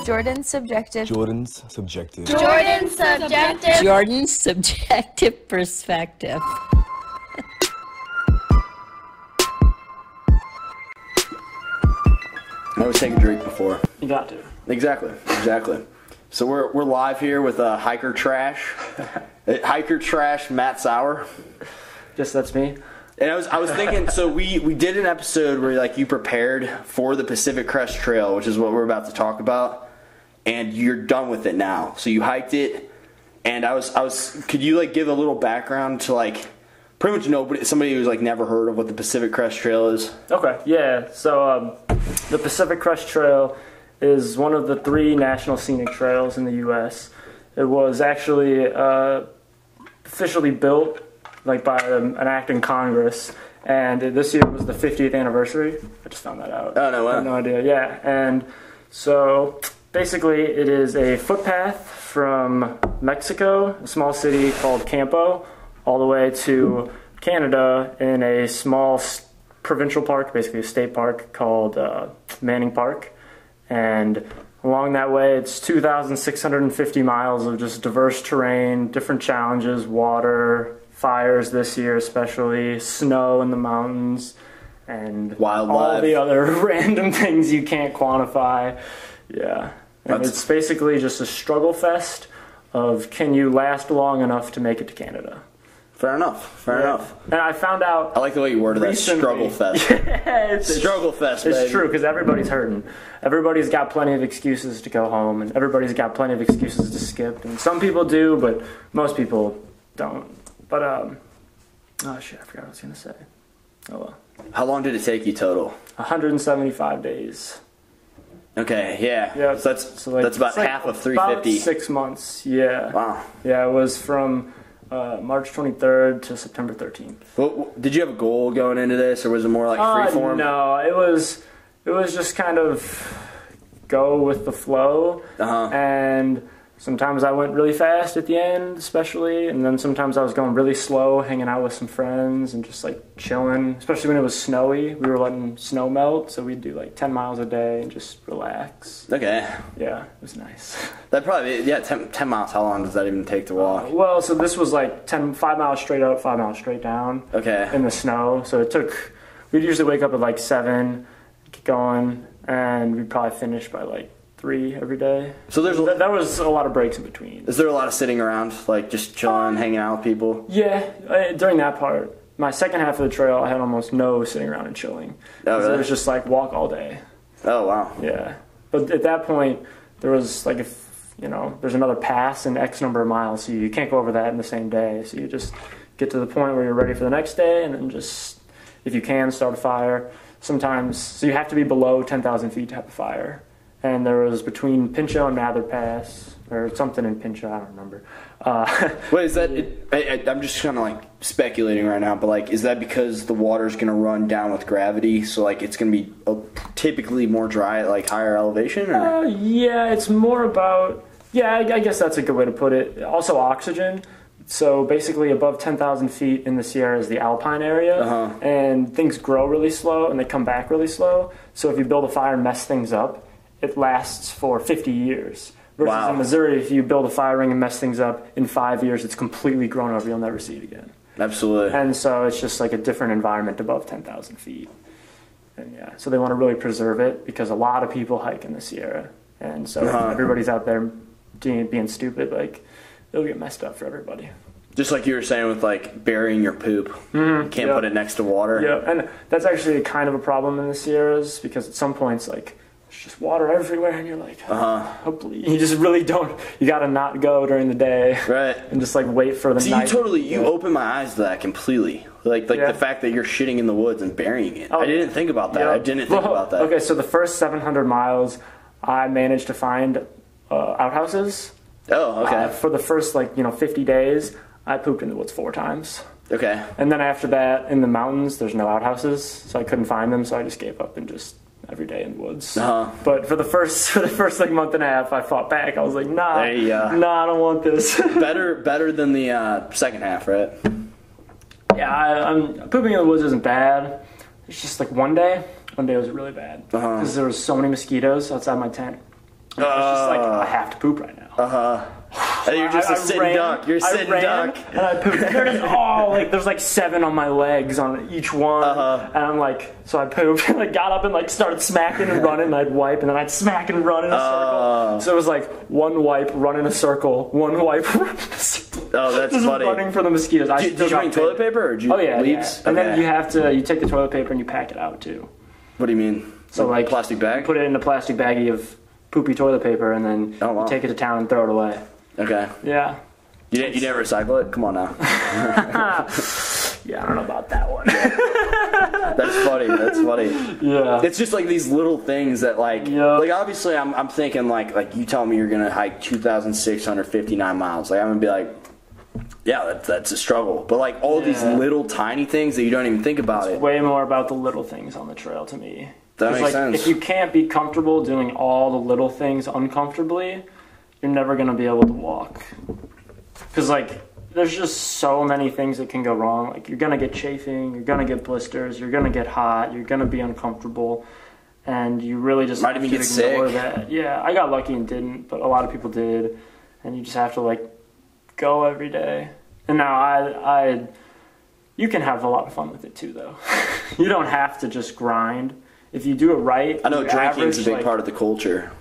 Jordan's subjective. Jordan's subjective. Jordan's subjective. Jordan's subjective perspective. I always take a drink before. You got to. Exactly. So we're live here with Hiker Trash. Hiker Trash Matt Sauer. Yes, that's me. And I was thinking, so we did an episode where you prepared for the Pacific Crest Trail, which is what we're about to talk about, and you're done with it now. So you hiked it, and I was could you give a little background to pretty much somebody who's never heard of what the Pacific Crest Trail is? Okay. Yeah. So the Pacific Crest Trail is one of the 3 national scenic trails in the U.S. It was actually officially built by an act in Congress, and this year was the 50th anniversary. I just found that out. Oh, no way. I had no idea. Yeah, and so basically it is a footpath from Mexico, a small city called Campo, all the way to Canada in a small provincial park, basically a state park called Manning Park. And along that way, it's 2,650 miles of just diverse terrain, different challenges, water, fires this year especially, snow in the mountains, and wildlife, all the other random things you can't quantify. Yeah. And it's basically just a struggle fest of can you last long enough to make it to Canada. Fair enough. And I found out... I like the way you worded that, struggle fest. Yeah, it's struggle fest, baby. It's true, because everybody's hurting. Everybody's got plenty of excuses to go home, and everybody's got plenty of excuses to skip. And some people do, but most people don't. But, oh shit, I forgot what I was going to say. Oh well. How long did it take you total? 175 days. Okay, yeah. Yeah. So that's about half of 350. About 6 months, yeah. Wow. Yeah, it was from March 23rd to September 13th. Well, did you have a goal going into this, or was it more freeform? No, it was just kind of go with the flow. And sometimes I went really fast at the end, especially, and then sometimes I was going really slow, hanging out with some friends and just chilling, especially when it was snowy. We were letting snow melt, so we'd do 10 miles a day and just relax. Okay. Yeah, it was nice. That probably, 10 miles, how long does that even take to walk? Well, so this was 5 miles straight up, 5 miles straight down. Okay. In the snow, so we'd usually wake up at 7, get going, and we'd probably finish by 3 every day. So that was a lot of breaks in between. Is there a lot of sitting around, just chilling, hanging out with people? Yeah, during that part. My second half of the trail, I had almost no sitting around and chilling. Oh, really? It was just walk all day. Oh, wow. Yeah. But at that point, there was there's another pass in X number of miles, so you can't go over that in the same day. So you just get to the point where you're ready for the next day, and then just, if you can, start a fire. Sometimes, so you have to be below 10,000 feet to have a fire. And there was between Pinchot and Mather Pass, or something in Pinchot, I don't remember. Wait, is that, I'm just kind of speculating right now, but is that because the water's going to run down with gravity, so it's going to be typically more dry at higher elevation? Or? Yeah, it's more about, I guess that's a good way to put it. Also oxygen. So basically above 10,000 feet in the Sierra is the alpine area, and things grow really slow and they come back really slow. So if you build a fire and mess things up, it lasts for 50 years. Versus in Missouri, if you build a fire ring and mess things up, in 5 years it's completely grown over, you'll never see it again. Absolutely. And so it's just a different environment above 10,000 feet. And so they want to really preserve it because a lot of people hike in the Sierra. And so everybody's out there being stupid, it'll get messed up for everybody. Just like you were saying with burying your poop. You can't put it next to water. Yeah, and that's actually kind of a problem in the Sierras because at some points there's just water everywhere and you're hopefully you just really don't, you gotta not go during the day. Right. And just wait for the night. You opened my eyes to that completely. The fact that you're shitting in the woods and burying it. I didn't think about that. I didn't think about that. Okay, so the first 700 miles I managed to find outhouses. Oh, okay. For the first 50 days, I pooped in the woods 4 times. Okay. And then after that, in the mountains, there's no outhouses, so I couldn't find them, so I just gave up and just every day in the woods. But for the first month and a half, I fought back. I was like, nah, I don't want this. better than the second half, right? Yeah, pooping in the woods isn't bad. It's just one day was really bad because there was so many mosquitoes outside my tent. It's just like, I have to poop right now. And you're just a sitting duck. You're a sitting duck. And I pooped. There's like 7 on my legs on each one. And I'm like, so I pooped and I got up and like started smacking and running and I'd wipe and then I'd smack and run in a circle. So it was like 1 wipe, run in a circle, 1 wipe, run in a circle. Oh, that's just funny. Running for the mosquitoes. Did you bring toilet paper or did you leaves? And then you take the toilet paper and you pack it out too. What do you mean? So like plastic bag? Put it in a plastic baggie of poopy toilet paper and then you take it to town and throw it away. Okay. Yeah. You never recycle it? Come on now. Yeah, I don't know about that one. That's funny. Yeah. It's just like these little things that like obviously I'm thinking like you tell me you're gonna hike 2,659 miles. Like I'm gonna be like, yeah, that's a struggle. But like all these little tiny things that you don't even think about it. Way more about the little things on the trail to me. That makes sense. If you can't be comfortable doing all the little things uncomfortably, you're never going to be able to walk. Because, like, there's just so many things that can go wrong. Like, you're going to get chafing, you're going to get blisters, you're going to get hot, you're going to be uncomfortable, and you really just might even get sick. That. Yeah, I got lucky and didn't, but a lot of people did, and you just have to, like, go every day. And now you can have a lot of fun with it, too, though. You don't have to just grind. If you do it right... I know drinking's a big part of the culture.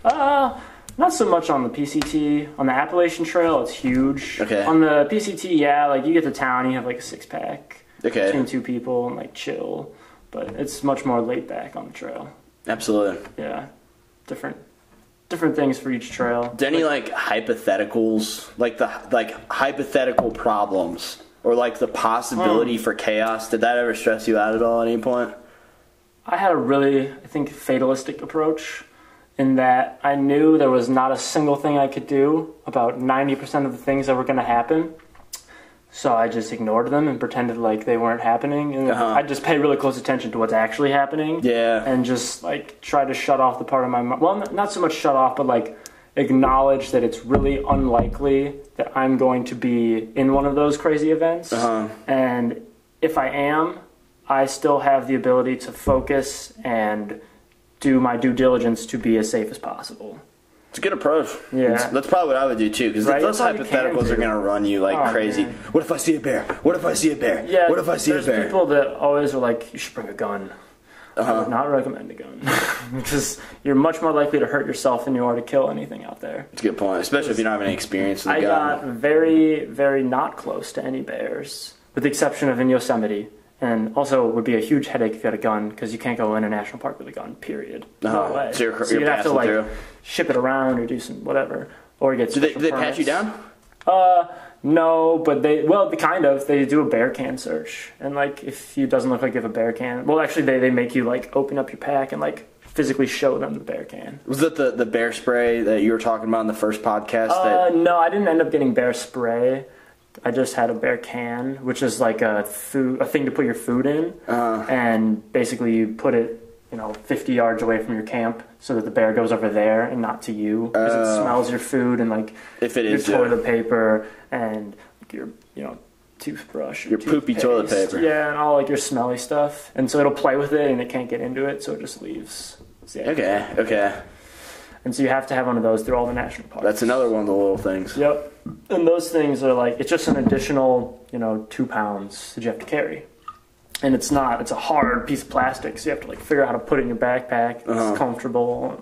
Not so much on the PCT. On the Appalachian Trail, it's huge. Okay. On the PCT, yeah, like you get to town, you have like a 6-pack between 2 people and like chill. But it's much more laid back on the trail. Absolutely. Yeah. Different things for each trail. Is there any like hypotheticals, like hypothetical problems, or like the possibility for chaos? Did that ever stress you out at all at any point? I had a really, I think, fatalistic approach. In that I knew there was not a single thing I could do about 90% of the things that were going to happen. So I just ignored them and pretended like they weren't happening. And I just pay really close attention to what's actually happening. Yeah. And just like try to shut off the part of my mind. Well, not so much shut off, but like acknowledge that it's really unlikely that I'm going to be in one of those crazy events. And if I am, I still have the ability to focus and do my due diligence to be as safe as possible. It's a good approach. Yeah. That's probably what I would do too, because those hypotheticals are going to run you like crazy. Man. What if I see a bear? What if I see a bear? Yeah, what if I see a bear? There's people that always are like, you should bring a gun. I would not recommend a gun. Because you're much more likely to hurt yourself than you are to kill anything out there. That's a good point, especially if you don't have any experience with a gun. I got very, very not close to any bears, with the exception of in Yosemite. And also, it would be a huge headache if you had a gun, because you can't go in a national park with a gun, period. No way. So you'd have to, like, ship it around or do some whatever. Or get Do they pat you down? No, but they do a bear can search. And, like, if it doesn't look like you have a bear can... Well, actually, they make you, like, open up your pack and, like, physically show them the bear can. Was that the bear spray that you were talking about in the first podcast? No, I didn't end up getting bear spray. I just had a bear can, which is like a thing to put your food in, and basically you put it, 50 yards away from your camp, so that the bear goes over there and not to you, because it smells your food and like if it your is toilet paper and your toothbrush, or your poopy toilet paper, yeah, and all like your smelly stuff, and so it'll play with it and it can't get into it, so it just leaves. Okay. And so you have to have one of those through all the national parks. That's another one of the little things. Yep. And those things are like, it's just an additional, 2 pounds that you have to carry. And it's a hard piece of plastic, so you have to like figure out how to put it in your backpack. It's comfortable.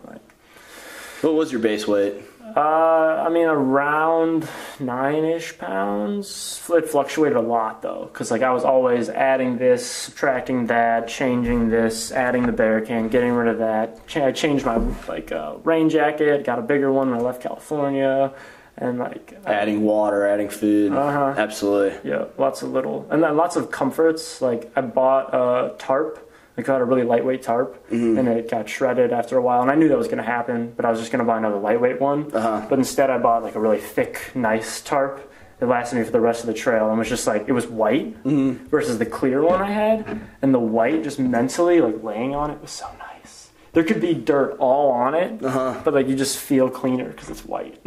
What was your base weight? Around 9-ish pounds. It fluctuated a lot though, because like I was always adding this, subtracting that, changing this, adding the bear can, getting rid of that. I changed my rain jacket, got a bigger one when I left California, and like adding water, adding food. Absolutely. Yeah, lots of comforts. Like I bought a tarp. I got a really lightweight tarp, and it got shredded after a while. And I knew that was going to happen, but I was just going to buy another lightweight one. But instead, I bought like a really thick, nice tarp. It lasted me for the rest of the trail, and was just like, it was white versus the clear one I had. And the white, just mentally, like laying on it, was so nice. There could be dirt all on it, but like you just feel cleaner because it's white.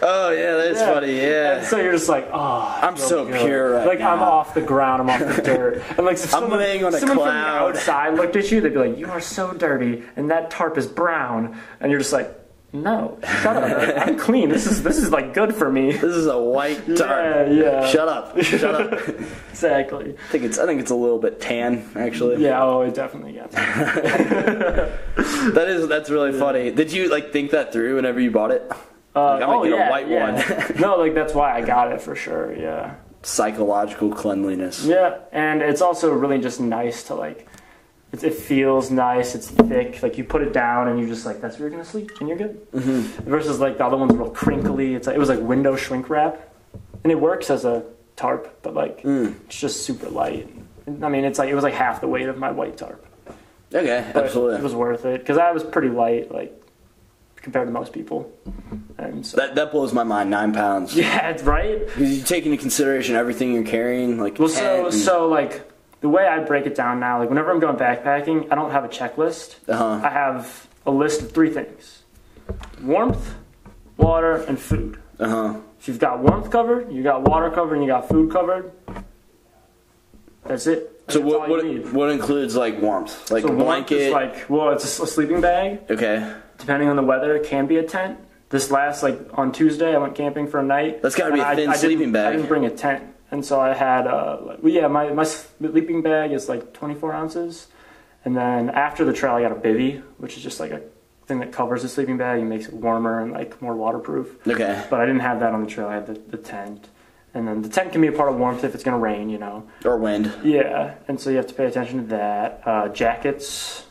Oh yeah, that's funny. Yeah. And so you're just like, I'm so good. Pure right now. I'm off the ground. I'm off the dirt. And like, if I'm laying on a someone cloud. From the outside looked at you, they'd be like, "You are so dirty," and that tarp is brown, and you're just like, no, shut up. I'm clean. This is like good for me. This is a white tarp. Yeah. Shut up. Exactly. I think it's a little bit tan, actually. Yeah, oh, it definitely gets. That's really funny. Did you like think that through whenever you bought it? I'm gonna get a white one. No, like that's why I got it for sure. Yeah. Psychological cleanliness. Yeah, and it's also really just nice to like. It feels nice. It's thick. Like you put it down and you're just like, that's where you're gonna sleep, and you're good. Mm-hmm. Versus like the other ones are real crinkly. It was like window shrink wrap, and it works as a tarp, but like it's just super light. I mean, it was like half the weight of my white tarp. Okay, but absolutely. It was worth it because I was pretty light, like compared to most people. And so that blows my mind. 9 pounds. Yeah, it's right. Because you take into consideration everything you're carrying, like. Well, so like. The way I break it down now, like whenever I'm going backpacking, I don't have a checklist. I have a list of 3 things: warmth, water, and food. If you've got warmth covered, you got water covered, and you got food covered, that's it. So what includes like warmth? Like so a blanket? It's a sleeping bag. Okay. Depending on the weather, it can be a tent. This last, on Tuesday, I went camping for a night. That's got to be a thin sleeping bag. I didn't bring a tent. And so I had, my sleeping bag is like 24 ounces. And then after the trail, I got a bivvy, which is just like a thing that covers the sleeping bag and makes it warmer and like more waterproof. Okay. But I didn't have that on the trail. I had the tent. And then the tent can be a part of warmth if it's going to rain, you know. Or wind. Yeah. And so you have to pay attention to that. Jackets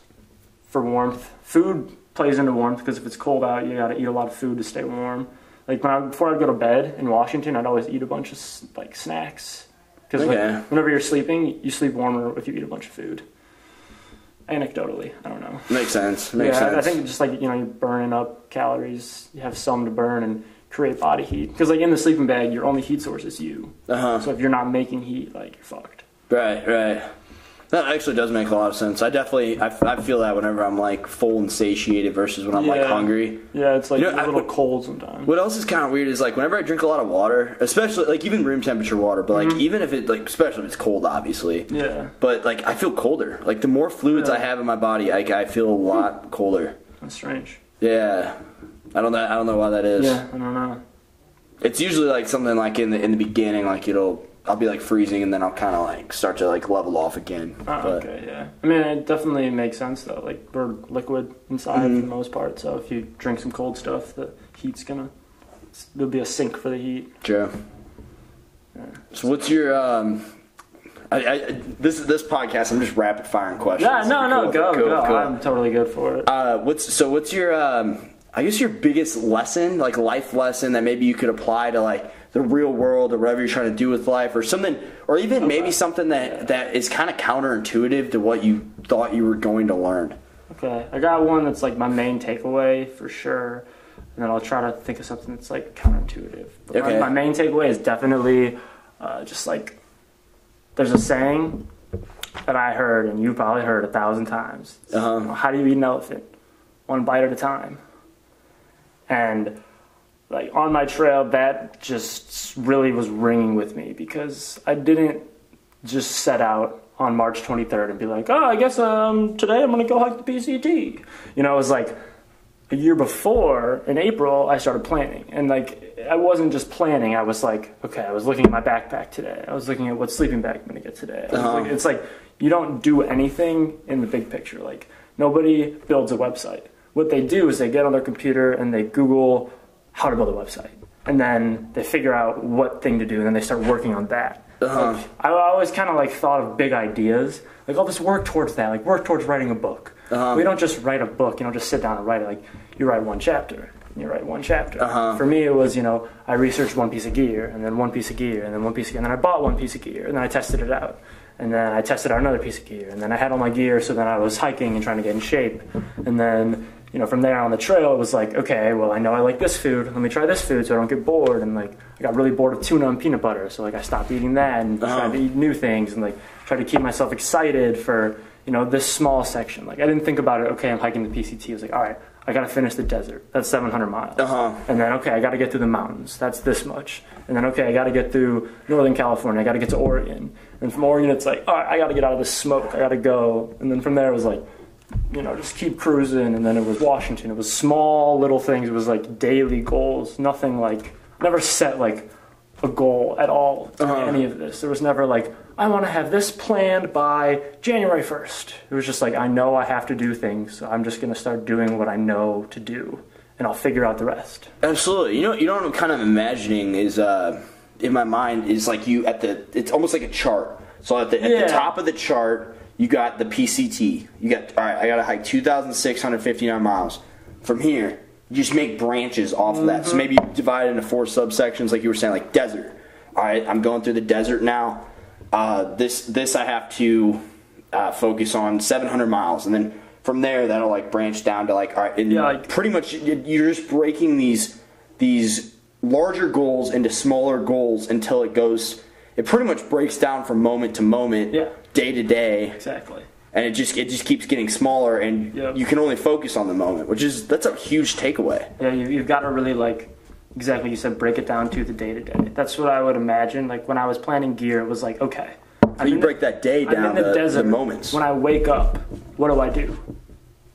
for warmth. Food plays into warmth because if it's cold out, you got to eat a lot of food to stay warm. Like before I'd go to bed in Washington, I'd always eat a bunch of like snacks because whenever you're sleeping, you sleep warmer if you eat a bunch of food. Anecdotally, I don't know. Makes sense. Makes sense. I think just like you're burning up calories, you have some to burn and create body heat. Because like in the sleeping bag, your only heat source is you. So if you're not making heat, like you're fucked. Right. That actually does make a lot of sense. I feel that whenever I'm like full and satiated versus when I'm like hungry. Yeah, it's like a little cold sometimes. What else is kind of weird is like whenever I drink a lot of water, especially like even room temperature water, but like even if it like especially if it's cold, obviously. Yeah. But like I feel colder. Like the more fluids I have in my body, I feel a lot colder. That's strange. Yeah. I don't know why that is. Yeah, I don't know. It's usually like something like in the beginning, like I'll be like freezing and then I'll kind of like start to like level off again. Okay, yeah. I mean, it definitely makes sense though. Like we're liquid inside for the most part, so if you drink some cold stuff, the heat's there'll be a sink for the heat. True. Yeah. So what's your this podcast? I'm just rapid firing questions. Yeah, no, go. Cool. I'm totally good for it. What's your I guess your biggest lesson, like life lesson that maybe you could apply to like the real world or whatever you're trying to do with life or something, or even maybe something that is kind of counterintuitive to what you thought you were going to learn. Okay, I got one that's like my main takeaway for sure, and then I'll try to think of something that's like counterintuitive. But okay. My main takeaway is definitely just like there's a saying that I heard, and you probably heard 1,000 times. How do you eat an elephant? One bite at a time. And like on my trail, that just really was ringing with me because I didn't just set out on March 23rd and be like, oh, I guess today I'm going to go hike the PCT. You know, it was like a year before, in April, I started planning. And like, I wasn't just planning. I was like, okay, I was looking at my backpack today. I was looking at what sleeping bag I'm going to get today. It's like, you don't do anything in the big picture. Like, nobody builds a website. What they do is they get on their computer and they Google how to build a website. And then they figure out what thing to do, and then they start working on that. Like, I always kind of like thought of big ideas. Like, I'll just work towards that. Like, work towards writing a book. We don't just write a book, just sit down and write it. Like, you write one chapter, and you write one chapter. For me, it was, I researched one piece of gear, and then one piece of gear, and then one piece of gear, and then I bought one piece of gear, and then I tested it out. And then I tested out another piece of gear, and then I had all my gear, so then I was hiking and trying to get in shape. And then, from there on the trail, it was like, okay, well, I know I like this food. Let me try this food so I don't get bored. And, like, I got really bored of tuna and peanut butter. So, like, I stopped eating that and tried to eat new things and, like, tried to keep myself excited for, this small section. Like, I didn't think about it, okay, I'm hiking the PCT. I was like, all right, I got to finish the desert. That's 700 miles. And then, okay, I got to get through the mountains. That's this much. And then, okay, I got to get through Northern California. I got to get to Oregon. And from Oregon, it's like, all right, I got to get out of this smoke. I got to go. And then from there, it was like, just keep cruising. And then it was Washington. It was small little things. It was like daily goals. Nothing like, never set like a goal at all to any of this. There was never like, I want to have this planned by January 1st. It was just like, I know I have to do things, so I'm just going to start doing what I know to do, and I'll figure out the rest. Absolutely. You know what I'm kind of imagining is, in my mind, is like it's almost like a chart. So at the top of the chart, you got the PCT. You got, all right, I got to hike 2,659 miles. From here, you just make branches off of that. So maybe you divide it into 4 subsections, like you were saying, like desert. All right, I'm going through the desert now. This I have to focus on 700 miles, and then from there that'll like branch down to like, all right, and pretty much you're just breaking these larger goals into smaller goals until it pretty much breaks down from moment to moment, day to day. Exactly. And it just keeps getting smaller, and you can only focus on the moment, that's a huge takeaway. Yeah, you've got to really like, exactly, you said, break it down to the day to day. That's what I would imagine. Like when I was planning gear, it was like, okay, you break that day down to the moments. When I wake up, what do I do?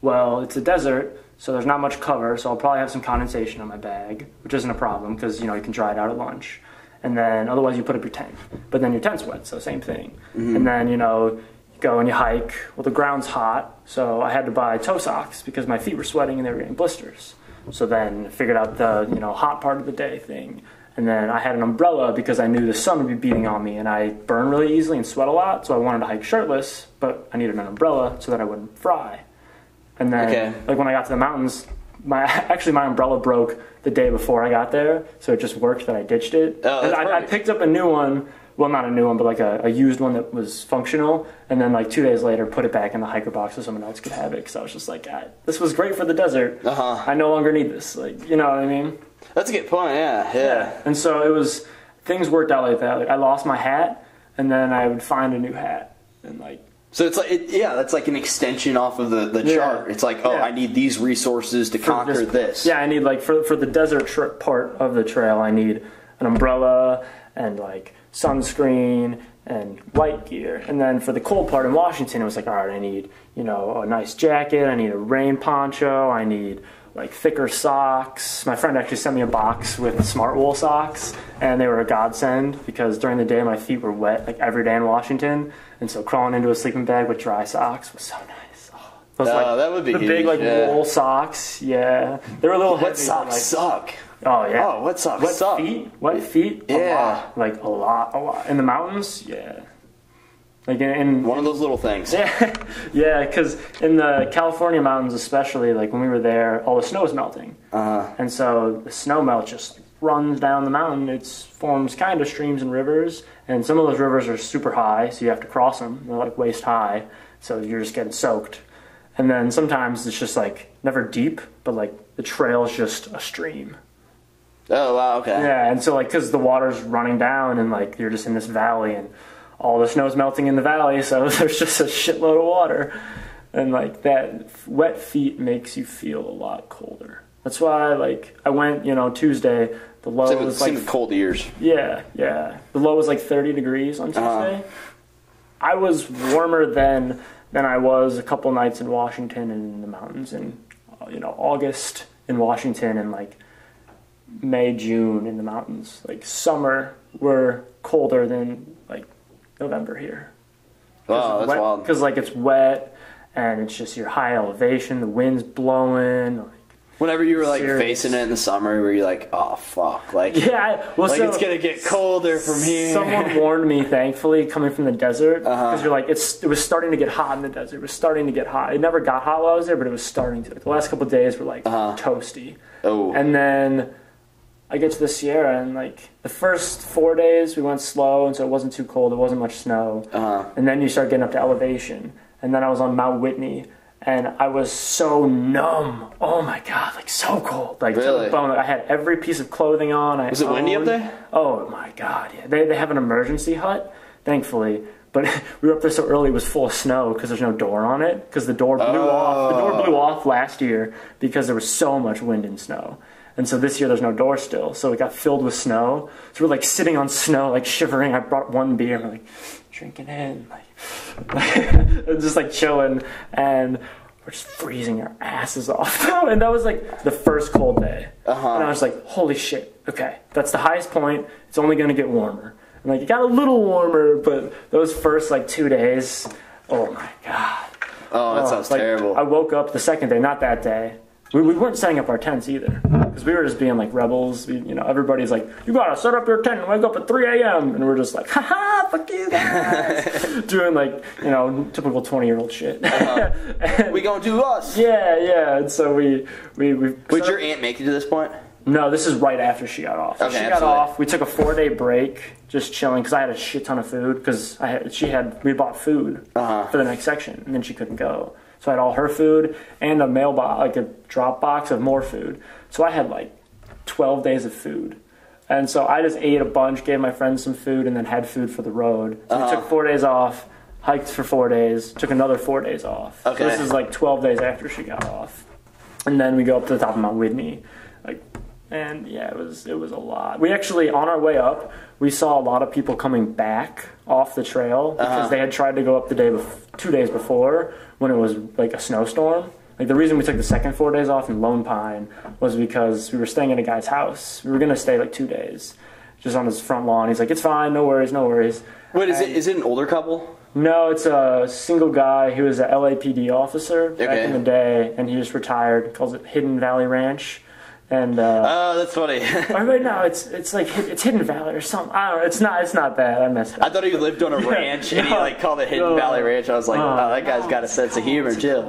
Well, it's a desert, so there's not much cover, so I'll probably have some condensation on my bag, which isn't a problem because you can dry it out at lunch. And then otherwise you put up your tent, but then your tent's wet, so same thing. And then go and you hike. Well, the ground's hot, so I had to buy toe socks because my feet were sweating and they were getting blisters. So then I figured out the hot part of the day thing. And then I had an umbrella because I knew the sun would be beating on me, and I burn really easily and sweat a lot, so I wanted to hike shirtless, but I needed an umbrella so that I wouldn't fry. And then like when I got to the mountains, my umbrella broke the day before I got there, so it just worked that I ditched it. And I picked up a new one. Well, not a new one, but like a used one that was functional, and then like 2 days later put it back in the hiker box so someone else could have it, because I was just like, this was great for the desert. I no longer need this. Like, you know what I mean? That's a good point, yeah. And so things worked out like that. Like I lost my hat, and then I would find a new hat. And like, so it's like, that's like an extension off of the chart. It's like, I need these resources to conquer this. Yeah, I need like, for the desert part of the trail, I need an umbrella and like sunscreen and white gear. And then for the cold part in Washington, it was like, all right, I need, a nice jacket, I need a rain poncho, I need like thicker socks. My friend actually sent me a box with smart wool socks, and they were a godsend because during the day my feet were wet like every day in Washington, and so crawling into a sleeping bag with dry socks was so nice. That would be the huge, big wool socks. Yeah, they were a little heavy. Wet socks suck. Oh yeah. Oh, wet socks suck. Wet feet. Yeah. A lot. In the mountains. Yeah. Like in one of those little things. Yeah, because in the California mountains, especially, like when we were there, all the snow is melting, and so the snow melt just runs down the mountain. It forms kind of streams and rivers, and some of those rivers are super high, so you have to cross them. They're like waist high, so you're just getting soaked. And then sometimes it's just like never deep, but like the trail is just a stream. Oh wow, okay. Yeah, and so like because the water's running down, and like you're just in this valley, and all the snow's melting in the valley, so there's just a shitload of water. And like that wet feet makes you feel a lot colder. That's why like I went, Tuesday, the low was like cold ears. Yeah. The low was like 30 degrees on Tuesday. I was warmer than I was a couple nights in Washington and in the mountains in August in Washington, and like May, June in the mountains. Like summer were colder than like November here. Oh, that's wild. Because like it's wet, and it's just your high elevation, the wind's blowing. Like, whenever you were like facing it in the summer, where you're like, oh fuck, like it's gonna get colder from here. Someone warned me, thankfully, coming from the desert, because you're like, it was starting to get hot in the desert. It was starting to get hot. It never got hot while I was there, but it was starting to. Like, the last couple of days were like toasty. Oh, and then I get to the Sierra, and like the first 4 days we went slow, and so it wasn't too cold. There wasn't much snow. And then you start getting up to elevation, and then I was on Mount Whitney, and I was so numb. Oh my god, like so cold, like really? to the bone. Like, I had every piece of clothing on. Was it windy up there? Oh my god, yeah. They have an emergency hut, thankfully. But we were up there so early, it was full of snow because there's no door on it, because the door blew off. The door blew off last year because there was so much wind and snow. And so this year there's no door still, so it got filled with snow. So we're like sitting on snow, like shivering. I brought one beer, and we're like drinking it, like just like chilling. And we're just freezing our asses off. And that was like the first cold day. And I was like, holy shit, okay, that's the highest point. It's only going to get warmer. And like, it got a little warmer, but those first like 2 days, oh my God. Oh, that sounds terrible. I woke up the second day, not that day. We weren't setting up our tents either, because we were just being like rebels. Everybody's like, you gotta set up your tent and wake up at 3 a.m. And we're just like, haha, fuck you guys. Doing like, typical 20-year-old shit. We gonna do us. Yeah. And so we Would your aunt make it to this point? No, this is right after she got off. Okay, she got off. We took a 4-day break, just chilling, because I had a shit ton of food, because we bought food for the next section, and then she couldn't go. So I had all her food and a mailbox, like a drop box of more food. So I had like 12 days of food. And so I just ate a bunch, gave my friends some food, and then had food for the road. So we took 4 days off, hiked for 4 days, took another 4 days off. Okay. So this is like 12 days after she got off. And then we go up to the top of Mount Whitney. And yeah, it was a lot. We actually, on our way up, we saw a lot of people coming back off the trail because they had tried to go up 2 days before when it was like a snowstorm. Like the reason we took the second 4 days off in Lone Pine was because we were staying at a guy's house. We were going to stay like 2 days just on his front lawn. He's like, it's fine, no worries. Wait, is it an older couple? No, it's a single guy. He was a LAPD officer back in the day, and he just retired. He calls it Hidden Valley Ranch. And oh, that's funny. Right now it's Hidden Valley or something. I don't know. It's not bad. I messed it up. I thought he lived on a ranch and he like called it Hidden Valley Ranch. I was like, oh, that guy's got a sense of humor too.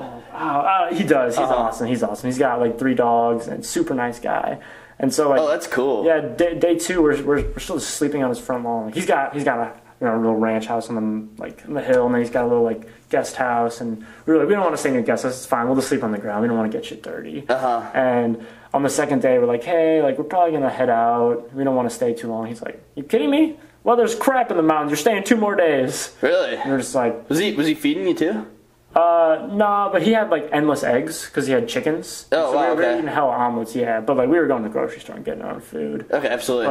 He does. He's awesome. He's got like 3 dogs and super nice guy. And so like, oh, that's cool. Yeah, day 2 we're still just sleeping on his front lawn. Like, he's got a little ranch house on the hill, and then he's got a little like guest house. And we were like, we don't want to stay near guest house. It's fine. We'll just sleep on the ground. We don't want to get shit dirty. And on the second day, we're like, hey, like we're probably gonna head out. We don't want to stay too long. He's like, you kidding me? Well, there's crap in the mountains. You're staying 2 more days. Really? And we're just like, was he feeding you too? No, but he had like endless eggs because he had chickens. Oh, so wow, we were eating hell omelets, yeah. But like we were going to the grocery store and getting our own food. Okay, absolutely.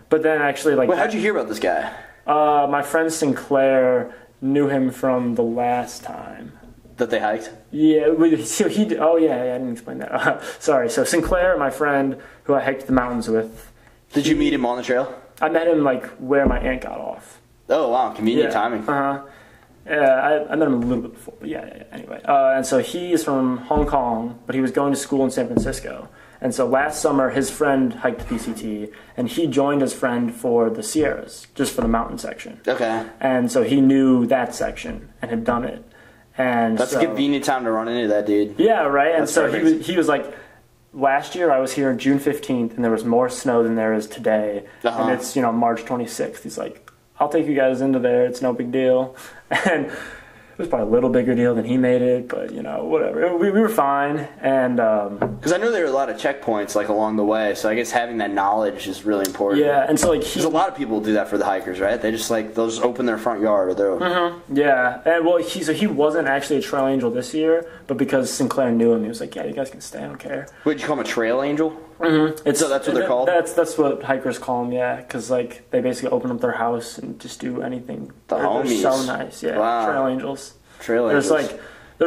But then actually like, wait, how'd you hear about this guy? My friend Sinclair knew him from the last time that they hiked. Yeah, I didn't explain that. Sorry. So Sinclair, my friend who I hiked the mountains with. Did you meet him on the trail? I met him like where my aunt got off. Oh wow, convenient timing. Yeah, I met him a little bit before, but yeah. Anyway, and so he is from Hong Kong, but he was going to school in San Francisco. And so last summer, his friend hiked PCT, and he joined his friend for the Sierras, just for the mountain section. Okay. And so he knew that section and had done it. And that's a convenient time to run into that dude. Yeah, right. And that's so perfect. he was like, last year I was here June 15th, and there was more snow than there is today. And it's March 26th. He's like, I'll take you guys into there. It's no big deal. And it was probably a little bigger deal than he made it, but whatever. We were fine, and because I know there are a lot of checkpoints like along the way, so I guess having that knowledge is really important. Yeah, and so like because a lot of people do that for the hikers, right? They just they'll just open their front yard or their yeah, and well, he wasn't actually a trail angel this year, but because Sinclair knew him, he was like, yeah, you guys can stay, I don't care. Wait, you call him a trail angel? So that's what they're called? That's what hikers call them, yeah, because like they basically open up their house and just do anything. The homies. They're so nice, yeah. Wow. Trail angels. There's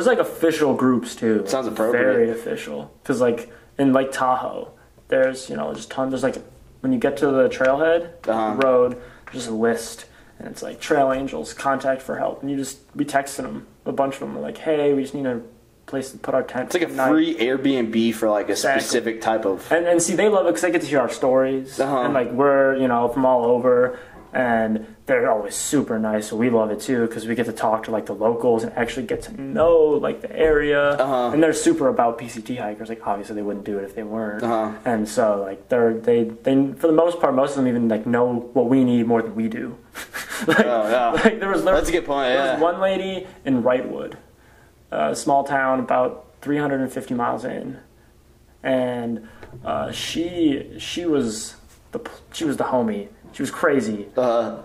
like official groups too. Sounds appropriate. Very official, because like in Lake Tahoe, there's just tons. There's like when you get to the trailhead, the road, there's just a list, and it's like trail angels, contact for help, and we texted them, a bunch of them. We're like, hey, we just need a place to put our tent. It's like a free Airbnb for like a specific type of. And see, they love it because they get to hear our stories, and like we're from all over. And they're always super nice, so we love it too because we get to talk to like the locals and actually get to know like the area. And they're super about PCT hikers. Like obviously they wouldn't do it if they weren't. And so like they for the most part, most of them even like know what we need more than we do. Like that's a good point. There was one lady in Wrightwood, a small town about 350 miles in, and she was the homie. She was crazy.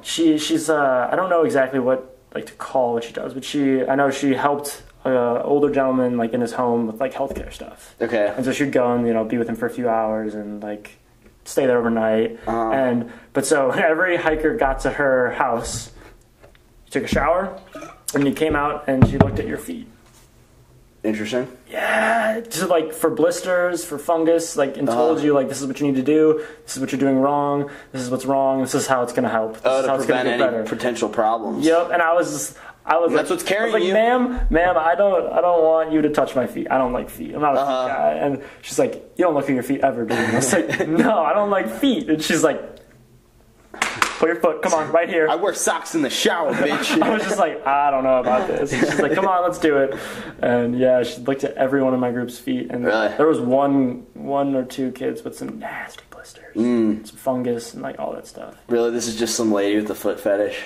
She's I don't know exactly what to call what she does, but I know she helped an older gentleman like in his home with like healthcare stuff. Okay. And so she'd go and be with him for a few hours and like stay there overnight. But so every hiker got to her house, you took a shower, and you came out and she looked at your feet. Interesting. Yeah, just like for blisters, for fungus, like, and told you, like, this is what you need to do, this is what you're doing wrong, this is what's wrong, this is how it's going to help. This is how to it's gonna prevent get any better. potential problems. Yep, and I was That's like, what's carrying you. ma'am, I don't want you to touch my feet. I don't like feet. I'm not a feet guy. And she's like, you don't look at your feet ever, do you? And I was like, no, I don't like feet. And she's like, put your foot, come on, right here. I wear socks in the shower, bitch. I was just like, I don't know about this. And she's like, come on, let's do it. And yeah, she looked at every one of my group's feet, and there was one or two kids with some nasty blisters, some fungus, and like all that stuff. Really, this is just some lady with a foot fetish.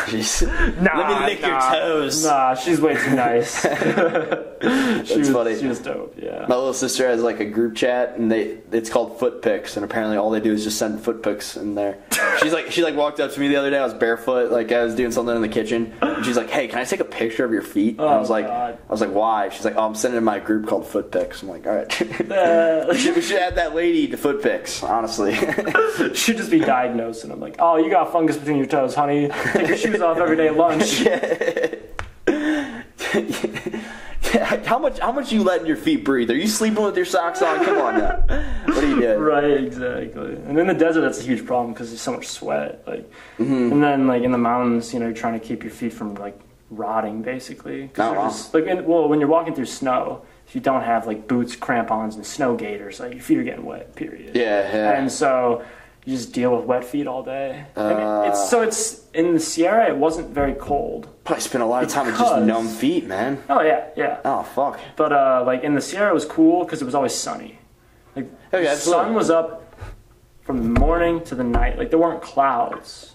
She's, let me lick your toes. Nah, she's way too nice. That's funny. She was dope, yeah. My little sister has like a group chat, and it's called foot pics, and apparently all they do is just send foot pics in there. She walked up to me the other day. I was barefoot, like I was doing something in the kitchen, and she's like, "Hey, can I take a picture of your feet?" And I was like, "Why?" She's like, "Oh, I'm sending it to my group called foot pics." I'm like, "All right." We should add that lady to foot pics, honestly. She'd just be diagnosed, and I'm like, "Oh, you got fungus between your toes, honey. Take your shoes off every day at lunch." How much you letting your feet breathe? Are you sleeping with your socks on? Come on now. What are you doing? Right, exactly. And in the desert, that's a huge problem because there's so much sweat. Like, and then like in the mountains, you know, you're trying to keep your feet from like rotting, basically. Just, like, when you're walking through snow, if you don't have like boots, crampons, and snow gaiters, like your feet are getting wet. Period. Yeah. And so you just deal with wet feet all day. It's in the Sierra. It wasn't very cold. Probably spent a lot of time with just numb feet, man. Oh yeah. Oh fuck. But like in the Sierra, it was cool because it was always sunny. Like the sun was up from the morning to the night. Like there weren't clouds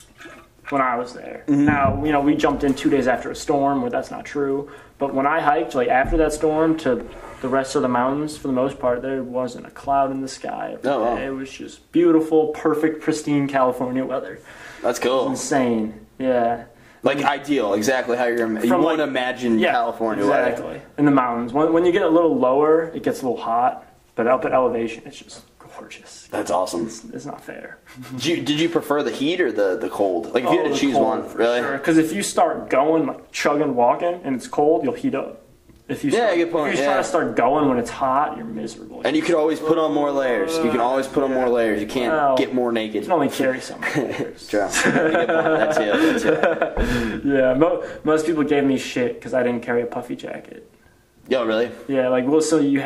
when I was there. Now, you know, we jumped in 2 days after a storm, where that's not true. But when I hiked, like after that storm to the rest of the mountains, for the most part, there wasn't a cloud in the sky. It was just beautiful, perfect, pristine California weather. That's cool. Insane. Yeah. Like ideal, exactly how you want to imagine California weather. Exactly. In the mountains. When you get a little lower, it gets a little hot, but up at elevation, it's just gorgeous. That's awesome. It's not fair. Did you prefer the heat or the cold? Like if you had to choose one, really? Sure, because if you start going, like chugging, walking, and it's cold, you'll heat up. If you try to start going when it's hot, you're miserable. And you could always put on more layers. You can always put on more layers. You can't get more naked. You can only carry some layers. True. That's it. Yeah, most people gave me shit because I didn't carry a puffy jacket. Yo, really? Yeah, like, well, so you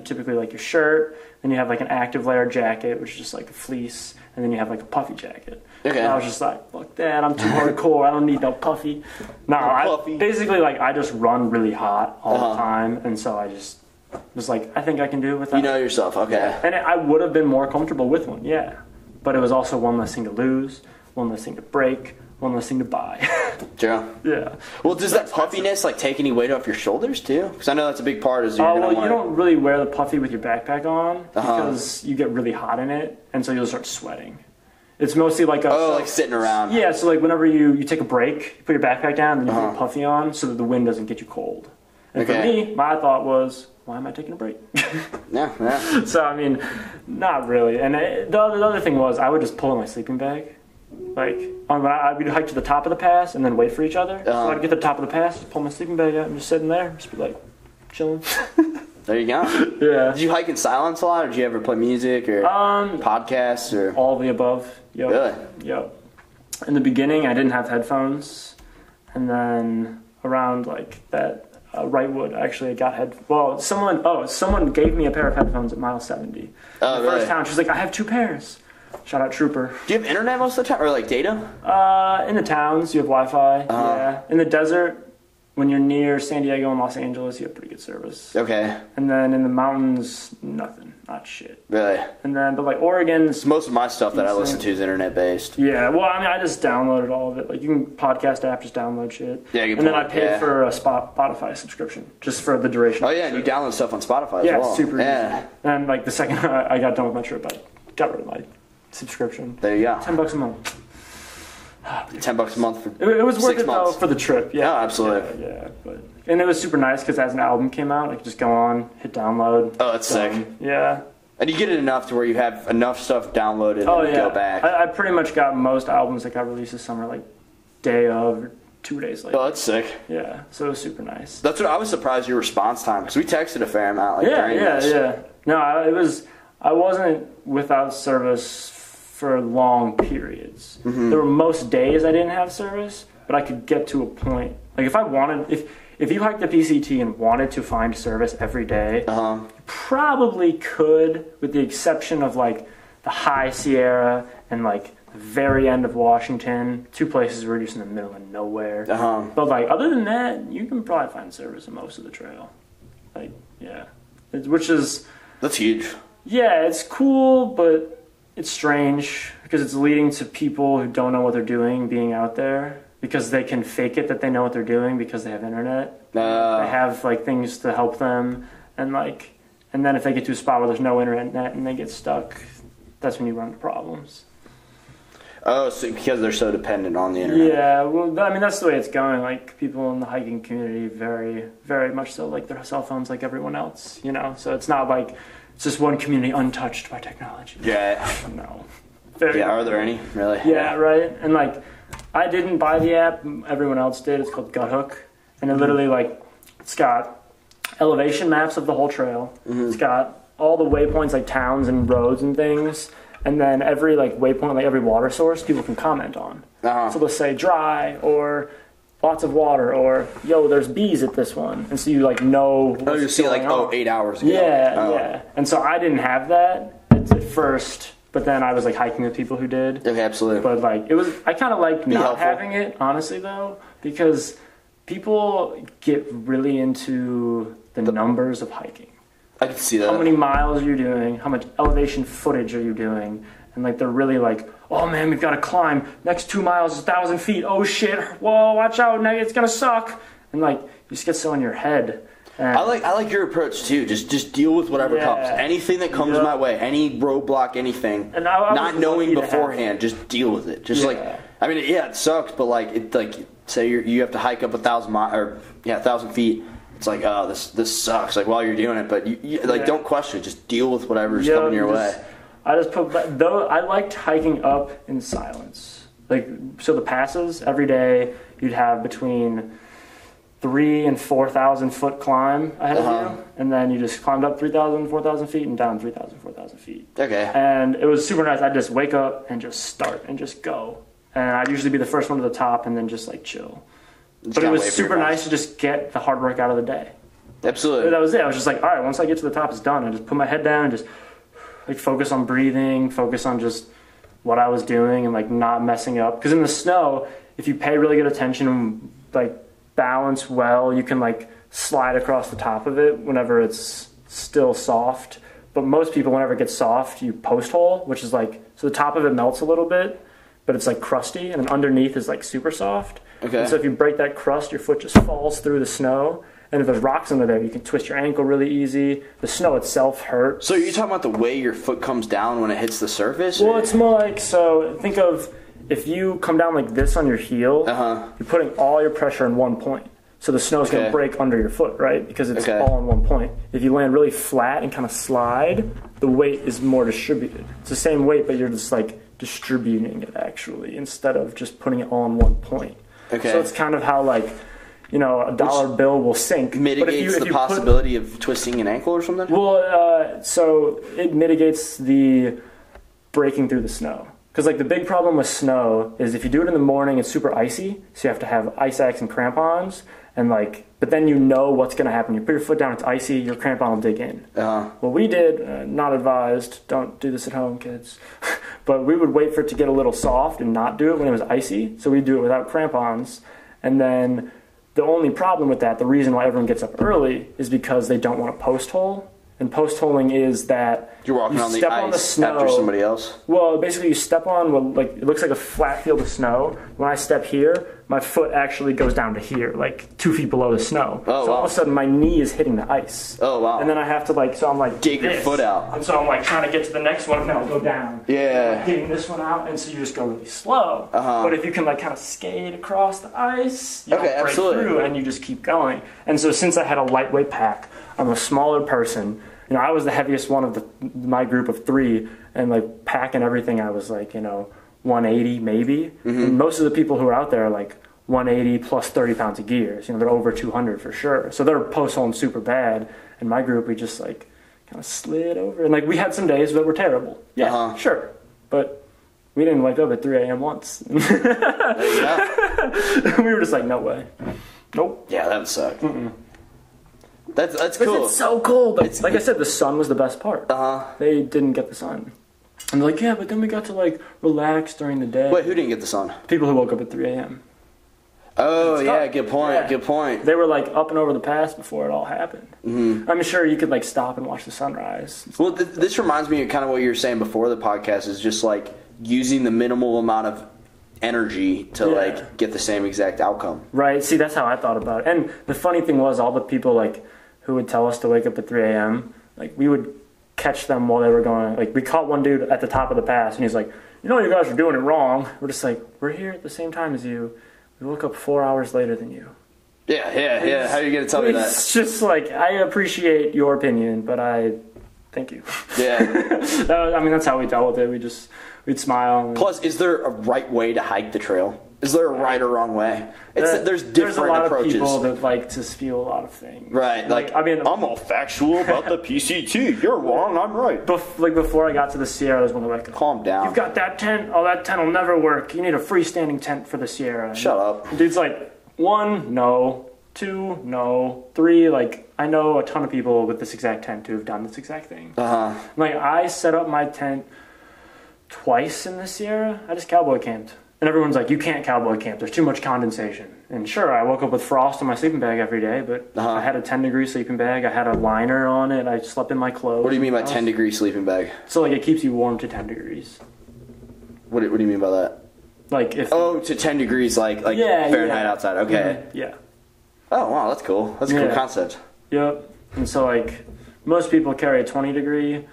typically like your shirt, then you have like an active layer jacket, which is just like a fleece, and then you have like a puffy jacket. Okay. And I was just like, fuck that, I'm too hardcore, I don't need no puffy. Basically, like, I just run really hot all the time, and so I just was like, I think I can do it with that. You know yourself, okay. Yeah. And I would have been more comfortable with one, yeah. But it was also one less thing to lose, one less thing to break, one less thing to buy. True. Yeah. Well, does that puffiness like take any weight off your shoulders too? Because I know that's a big part. You don't really wear the puffy with your backpack on because you get really hot in it, and so you'll start sweating. It's mostly like like sitting around. Yeah, so like whenever you take a break, you put your backpack down, and then you put a puffy on so that the wind doesn't get you cold. And for me, my thought was, why am I taking a break? Yeah. So I mean, not really. And the other thing was, I would just pull in my sleeping bag. Like, we'd hike to the top of the pass and then wait for each other. So I'd get to the top of the pass, just pull my sleeping bag out and just sitting there, just be like, chilling. There you go. Yeah. Did you hike in silence a lot, or did you ever play music or podcasts or all of the above? Yep. Really? Yep. In the beginning, I didn't have headphones, and then around like that Wrightwood, actually, I got someone gave me a pair of headphones at mile 70. Oh, really? First town, she's like, I have 2 pairs. Shout out Trooper. Do you have internet most of the time, or like data? In the towns, you have Wi-Fi. Yeah. In the desert, when you're near San Diego and Los Angeles, you have pretty good service. Okay. And then in the mountains, nothing, not shit. Really? And then, but like Oregon's most of my stuff that I listen to is internet based. Yeah. Well, I mean, I just downloaded all of it. Like you can podcast app, just download shit. Yeah. And then I paid for a Spotify subscription just for the duration. Oh yeah, and you download stuff on Spotify as well. Yeah, super easy. And like the second I got done with my trip, I got rid of my subscription. There you go. $10 a month. $10 a month for it was worth 6 it months. though for the trip. Yeah, oh, absolutely. Yeah. And it was super nice because as an album came out, I could just go on, hit download. Oh, that's sick. Yeah. And you get it enough to where you have enough stuff downloaded and go back. I pretty much got most albums that got released this summer, like day of, 2 days later. Oh, that's sick. Yeah, so it was super nice. That's what I was surprised your response time, because we texted a fair amount. Like, during this. No, I wasn't without service for long periods. Mm-hmm. There were most days I didn't have service, but I could get to a point. Like if I wanted, if you hiked the PCT and wanted to find service every day, you probably could, with the exception of like the High Sierra and like the very end of Washington, 2 places where you're just in the middle of nowhere. But like other than that, you can probably find service in most of the trail. Like that's huge. Yeah, it's cool, but it's strange because it's leading to people who don't know what they're doing being out there because they can fake it that they know what they're doing because they have internet. They have like things to help them, and then if they get to a spot where there's no internet and they get stuck, that's when you run into problems. Oh, so because they're so dependent on the internet. Yeah, well, I mean that's the way it's going. Like people in the hiking community, very, very much so, like their cell phones, like everyone else. You know, so it's not like it's just one community untouched by technology. Yeah. No. Are there any really? Yeah, right. And like, I didn't buy the app. Everyone else did. It's called Guthook, and it literally it's got elevation maps of the whole trail. It's got all the waypoints, like towns and roads and things. And then every waypoint, like every water source, people can comment on. So they'll say dry or lots of water or yo, there's bees at this one, and so you know. Oh, you see 8 hours ago. Yeah. And so I didn't have that at first, but then I was hiking with people who did. Okay, absolutely. But I kind of liked not having it, honestly though, because people get really into the numbers of hiking. I can see that. How many miles you're doing, how much elevation footage are you doing, and they're really oh man, we've got to climb, next 2 miles is 1,000 feet, oh shit, whoa, watch out, now it's gonna suck, and you just get so in your head. And I like your approach too. Just deal with whatever comes. Anything that comes my way, any roadblock, anything. And I not knowing beforehand, just deal with it. Just I mean, it sucks, but say you have to hike up 1,000 feet. It's oh, this sucks. While you're doing it, but you don't question it. Just deal with whatever's coming your way. I liked hiking up in silence. So the passes every day, you'd have between 3,000 and 4,000 foot climb ahead of you, and then you just climbed up 3,000, 4,000 feet and down 3,000, 4,000 feet. Okay. And it was super nice. I'd just wake up and just start and just go, and I'd usually be the first one to the top and then just chill. But it was super nice to just get the hard work out of the day. Absolutely. That was it. I was just all right, once I get to the top, it's done. I just put my head down and just focus on breathing, focus on just what I was doing and not messing up. Because in the snow, if you pay really good attention and balance well, you can slide across the top of it whenever it's still soft. But most people, whenever it gets soft, you posthole, which is so the top of it melts a little bit, but it's crusty, and then underneath is super soft. Okay. And so if you break that crust, your foot just falls through the snow. And if there's rocks under there, you can twist your ankle really easy. The snow itself hurts. So are you talking about the way your foot comes down when it hits the surface? Well, it's more so think of if you come down like this on your heel, you're putting all your pressure in one point. So the snow's going to break under your foot, right? Because it's all in one point. If you land really flat and kind of slide, the weight is more distributed. It's the same weight, but you're just distributing it actually instead of just putting it all in one point. Okay. So it's kind of how a dollar bill will sink. Mitigates the possibility of twisting an ankle or something? Well, so it mitigates the breaking through the snow. Because the big problem with snow is if you do it in the morning, it's super icy, so you have to have ice axe and crampons, and but then you know what's going to happen. You put your foot down, it's icy, your crampon will dig in. What we did, not advised, don't do this at home, kids, but we would wait for it to get a little soft and not do it when it was icy, so we'd do it without crampons, and then the only problem with that, the reason why everyone gets up early, is because they don't want to post hole. And post-holing is that you're walking on the ice after somebody else? Well, basically you step on what it looks like a flat field of snow. When I step here, my foot actually goes down to here, 2 feet below the snow. Oh, so all of a sudden my knee is hitting the ice. Oh, wow. And then I have to so I'm dig your foot out. And so I'm trying to get to the next one and then I'll go down. Yeah. Getting this one out, and so you just go really slow. But if you can kind of skate across the ice, you don't break through and you just keep going. And so since I had a lightweight pack, I'm a smaller person. I was the heaviest one of my group of 3, and pack and everything, I was 180 maybe. And most of the people who are out there are 180 plus 30 pounds of gear. So, they're over 200 for sure. So they're post-holing super bad. And my group, we just like kind of slid over. And like we had some days that were terrible. Yeah, sure. But we didn't wake up at 3 a.m. once. We were just like, no way. Nope. Yeah, that would suck. That's cool. It's so cold. Like I said, the sun was the best part. They didn't get the sun. And they're like, yeah, but then we got to like relax during the day. Wait, who didn't get the sun? People who woke up at 3 a.m. Oh, yeah, good point, Yeah. good point. They were like up and over the pass before it all happened. I'm sure you could like stop and watch the sunrise. Well, this reminds me of kind of what you were saying before the podcast, is just like using the minimal amount of energy to like get the same exact outcome. Right. See, that's how I thought about it. And the funny thing was, all the people like who would tell us to wake up at 3 a.m., like we would catch them while they were going. Like we caught one dude at the top of the pass, and he's like, you guys are doing it wrong. We're just like, we're here at the same time as you. We woke up 4 hours later than you. Yeah. How are you going to tell me that? It's just like, I appreciate your opinion, but I thank you. Yeah. I mean, that's how we dealt with it. We'd smile. Plus, is there a right way to hike the trail? Is there a right or wrong way? There's different There's a lot approaches. of people that like to spew a lot of things. Right. Like, I mean, I'm all factual about the PCT. You're wrong. I'm right. Before I got to the Sierras, when they're like, calm down. You've got that tent. Oh, that tent will never work. You need a freestanding tent for the Sierra. And shut up. Dude's like, 1, no. 2, no. 3, like, I know a ton of people with this exact tent who have done this exact thing. Like, I set up my tent twice in the Sierra. I just cowboy camped. And everyone's like, you can't cowboy camp. There's too much condensation. And sure, I woke up with frost in my sleeping bag every day, but I had a 10-degree sleeping bag. I had a liner on it. I slept in my clothes. What do you mean by 10-degree sleeping bag? So, like, it keeps you warm to 10 degrees. What do you mean by that? Like, if... Oh, to 10 degrees, like Fahrenheit outside. Okay. Yeah. Oh, wow, that's cool. That's a cool concept. Yep. And so, like, most people carry a 20-degree.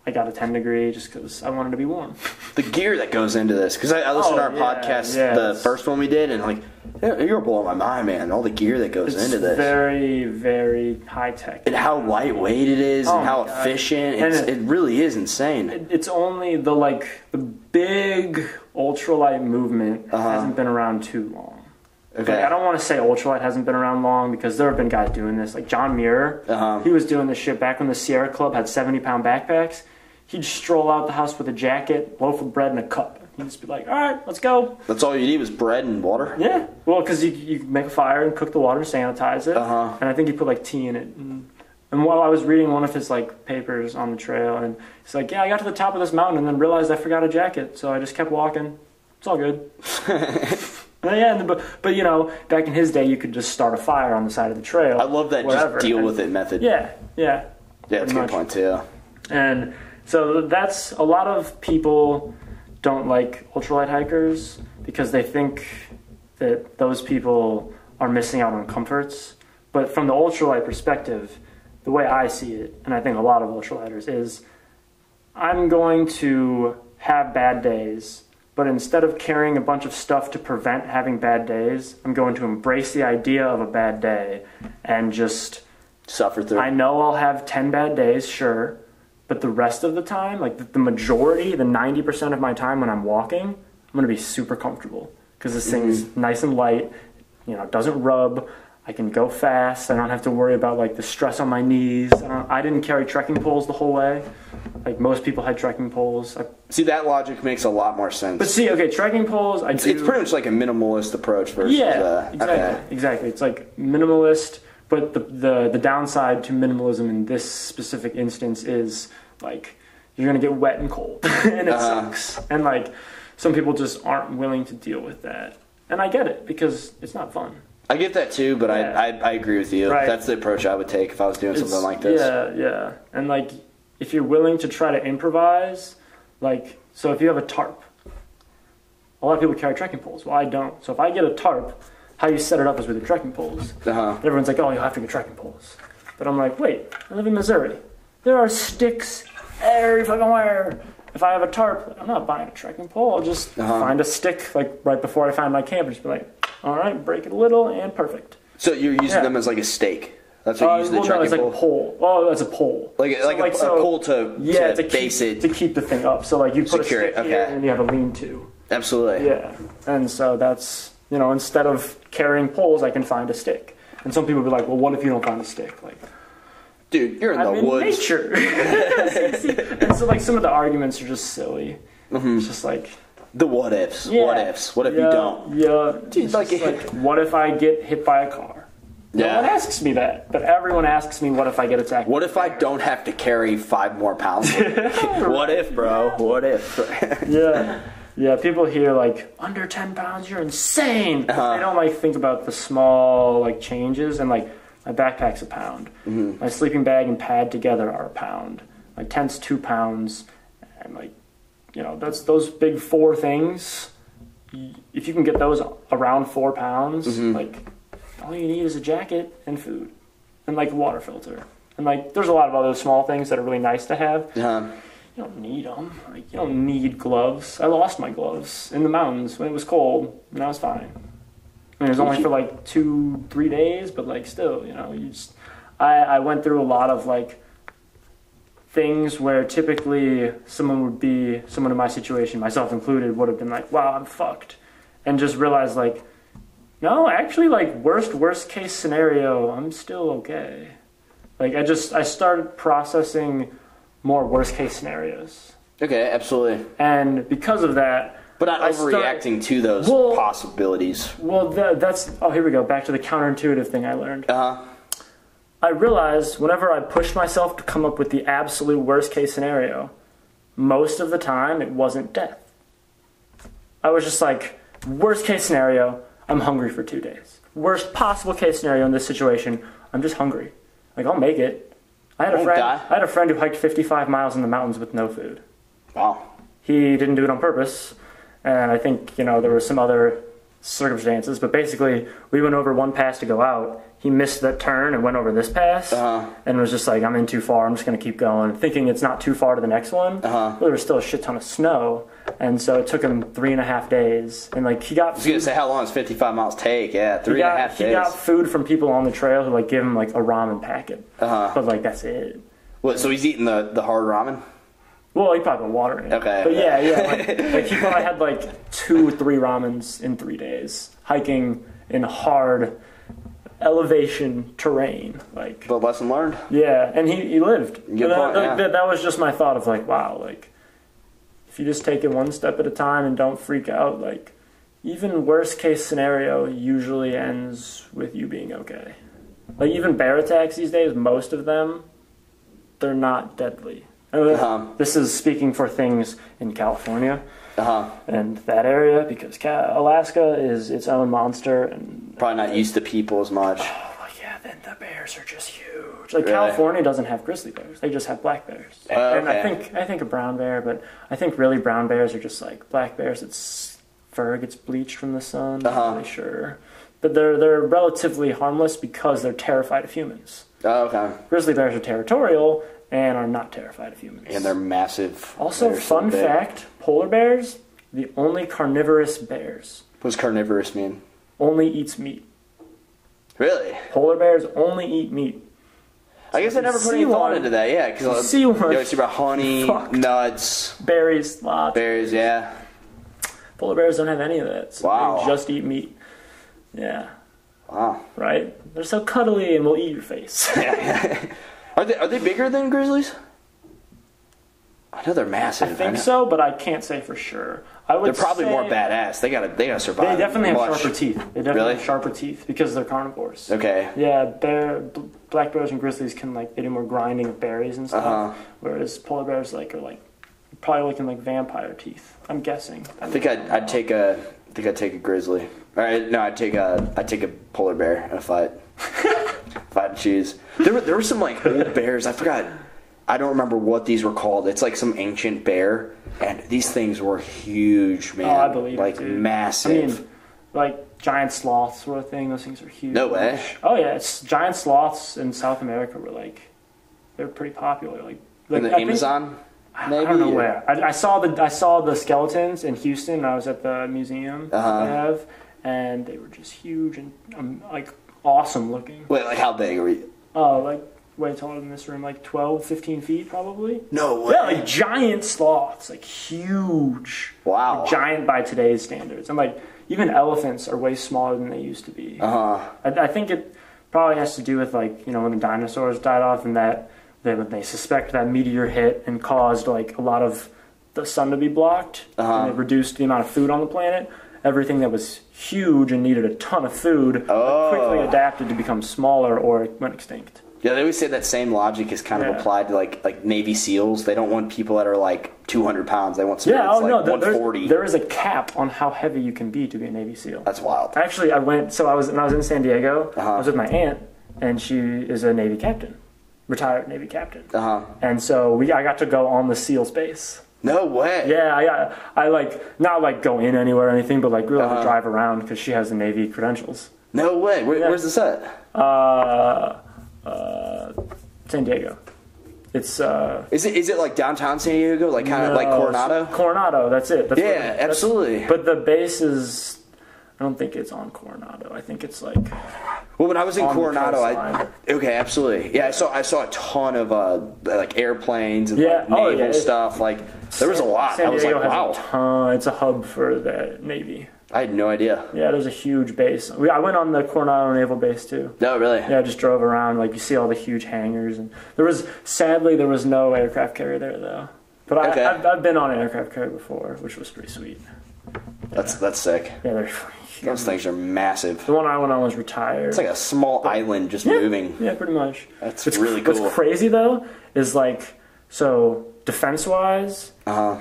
I got a 10-degree just because I wanted to be warm. The gear that goes into this, because I listened to our podcast, the first one we did, and like, you're blowing my mind, man. All the gear that goes into this. It's very, very high tech. And how lightweight it is, and how efficient. It really is insane. It's only the big ultralight movement hasn't been around too long. Okay. Like, I don't want to say ultralight hasn't been around long, because there have been guys doing this. Like John Muir, he was doing this shit back when the Sierra Club had 70-pound backpacks. He'd stroll out the house with a jacket, loaf of bread, and a cup. He'd just be like, all right, let's go. That's all you need was bread and water? Yeah. Well, because you make a fire and cook the water, sanitize it. And I think he put like tea in it. And while I was reading one of his like papers on the trail, and he's like, yeah, I got to the top of this mountain and then realized I forgot a jacket. So I just kept walking. It's all good. But back in his day, you could just start a fire on the side of the trail. I love that just deal with it method. Yeah. Yeah, that's a good point too. And so that's a lot of people don't like ultralight hikers because they think that those people are missing out on comforts. But from the ultralight perspective, the way I see it, and I think a lot of ultralighters, is I'm going to have bad days, but instead of carrying a bunch of stuff to prevent having bad days, I'm going to embrace the idea of a bad day and just suffer through. I know I'll have 10 bad days, sure, but the rest of the time, like the majority, the 90% of my time when I'm walking, I'm going to be super comfortable because this thing's nice and light, it doesn't rub. I can go fast. I don't have to worry about like the stress on my knees. I didn't carry trekking poles the whole way. Like most people had trekking poles. See, that logic makes a lot more sense. But see, okay, trekking poles, It's pretty much like a minimalist approach versus... Yeah, exactly. It's like minimalist, but the downside to minimalism in this specific instance is like you're going to get wet and cold, and it sucks. And like some people just aren't willing to deal with that. And I get it, because it's not fun. I get that too, but I agree with you. Right. That's the approach I would take if I was doing something like this. Yeah. And like, if you're willing to try to improvise, like, so if you have a tarp, a lot of people carry trekking poles. Well, I don't. So if I get a tarp, how you set it up is with the trekking poles. Everyone's like, oh, you'll have to get trekking poles. But I'm like, wait, I live in Missouri. There are sticks every fucking where. If I have a tarp, I'm not buying a trekking pole. I'll just find a stick like right before I find my camp and just be like, all right, break it a little and perfect. So you're using them as like a stake? That's what you use the trekking it's like a pole. Oh, that's a pole. Like a pole to base it. To keep the thing up. So like you put a stick here and you have a lean-to. Absolutely. Yeah. And so that's You know, instead of carrying poles, I can find a stick. And some people will be like, well, what if you don't find a stick? Like, dude, you're in the woods. Nature. And so, like, some of the arguments are just silly. Mm-hmm. It's just like... The what ifs. Yeah, what ifs. What if you don't? Yeah. Dude, like, what if I get hit by a car? Yeah. No one asks me that, but everyone asks me, what if I get attacked? What if I don't have to carry 5 more pounds? What if, bro? What if? Yeah. Yeah, people hear, like, under 10 pounds, you're insane. They don't, like, think about the small, like, changes. And, like, my backpack's a pound. Mm-hmm. My sleeping bag and pad together are a pound. My tent's 2 pounds. And, like, you know, that's those big 4 things. If you can get those around 4 pounds, mm-hmm. like... all you need is a jacket and food and, like, a water filter. And, like, there's a lot of other small things that are really nice to have. You don't need them. Like, you don't need gloves. I lost my gloves in the mountains when it was cold, and I was fine. I mean, it was only for, like, 2-3 days, but, like, still, you know, you just... I went through a lot of, like, things where typically someone in my situation, myself included, would have been like, wow, I'm fucked. And just realized, like, no, actually, like, worst case scenario, I'm still okay. Like, I started processing more worst case scenarios. Okay, absolutely. And because of that... But not overreacting to those possibilities. Well, that's... Oh, here we go. Back to the counterintuitive thing I learned. I realized whenever I pushed myself to come up with the absolute worst case scenario, most of the time, it wasn't death. I was just like, worst case scenario... I'm hungry for 2 days. Worst possible case scenario in this situation, I'm just hungry. Like, I'll make it. I had a friend who hiked 55 miles in the mountains with no food. Wow. He didn't do it on purpose, and I think, you know, there were some other circumstances, but basically, we went over one pass to go out. He missed that turn and went over this pass, and was just like, I'm in too far, I'm just going to keep going, thinking it's not too far to the next one. But there was still a shit ton of snow, and so it took him 3.5 days, and, like, he got... I was going to say, how long does 55 miles take? Yeah, 3.5 days. He got food from people on the trail who, like, give him, like, a ramen packet. But, like, that's it. What, so he's eating the hard ramen? Well, he probably put water in it. Okay. But yeah, like he probably had, like, 2 or 3 ramens in 3 days, hiking in hard... elevation terrain, like. But lesson learned. Yeah, and he lived. That was just my thought of, like, wow, like, if you just take it one step at a time and don't freak out, like, even worst case scenario usually ends with you being okay. Like, even bear attacks these days, most of them, they're not deadly. This is speaking for things in California. And that area, because Alaska is its own monster, and probably not used to people as much. Oh yeah, then the bears are just huge. Like, really? California doesn't have grizzly bears; they just have black bears. And I think a brown bear, but I think really brown bears are just like black bears. Its fur gets bleached from the sun. I'm not really sure, but they're relatively harmless because they're terrified of humans. Oh, okay. Grizzly bears are territorial and are not terrified of humans. And they're massive. Also, fun fact, polar bears, the only carnivorous bears. What does carnivorous mean? Only eats meat. Really? Polar bears only eat meat. I guess I never put any thought into that, yeah. Because see one. You always hear about honey, nuts. Berries, lots. Berries, yeah. Polar bears don't have any of that. So wow. They just eat meat. Yeah. Wow. Right? They're so cuddly and will eat your face. Yeah. Are they bigger than grizzlies? I know they're massive. I think so, but I can't say for sure. They're probably more badass. They gotta survive. They definitely have sharper teeth. They definitely have sharper teeth because they're carnivores. Okay. Yeah, black bears and grizzlies can, like, they do more grinding of berries and stuff. Whereas polar bears, like, are, like, probably looking like vampire teeth. I'm guessing. I think I'd take a grizzly. All right, no, I'd take a polar bear in a fight. If I had to choose. There were some, like, old bears. I forgot. I don't remember what these were called. It's like some ancient bear, and these things were huge, man. Oh, I believe like, it, dude. Massive. I mean, like, giant sloths were a thing. Those things are huge. No way. Oh yeah, giant sloths in South America were, like, they're pretty popular. Like in the Amazon. Maybe? I don't know where. I saw the skeletons in Houston. And I was at the museum they have, and they were just huge and like awesome looking. Wait, like how big are we? Oh, like way taller than this room, like 12, 15 feet probably. No way. Yeah, like giant sloths, like huge. Wow. Like giant by today's standards. And, like, even elephants are way smaller than they used to be. I think it probably has to do with, like, you know, when the dinosaurs died off and that they suspect that meteor hit and caused, like, a lot of the sun to be blocked, and it reduced the amount of food on the planet. Everything that was huge and needed a ton of food quickly adapted to become smaller or it went extinct. Yeah, they always say that same logic is kind of applied to like Navy SEALs. They don't want people that are like 200 pounds. They want somebody that's like 140. There is a cap on how heavy you can be to be a Navy SEAL. That's wild. Actually, when I was in San Diego, I was with my aunt, and she is a Navy captain, retired Navy captain. And so I got to go on the SEALs base. No way. Yeah, I like not like go in anywhere or anything, but like really drive around because she has the Navy credentials. No way. Where's this at? San Diego. It's Is it like downtown San Diego, like kind of like Coronado? Coronado, that's it. Absolutely. But the base is, I don't think it's on Coronado. I think it's like. Well, when I was in Coronado, absolutely. Yeah, I saw a ton of like airplanes and like naval stuff. Like there was a lot. San Diego I was like, wow. has a ton. It's a hub for the Navy. I had no idea. Yeah, there's a huge base. I went on the Coronado Naval Base too. No, really? Yeah, I just drove around. Like you see all the huge hangars, and sadly there was no aircraft carrier there though. But I've been on an aircraft carrier before, which was pretty sweet. Yeah. That's sick. Yeah, they're huge. Those things are massive. The one I went on was retired. It's like a small island just moving. Yeah, pretty much. That's really cool. What's crazy though is like defense-wise,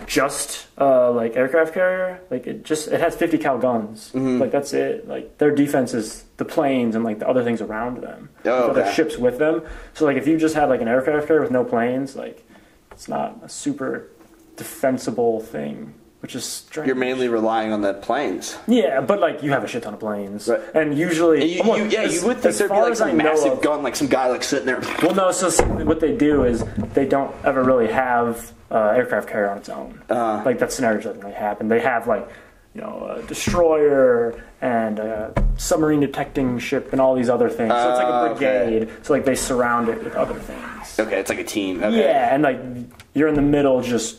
just like aircraft carrier, like it has 50 cal guns. Like that's it. Like their defense is the planes and like the other things around them. Other ships with them. So like if you just had like an aircraft carrier with no planes, like it's not a super defensible thing. Which is strange. You're mainly relying on the planes. Yeah, but like you have a shit ton of planes, right. And usually, you would think there'd be like some massive gun, like some guy like sitting there. Well, no. So what they do is they don't ever really have aircraft carrier on its own. Like that scenario doesn't really happen. They have like a destroyer and a submarine detecting ship and all these other things. So it's like a brigade. Okay. So like they surround it with other things. Okay, it's like a team. Okay. Yeah, and like you're in the middle just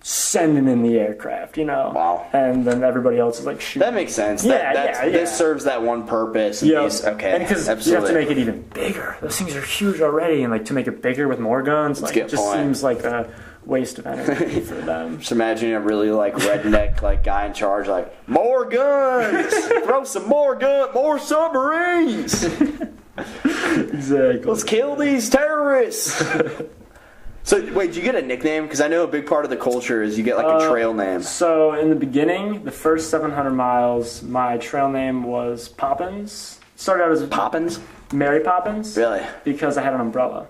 sending in the aircraft, Wow. And then everybody else is like shooting. That makes sense. This serves that one purpose. And okay. And because you have to make it even bigger. Those things are huge already, and like to make it bigger with more guns, like it just seems like a waste of energy for them. Just imagine a really like redneck like guy in charge, like more guns, throw some more submarines. Exactly. Let's kill these terrorists. So, wait, did you get a nickname? Because I know a big part of the culture is you get, like, a trail name. So, in the beginning, the first 700 miles, my trail name was Poppins. It started out as Poppins? Mary Poppins. Really? Because I had an umbrella.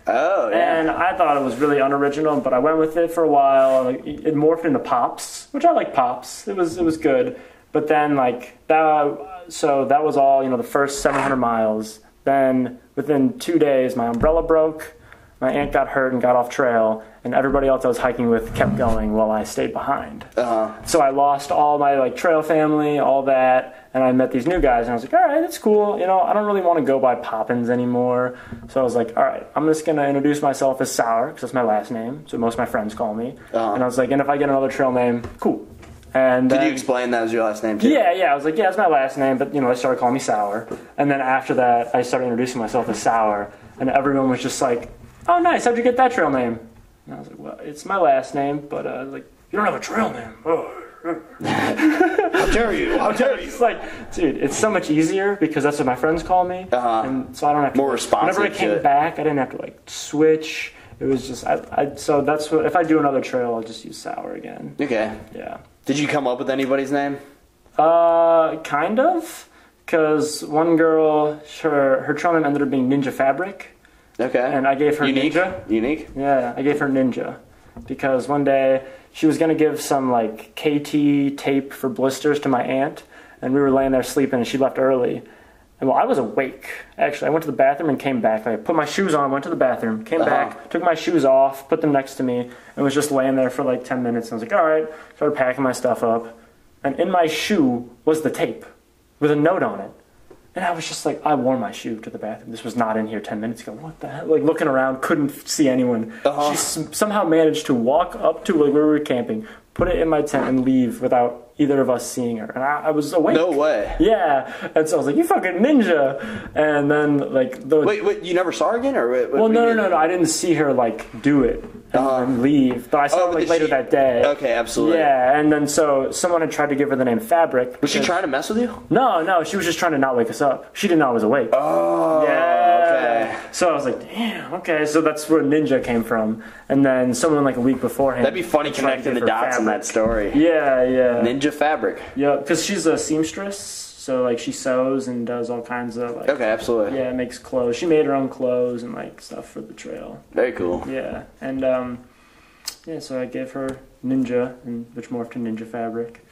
Oh, yeah. And I thought it was really unoriginal, but I went with it for a while. It morphed into Pops, which I like Pops. It was good. But then, like, that was all, the first 700 miles. Then, within 2 days, my umbrella broke. My aunt got hurt and got off trail, and everybody else I was hiking with kept going while I stayed behind. So I lost all my like trail family, all that, and I met these new guys, and I was like, all right, that's cool. I don't really want to go by Poppins anymore. So I was like, all right, I'm just going to introduce myself as Sauer, because that's my last name, so most of my friends call me. And I was like, and if I get another trail name, cool. And did you explain that as your last name too? Yeah. I was like, yeah, it's my last name, but they started calling me Sauer. And then after that, I started introducing myself as Sauer, and everyone was just like, oh, nice. How'd you get that trail name? And I was like, well, it's my last name, but like, you don't have a trail name. Oh. How dare you? How dare you? It's like, dude, it's so much easier because that's what my friends call me. And so I don't have to. More responsive. Whenever I came back, I didn't have to like switch. It was just, so that's what, if I do another trail, I'll just use Sauer again. Okay. Yeah. Did you come up with anybody's name? Kind of. Because one girl, her trail name ended up being Ninja Fabric. Okay. And I gave her Ninja. Unique? Yeah, I gave her Ninja. Because one day she was going to give some like KT tape for blisters to my aunt. And we were laying there sleeping and she left early. And well, I was awake. Actually, I went to the bathroom and came back. I put my shoes on, went to the bathroom, came back, took my shoes off, put them next to me, and was just laying there for like 10 minutes. And I was like, all right. Started packing my stuff up. And in my shoe was the tape with a note on it. And I was just like, I wore my shoe to the bathroom. This was not in here 10 minutes ago. What the hell? Like, looking around, couldn't see anyone. She somehow managed to walk up to where we were camping, put it in my tent, and leave without either of us seeing her. And I was awake. No way. Yeah. And so I was like, you fucking ninja. And then, like... Wait, you never saw her again? Or well, no. I didn't see her, like, do it and leave. But I saw her, like, later that day. Okay, absolutely. Yeah, and then so someone had tried to give her the name Fabric. Was she trying to mess with you? No, she was just trying to not wake us up. She didn't know I was awake. Oh, yeah. okay. So I was like, damn, okay. So that's where Ninja came from. And then someone, like, a week beforehand... That'd be funny connecting the dots in that story. Yeah. Ninja Fabric. Yeah, because she's a seamstress, so, like, she sews and does all kinds of, like... Okay, absolutely. Yeah, makes clothes. She made her own clothes and, like, stuff for the trail. Very cool. Yeah, and, so I gave her Ninja, which morphed to Ninja Fabric.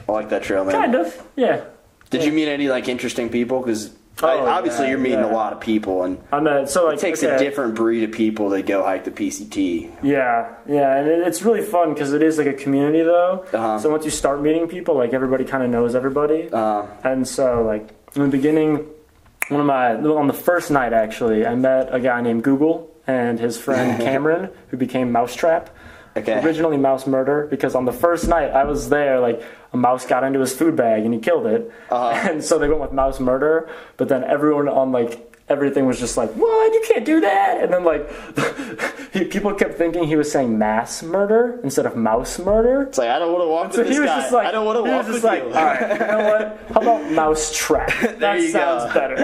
I like that trail, man. Kind of, yeah. Did you meet any, like, interesting people? Because... obviously, you're meeting a lot of people, and it takes a different breed of people to go hike the PCT. Yeah, and it's really fun because it is like a community, though. So once you start meeting people, like everybody kind of knows everybody, and so like in the beginning, on the first night actually, I met a guy named Google and his friend Cameron, who became Mousetrap. Okay. Originally Mouse Murder, because on the first night I was there, like a mouse got into his food bag and he killed it, and so they went with Mouse Murder. But then everyone on like everything was just like, "What? You can't do that!" And then like people kept thinking he was saying mass murder instead of mouse murder. It's like, I don't want to walk with this guy. Just like, I don't want to walk with you. All right, you know what? How about Mousetrap? That sounds better.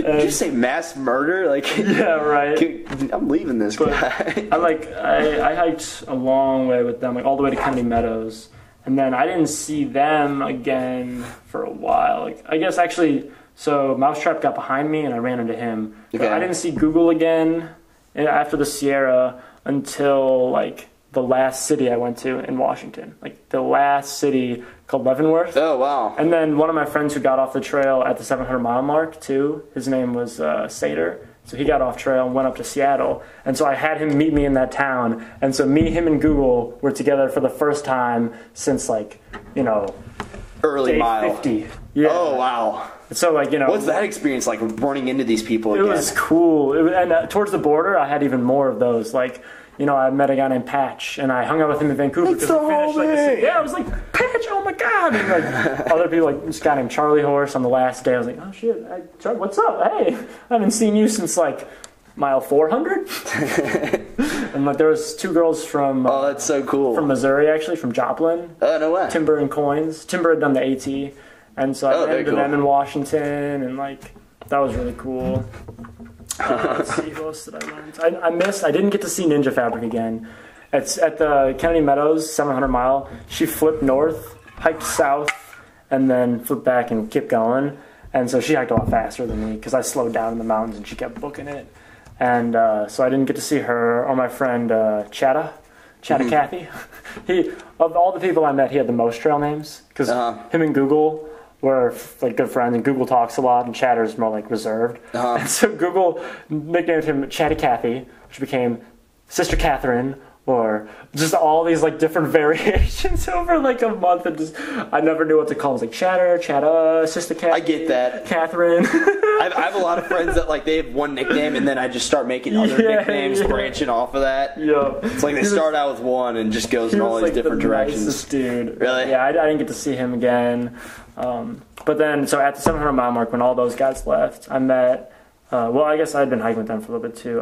Did you say mass murder? Like, yeah, right. I'm leaving this guy. I hiked a long way with them, like all the way to Kennedy Meadows, and then I didn't see them again for a while. Like, I guess actually, so Mousetrap got behind me and I ran into him. Okay. I didn't see Google again after the Sierra until like the last city I went to in Washington, like the last city called Leavenworth. Oh, wow. And then one of my friends who got off the trail at the 700-mile mark too, his name was Sater. So he got off trail and went up to Seattle. And so I had him meet me in that town. And so me, him, and Google were together for the first time since, like, you know, early day mile. 50. Yeah. Oh, wow. So, like, you know. What's that experience like, running into these people again? It was cool. And towards the border, I had even more of those. Like, you know, I met a guy named Patch, and I hung out with him in Vancouver. It's the homie! I was like, Patch, oh my God! And like other people, like this guy named Charlie Horse on the last day, I was like, oh shit, what's up? Hey, I haven't seen you since like mile 400. And like there was two girls from oh, that's so cool, from Missouri actually, from Joplin. Oh, no way. Timber and Coins. Timber had done the AT, and so I ran into them in Washington, and like that was really cool. Let's see, who else did I learn? I didn't get to see Ninja Fabric again. It's at the Kennedy Meadows 700 mile. She flipped north, hiked south, and then flipped back and kept going. And so she hiked a lot faster than me because I slowed down in the mountains and she kept booking it. And so I didn't get to see her or my friend Chatty Cathy. Of all the people I met, he had the most trail names because him and Google were like good friends, and Google talks a lot, and Chatter's more like reserved. And so Google nicknamed him Chatty Cathy, which became Sister Catherine, or just all these like different variations over like a month, and just I never knew what to call him. It was like Chatta, Sister Cathy. I get that. Catherine. I have a lot of friends that like they have one nickname, and then I just start making other nicknames branching off of that. Yeah, it's like they start out with one and just goes in all these different directions. Nicest dude. Really? Yeah, I didn't get to see him again. But then, so at the 700 mile mark, when all those guys left, I met. Well, I guess I'd been hiking with them for a little bit too.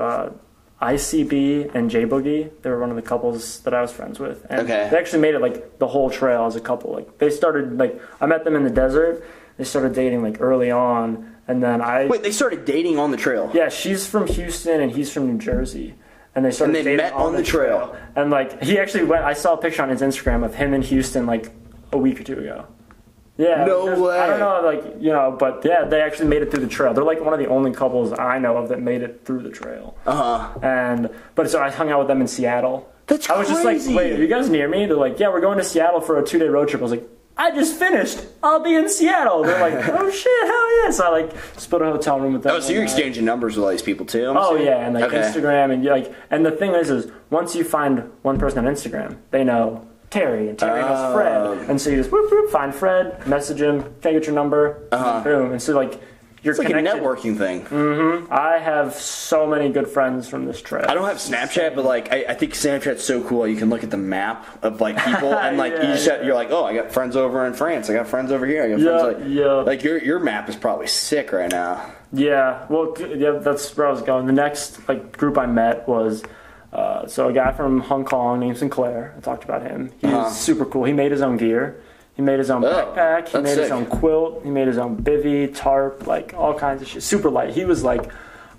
ICB and J Boogie, they were one of the couples that I was friends with, and they actually made it like the whole trail as a couple. Like they started like I met them in the desert. They started dating like early on, and then they started dating on the trail. Yeah, she's from Houston and he's from New Jersey, and they started dating met on the trail. And like he actually went. I saw a picture on his Instagram of him in Houston like a week or two ago. Yeah, no way. I don't know, like, you know, but yeah, they actually made it through the trail. They're like one of the only couples I know of that made it through the trail. But so I hung out with them in Seattle. That's crazy. I was just like, wait, are you guys near me? They're like, yeah, we're going to Seattle for a 2-day road trip. I was like, I just finished. I'll be in Seattle. They're like, oh shit, hell yeah. So I like split a hotel room with them. Oh, so you're exchanging numbers with all these people too? Yeah, and like Instagram and like, and the thing is once you find one person on Instagram, they know Terry, and Terry knows Fred, and so you just whoop, whoop, find Fred, message him, can I get your number, boom, and so like you're It's like connected. a networking thing. I have so many good friends from this trail. I don't have Snapchat, but like I think Snapchat's so cool. You can look at the map of like people, and like you're like, oh, I got friends over in France. I got friends over here. I got friends like your map is probably sick right now. Yeah, well, yeah, that's where I was going. The next like group I met was so a guy from Hong Kong named Sinclair. I talked about him. He's super cool. He made his own gear. He made his own backpack. He made his own quilt. He made his own bivvy, tarp, like all kinds of shit. Super light. He was like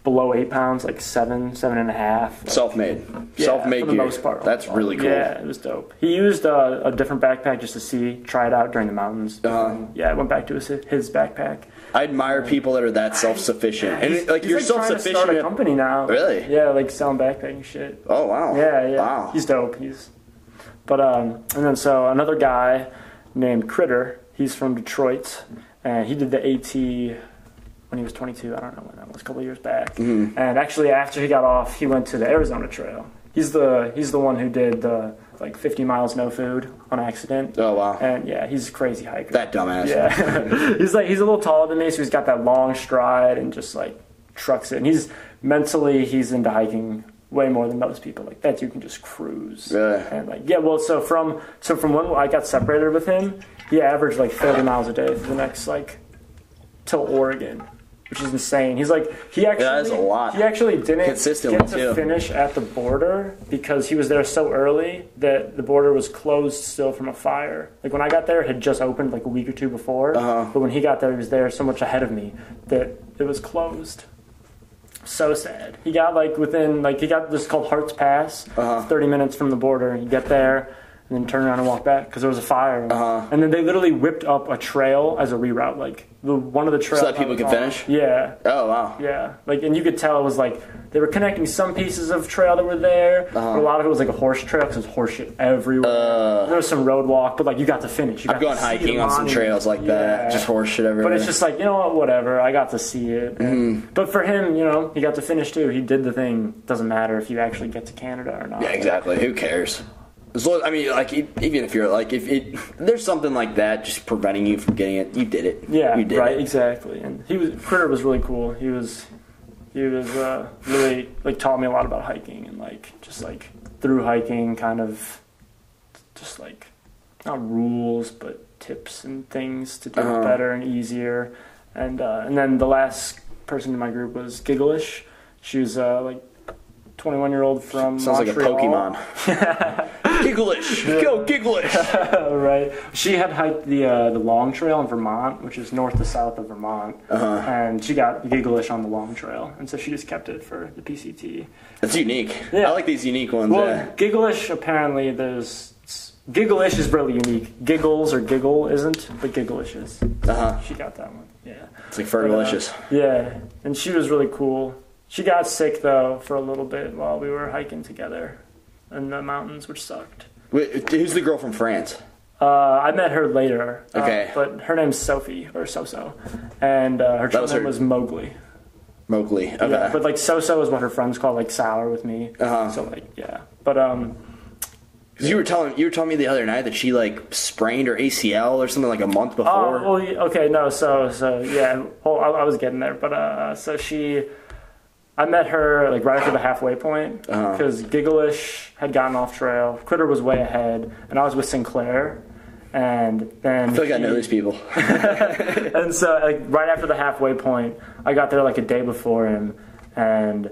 below 8 pounds, like 7.5. Self-made For the gear. most part. That's really cool. Yeah, it was dope. He used a different backpack just to try it out during the mountains. Yeah, I went back to his backpack. I admire people that are that self-sufficient. And like you're like self-sufficient. Trying to start a company now. Really? Yeah, like selling backpacking shit. Oh wow. Yeah. Wow. He's dope. And then so another guy named Critter. He's from Detroit, and he did the AT when he was 22. I don't know when that was, a couple of years back. And actually, after he got off, he went to the Arizona Trail. He's the one who did the like 50 miles no food on accident. Oh wow. And yeah, he's a crazy hiker. That dumbass. Yeah. he's a little taller than me, so he's got that long stride and just like trucks it. And he's into hiking way more than most people. Like that, you can just cruise. Really? And like so from when I got separated with him, he averaged like 30 miles a day for the next like till Oregon, which is insane. He's like that is a lot. He actually didn't Consistently, get to too. finish at the border because he was there so early that the border was closed still from a fire. Like when I got there, it had just opened like a week or two before. But when he got there, he was there so much ahead of me that it was closed. So sad. He got he got this called Hart's Pass, 30 minutes from the border. You get there and then turn around and walk back because there was a fire. And then they literally whipped up a trail as a reroute, like one of the trails. So that people could finish? Yeah. Oh wow. Yeah. Like, and you could tell it was like they were connecting some pieces of trail that were there, but a lot of it was like a horse trail because there's horse shit everywhere. There was some road walk, but like you got to finish. I've gone hiking on some trails like that, just horse shit everywhere. But it's just like, you know what, whatever. I got to see it. But for him, he got to finish too. He did the thing. Doesn't matter if you actually get to Canada or not. Yeah, exactly. Who cares? I mean, like, even if you're like, if there's something like that just preventing you from getting it, you did it. Yeah, you did right, it. exactly. And Critter was really cool. He was really like taught me a lot about hiking and like just like through hiking, kind of just like not rules but tips and things to do it better and easier. And then the last person in my group was Gigglish. She was like 21-year-old from Sounds Montreal. like a Pokemon. Gigglish, go Gigglish. Right. She had hiked the Long Trail in Vermont, which is north to south of Vermont, and she got Gigglish on the Long Trail, and so she just kept it for the PCT. That's unique. Yeah. I like these unique ones. Well, Gigglish apparently Gigglish is really unique. Giggles or Giggle isn't, but Gigglish is. She got that one. Yeah. It's like Fergalicious. Yeah, and she was really cool. She got sick though for a little bit while we were hiking together in the mountains, which sucked. Wait, who's the girl from France? I met her later. Okay. But her name's Sophie, or So-So. And her true name was Mowgli. Mowgli, okay. Yeah, but like So-So is what her friends call like Sauer with me. So like, yeah. But Because you were telling me the other night that she like sprained her ACL or something like a month before. Oh, well, okay, no, so yeah. Well, I was getting there, but I met her like right after the halfway point because Gigglish had gotten off trail. Critter was way ahead, and I was with Sinclair. And then I feel like I know these people. And so like right after the halfway point, I got there like a day before him, and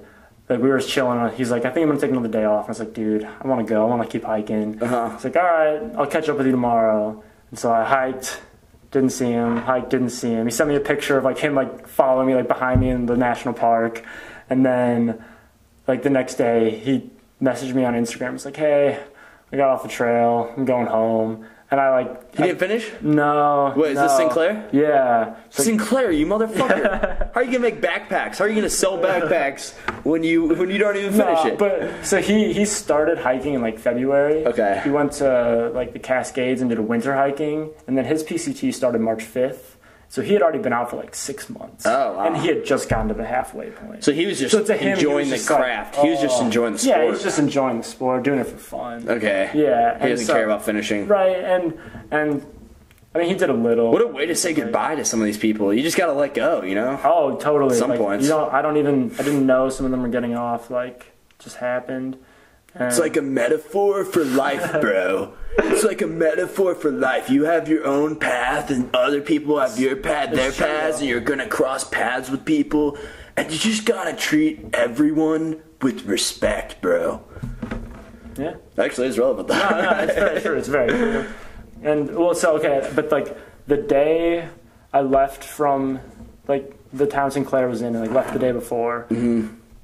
like we were just chilling. He's like, I think I'm gonna take another day off. I was like, dude, I want to go. I want to keep hiking. He's like, all right, I'll catch up with you tomorrow. And so I hiked. Didn't see him. Hiked. Didn't see him. He sent me a picture of like him like following me like behind me in the national park. And then, like, the next day, he messaged me on Instagram. He's like, hey, I got off the trail. I'm going home. And I, like... You didn't finish? No. Wait, is this Sinclair? Yeah. Sinclair, you motherfucker. How are you going to make backpacks? How are you going to sell backpacks when you don't even finish it? But, so he started hiking in, like, February. Okay. He went to, like, the Cascades and did a winter hiking. And then his PCT started March 5th. So he had already been out for like 6 months. Oh, wow. And he had just gotten to the halfway point. So he was just enjoying the craft. He was just enjoying the sport. Yeah, he was just enjoying the sport, doing it for fun. Okay. Yeah. He doesn't care about finishing. Right, and I mean, he did a little. What a way to say goodbye to some of these people. You just gotta let go, you know? Oh, totally. At some points. I didn't know some of them were getting off, like, just happened. And It's like a metaphor for life, bro. It's like a metaphor for life. You have your own path, and other people have their paths, and you're gonna cross paths with people, and you just gotta treat everyone with respect, bro. Yeah. Actually, it's relevant, though. No, it's very true. It's very true. And, well, so, okay, but, like, the day I left from, like, the town Sinclair was in, and, like, left the day before,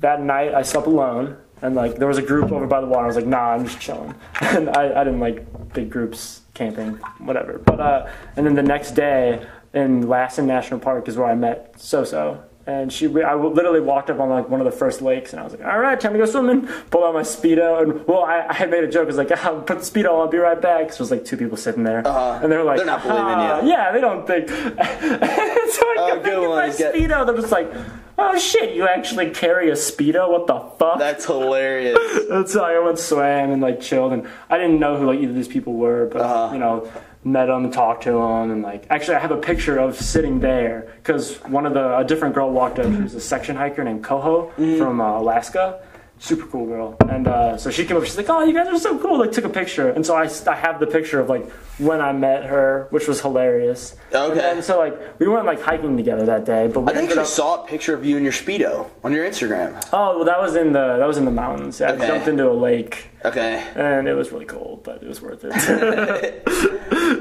that night I slept alone. And, like, there was a group over by the water. I was like, nah, I'm just chilling. And I didn't like big groups camping, whatever. But, and then the next day in Lassen National Park is where I met So-So. And I literally walked up on, like, one of the first lakes, and I was like, all right, time to go swimming. Pulled out my Speedo. And, well, I had made a joke. I was like, I'll put the Speedo on, I'll be right back. Because there was, like, 2 people sitting there. And they were like, they're not believing you. Yeah, they don't think. So I kept thinking my Speedo. They're just like, oh shit, you actually carry a Speedo? What the fuck? That's hilarious. And so I went swam and, like, chilled, and I didn't know who, like, either of these people were, but you know, met them and talked to them, and, like, actually I have a picture of sitting there because a different girl walked up. She was a section hiker named Coho from Alaska. Super cool girl. And so she came up, she's like, oh, you guys are so cool. Like, took a picture. And so I have the picture of, like, when I met her, which was hilarious. Okay. And so, like, we weren't, like, hiking together that day, but we I think I saw a picture of you in your Speedo on your Instagram. Oh, well, that was in the mountains. I jumped into a lake. Okay. And it was really cold, but it was worth it.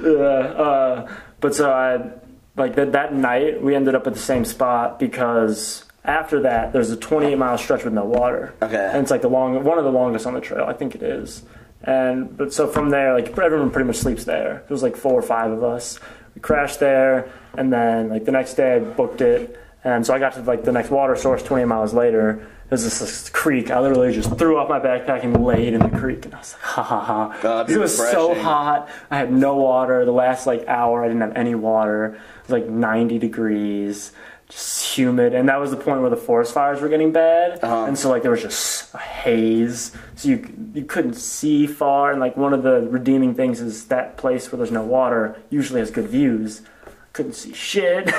Yeah. But so that night, we ended up at the same spot because after that, there's a 28-mile stretch with no water. Okay. And it's like one of the longest on the trail. I think it is. But so from there, like, everyone pretty much sleeps there. There was like 4 or 5 of us. We crashed there, and then, like, the next day I booked it. And so I got to, like, the next water source 28 miles later. There's this creek. I literally just threw off my backpack and laid in the creek. And I was like, ha ha ha. God, it was so hot. I had no water. The last, like, hour I didn't have any water. It was like 90 degrees. Just humid, and that was the point where the forest fires were getting bad, and so, like, there was just a haze, so you couldn't see far. And, like, one of the redeeming things is that place where there's no water usually has good views. Couldn't see shit.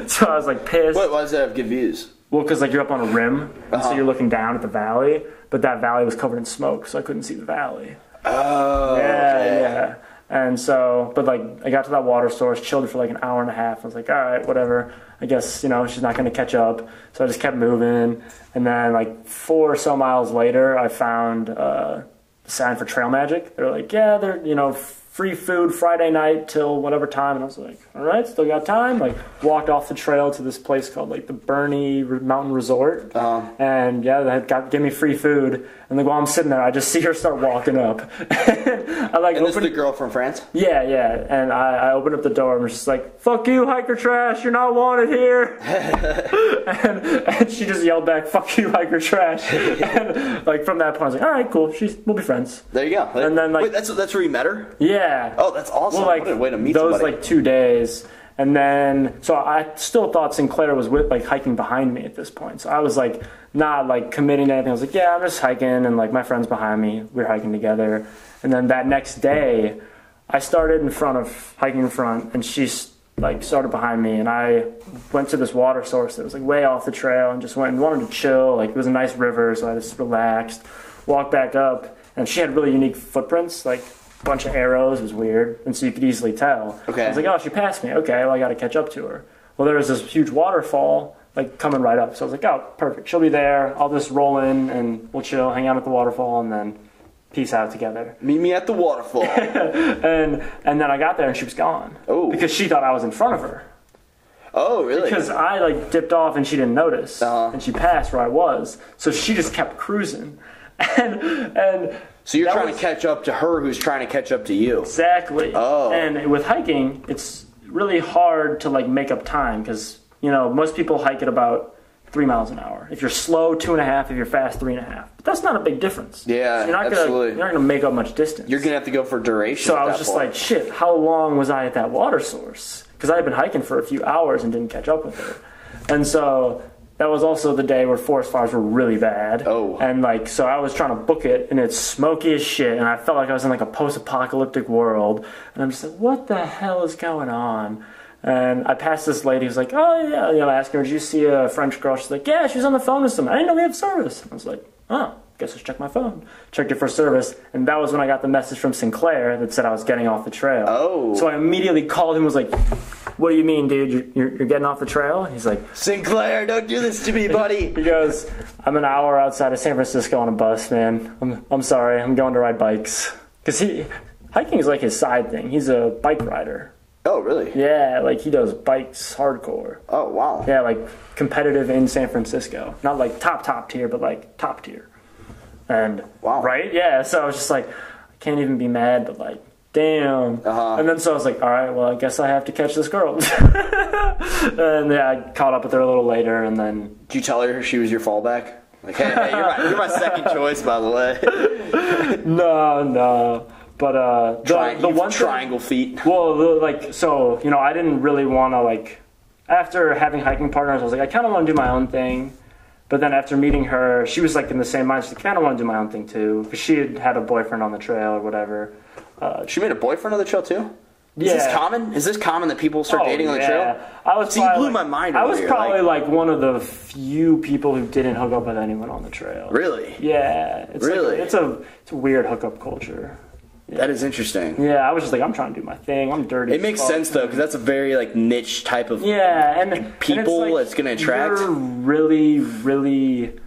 So I was, like, pissed. Why does that have good views? Well, because, like, you're up on a rim, and so you're looking down at the valley, but that valley was covered in smoke, so I couldn't see the valley. Oh, okay. Yeah. And so, but, like, I got to that water source, chilled for like an hour and a half. I was like, all right, whatever. I guess, you know, she's not going to catch up. So I just kept moving. And then, like, 4 or so miles later, I found a sign for Trail Magic. They're like, yeah, they're, you know, free food Friday night till whatever time. And I was like, all right, still got time. Like, walked off the trail to this place called, like, the Bernie Mountain Resort. And, yeah, they gave me free food. And, like, while I'm sitting there, I just see her start walking up. And this is the girl from France? Yeah. And I opened up the door and was just like, fuck you, hiker trash, you're not wanted here. and she just yelled back, fuck you, hiker trash. And, like, from that point, I was like, all right, cool, we'll be friends. There you go. And then, like, wait, that's where you met her? Yeah. Oh, that's awesome. Well, like, what a way to meet those, somebody. like, 2 days. And then, so I still thought Sinclair was hiking behind me at this point. So I was, like, not, like, committing to anything. I was like, yeah, I'm just hiking, and, like, my friend's behind me. We're hiking together. And then that next day, I started hiking in front, and she, like, started behind me. And I went to this water source that was, like, way off the trail and just went and wanted to chill. Like, it was a nice river, so I just relaxed, walked back up. And she had really unique footprints, like, bunch of arrows. It was weird, and so you could easily tell. Okay. I was like, oh, she passed me. Okay, well, I got to catch up to her. Well, there was this huge waterfall, like, coming right up. So I was like, oh, perfect. She'll be there. I'll just roll in, and we'll chill, hang out at the waterfall, and then peace out together. Meet me at the waterfall. and then I got there, and she was gone. Oh. Because she thought I was in front of her. Oh, really? Because I, like, dipped off, and she didn't notice. And she passed where I was. So she just kept cruising. And so you're trying to catch up to her who's trying to catch up to you. Exactly. Oh. And with hiking, it's really hard to, like, make up time because, you know, most people hike at about 3 miles an hour. If you're slow, 2.5. If you're fast, 3.5. But that's not a big difference. Yeah, so you're not gonna make up much distance. You're gonna have to go for duration. So I was just like, shit, how long was I at that water source? Because I had been hiking for a few hours and didn't catch up with her. And so that was also the day where forest fires were really bad. Oh. And like, so I was trying to book it, and it's smoky as shit, and I felt like I was in like a post-apocalyptic world, and I'm just like, what the hell is going on? And I passed this lady who's like, oh yeah, you know, asking her, did you see a French girl? She's like, yeah, she was on the phone with someone. I didn't know we have service. I was like, oh, guess I'll check my phone. Checked it for service, and that was when I got the message from Sinclair that said I was getting off the trail. Oh. So I immediately called him and was like, what do you mean, dude? You're getting off the trail? He's like, Sinclair, don't do this to me, buddy. he goes, I'm an hour outside of San Francisco on a bus, man. I'm sorry, I'm going to ride bikes. Because hiking is like his side thing. He's a bike rider. Oh, really? Yeah, like he does bikes hardcore. Oh, wow. Yeah, like competitive in San Francisco. Not like top tier, but like top tier. And, wow. Right? Yeah, so I was just like, I can't even be mad, but like, damn. And then so I was like, all right, well, I guess I have to catch this girl. And yeah, I caught up with her a little later, and then... Did you tell her she was your fallback? Like, hey, you're my second choice, by the way. No. But the one triangle feet. Well, so, you know, I didn't really want to, like, after having hiking partners, I was like, I kind of want to do my own thing. But then after meeting her, she was like in the same mind. She's like, I kind of want to do my own thing too, because she had a boyfriend on the trail or whatever. She made a boyfriend on the trail too? Yeah. Is this common? Is this common that people start dating on the trail? See, you blew my mind. I was probably like one of the few people who didn't hook up with anyone on the trail. Really? Yeah. Really? It's a weird hookup culture. Yeah. That is interesting. Yeah, I was just like, I'm trying to do my thing. I'm dirty. It makes sense though, because that's a very like niche type of and people and that's going to attract. You're really, really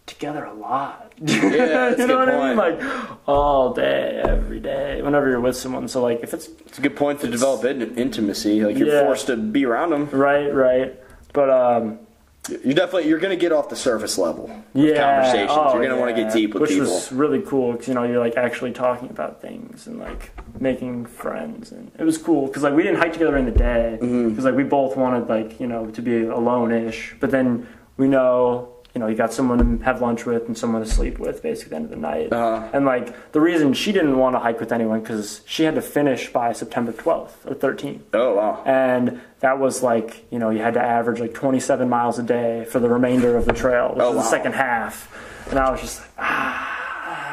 together a lot. Yeah, that's you know a good what point. I mean? Like all day, every day, whenever you're with someone. So like, if it's a good point to develop intimacy. Like you're forced to be around them. Right. But you're going to get off the surface level with conversations. You're going to want to get deep with people. Which was really cool because, you know, you're like actually talking about things and like making friends. And it was cool because like we didn't hike together in the day because like we both wanted like, you know, to be alone-ish. But then we know, you know, you got someone to have lunch with and someone to sleep with basically at the end of the night. And like the reason she didn't want to hike with anyone because she had to finish by September 12th or 13th. Oh, wow. And that was like, you know, you had to average like 27 miles a day for the remainder of the trail, which was the second half. And I was just like,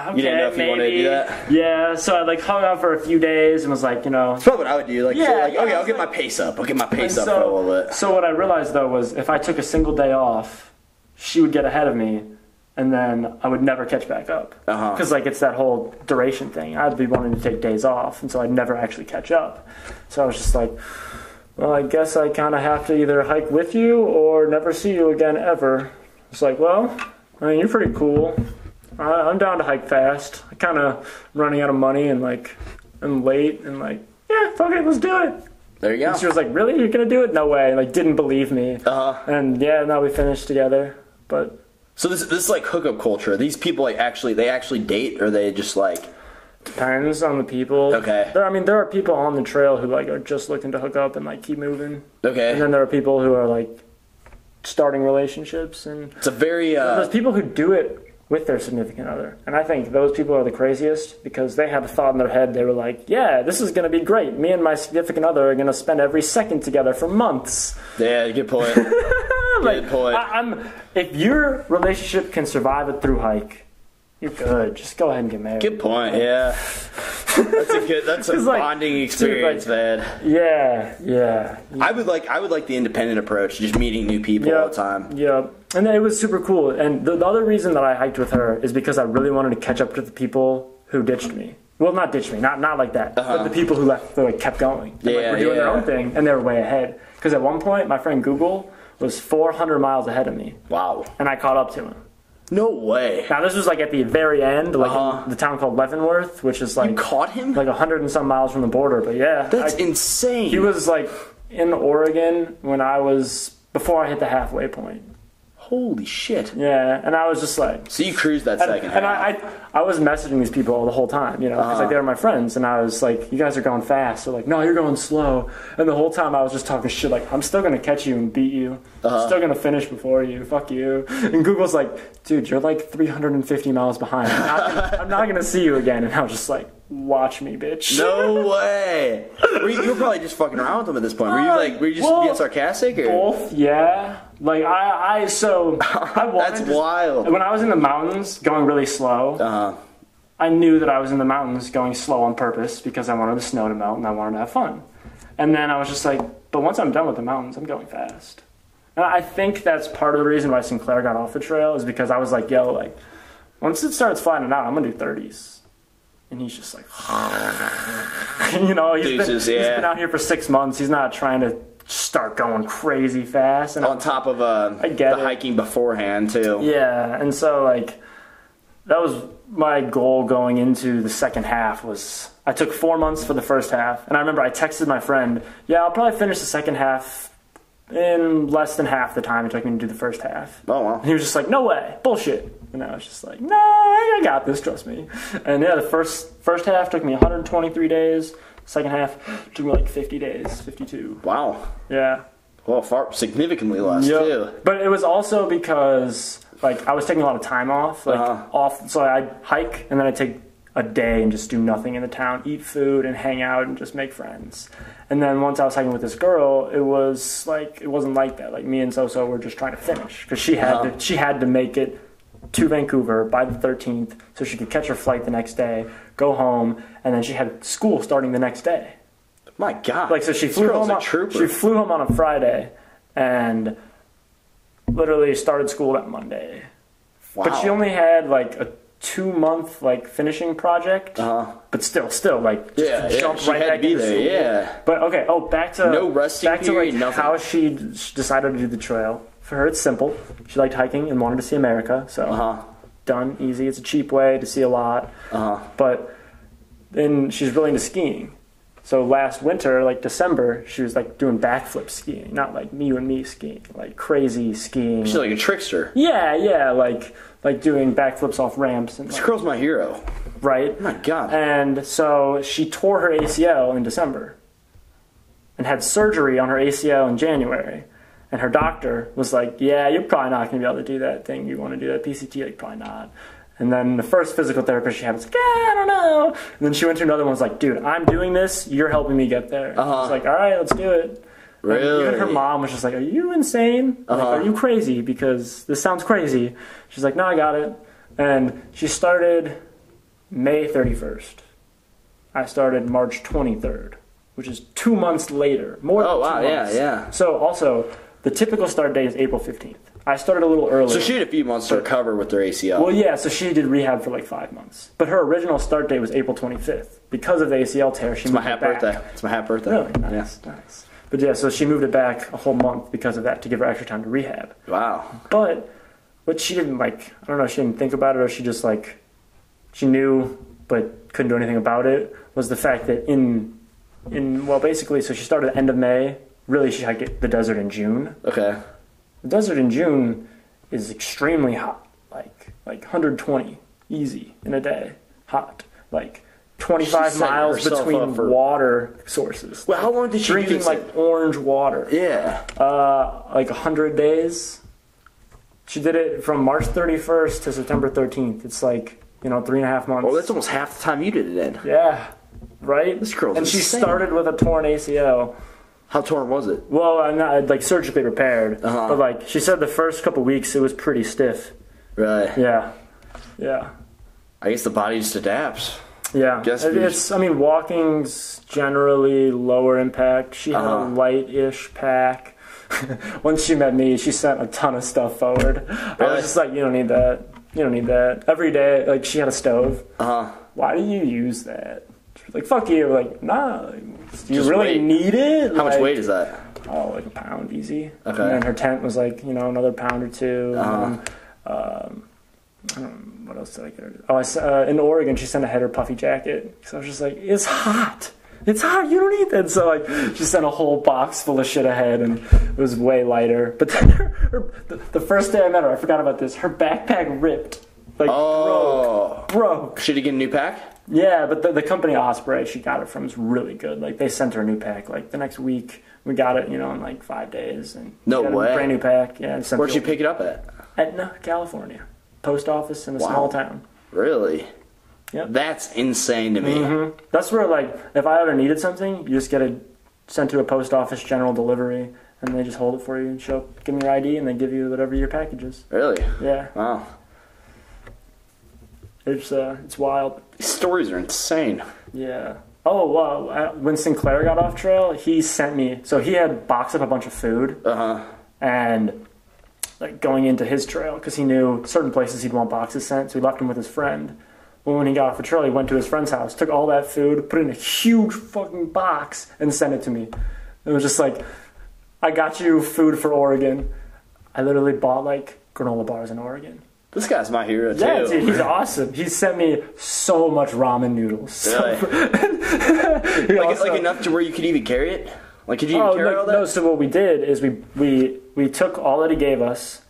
okay, you didn't know if you wanted to do that? Yeah, so I like hung out for a few days and was like, you know. That's probably what I would do. Like, okay, I'll get my pace up. I'll get my pace up for a little bit. So what I realized though was if I took a single day off, she would get ahead of me, and then I would never catch back up. Because like it's that whole duration thing. I'd be wanting to take days off, and so I'd never actually catch up. So I was just like, well, I guess I kind of have to either hike with you or never see you again ever. It's like, well, I mean, you're pretty cool. I'm down to hike fast. I kind of running out of money and like I'm late and like, yeah, fuck it, let's do it. There you go. And she was like, really? You're going to do it? No way. Like, didn't believe me. And yeah, now we finished together. But so this is like hookup culture. These people like they actually date, or they just like depends on the people. Okay. There are people on the trail who like are just looking to hook up and like keep moving. Okay. And then there are people who are like starting relationships, and it's a very there's people who do it with their significant other. And I think those people are the craziest because they had a thought in their head. They were like, yeah, this is going to be great. Me and my significant other are going to spend every second together for months. Yeah, good point. Good point. If your relationship can survive a through hike, you're good. Just go ahead and get married. Good point, yeah. That's a bonding experience, man. Yeah. I would like the independent approach, just meeting new people all the time. Yeah. And it was super cool. And the other reason that I hiked with her is because I really wanted to catch up to the people who ditched me. Well, not ditched me, not like that. But the people who left, they like kept going. And were doing their own thing, and they were way ahead. Because at one point, my friend Google was 400 miles ahead of me. Wow. And I caught up to him. No way. Now, this was like at the very end, like in the town called Leavenworth, which is like... You caught him? Like 100 and some miles from the border, but yeah. That's insane. He was like in Oregon when before I hit the halfway point. Holy shit. Yeah, and I was just like... So you cruised that second half. And I was messaging these people the whole time, you know, because like, they were my friends, and I was like, you guys are going fast. They're like, no, you're going slow. And the whole time I was just talking shit like, I'm still going to catch you and beat you. I'm still going to finish before you. Fuck you. And Google's like, dude, you're like 350 miles behind. I'm not going to see you again. And I was just like, watch me, bitch. No way. You were probably just fucking around with them at this point. Were you just being sarcastic? Or? Both, yeah. Like, I wanted That's wild. When I was in the mountains going really slow, I knew that I was in the mountains going slow on purpose because I wanted the snow to melt and I wanted to have fun. And then I was just like, but once I'm done with the mountains, I'm going fast. And I think that's part of the reason why Sinclair got off the trail is because I was like, yo, like, once it starts flattening out, I'm going to do 30s. And he's just like, you know, he's been out here for 6 months. He's not trying to start going crazy fast. And on top of hiking beforehand, too. Yeah, and so, like, that was my goal going into the second half was I took 4 months for the first half. And I remember I texted my friend, yeah, I'll probably finish the second half in less than half the time it took me to do the first half. Oh, wow. And he was just like, no way, bullshit. And I was just like, no, I got this, trust me. And yeah, the first half took me 123 days. Second half took me like 50 days, 52. Wow. Yeah. Well, significantly less, too. But it was also because, like, I was taking a lot of time off. So I'd hike, and then I'd take a day and just do nothing in the town, eat food, and hang out, and just make friends. And then once I was hiking with this girl, it wasn't like that. Like, me and So were just trying to finish. Because she had to make it to Vancouver by the 13th so she could catch her flight the next day, go home, and then she had school starting the next day. My God. Like, so she flew home on a Friday and literally started school that Monday. Wow. But she only had like a 2-month like finishing project. But still like jump right back into school. Yeah. But okay, back to no resting period, like nothing. How she decided to do the trail. For her, it's simple. She liked hiking and wanted to see America, so done, easy. It's a cheap way to see a lot. But then she's really into skiing. So last winter, like December, she was like doing backflip skiing, not like you and me skiing, like crazy skiing. She's like a trickster. Yeah, like doing backflips off ramps. And this girl's my hero. Right? Oh my God. And so she tore her ACL in December and had surgery on her ACL in January. And her doctor was like, yeah, you're probably not going to be able to do that thing you want to do, that PCT, like, probably not. And then the first physical therapist she had was like, I don't know. And then she went to another one and was like, dude, I'm doing this. You're helping me get there. I was like, all right, let's do it. Really? And even her mom was just like, are you insane? Like, are you crazy? Because this sounds crazy. She's like, no, I got it. And she started May 31st. I started March 23rd, which is 2 months later. More than 2 months. Yeah. So also, the typical start date is April 15th. I started a little earlier. So she had a few months to recover with her ACL. Well, yeah, so she did rehab for like 5 months. But her original start date was April 25th. Because of the ACL tear, she moved it back. It's my half birthday. Really? Nice. But yeah, so she moved it back a whole month because of that to give her extra time to rehab. Wow. But what she didn't like, I don't know, she didn't think about it, or she just like, she knew but couldn't do anything about it, was the fact that basically, so she started at the end of May. Really, she had to get the desert in June. Okay. The desert in June is extremely hot, like 120 easy in a day, hot, like 25 miles between water sources. Well, how long did she drinking like orange water? Yeah. Like 100 days. She did it from March 31st to September 13th. It's like 3.5 months. Well, that's almost half the time you did it in. Yeah, right. This girl's and insane. She started with a torn ACL. How torn was it? Well, I'm not like surgically repaired, but like she said, the first couple weeks it was pretty stiff. Right. Yeah. I guess the body just adapts. Yeah. Walking's generally lower impact. She had a light-ish pack. Once she met me, she sent a ton of stuff forward. Really? I was just like, you don't need that. You don't need that. Every day, like she had a stove. Why do you use that? Like, fuck you. Like, nah. Do you really need it? How much weight is that? Oh, like a pound, easy. Okay. And then her tent was like, another pound or two. I don't know, what else did I get her? Oh, in Oregon, she sent a header puffy jacket. So I was just like, it's hot. It's hot. You don't need that. So, like, she sent a whole box full of shit ahead, and it was way lighter. But then the first day I met her, I forgot about this. Her backpack ripped. Like, broke. Should he get a new pack? Yeah, but the company Osprey she got it from is really good. Like, they sent her a new pack. Like, the next week, we got it, in like 5 days. And no way. A brand new pack. Yeah. Where'd she pick it up at? California. Post office in a small town. Really? Yep. That's insane to me. That's where, like, if I ever needed something, you just get it sent to a post office general delivery, and they just hold it for you and give them your ID, and they give you whatever your package is. Really? Yeah. Wow. It's wild. These stories are insane. Yeah. Oh, wow. When Sinclair got off trail, he sent me... So he had boxed up a bunch of food. And like going into his trail, because he knew certain places he'd want boxes sent, so he left them with his friend. Well, when he got off the trail, he went to his friend's house, took all that food, put it in a huge fucking box, and sent it to me. It was just like, I got you food for Oregon. I literally bought like granola bars in Oregon. This guy's my hero, too. Yeah, dude, he's awesome. He sent me so much ramen noodles. Really? Like enough to where you could even carry it? Like, could you even carry all that? No, so what we did is we took all that he gave us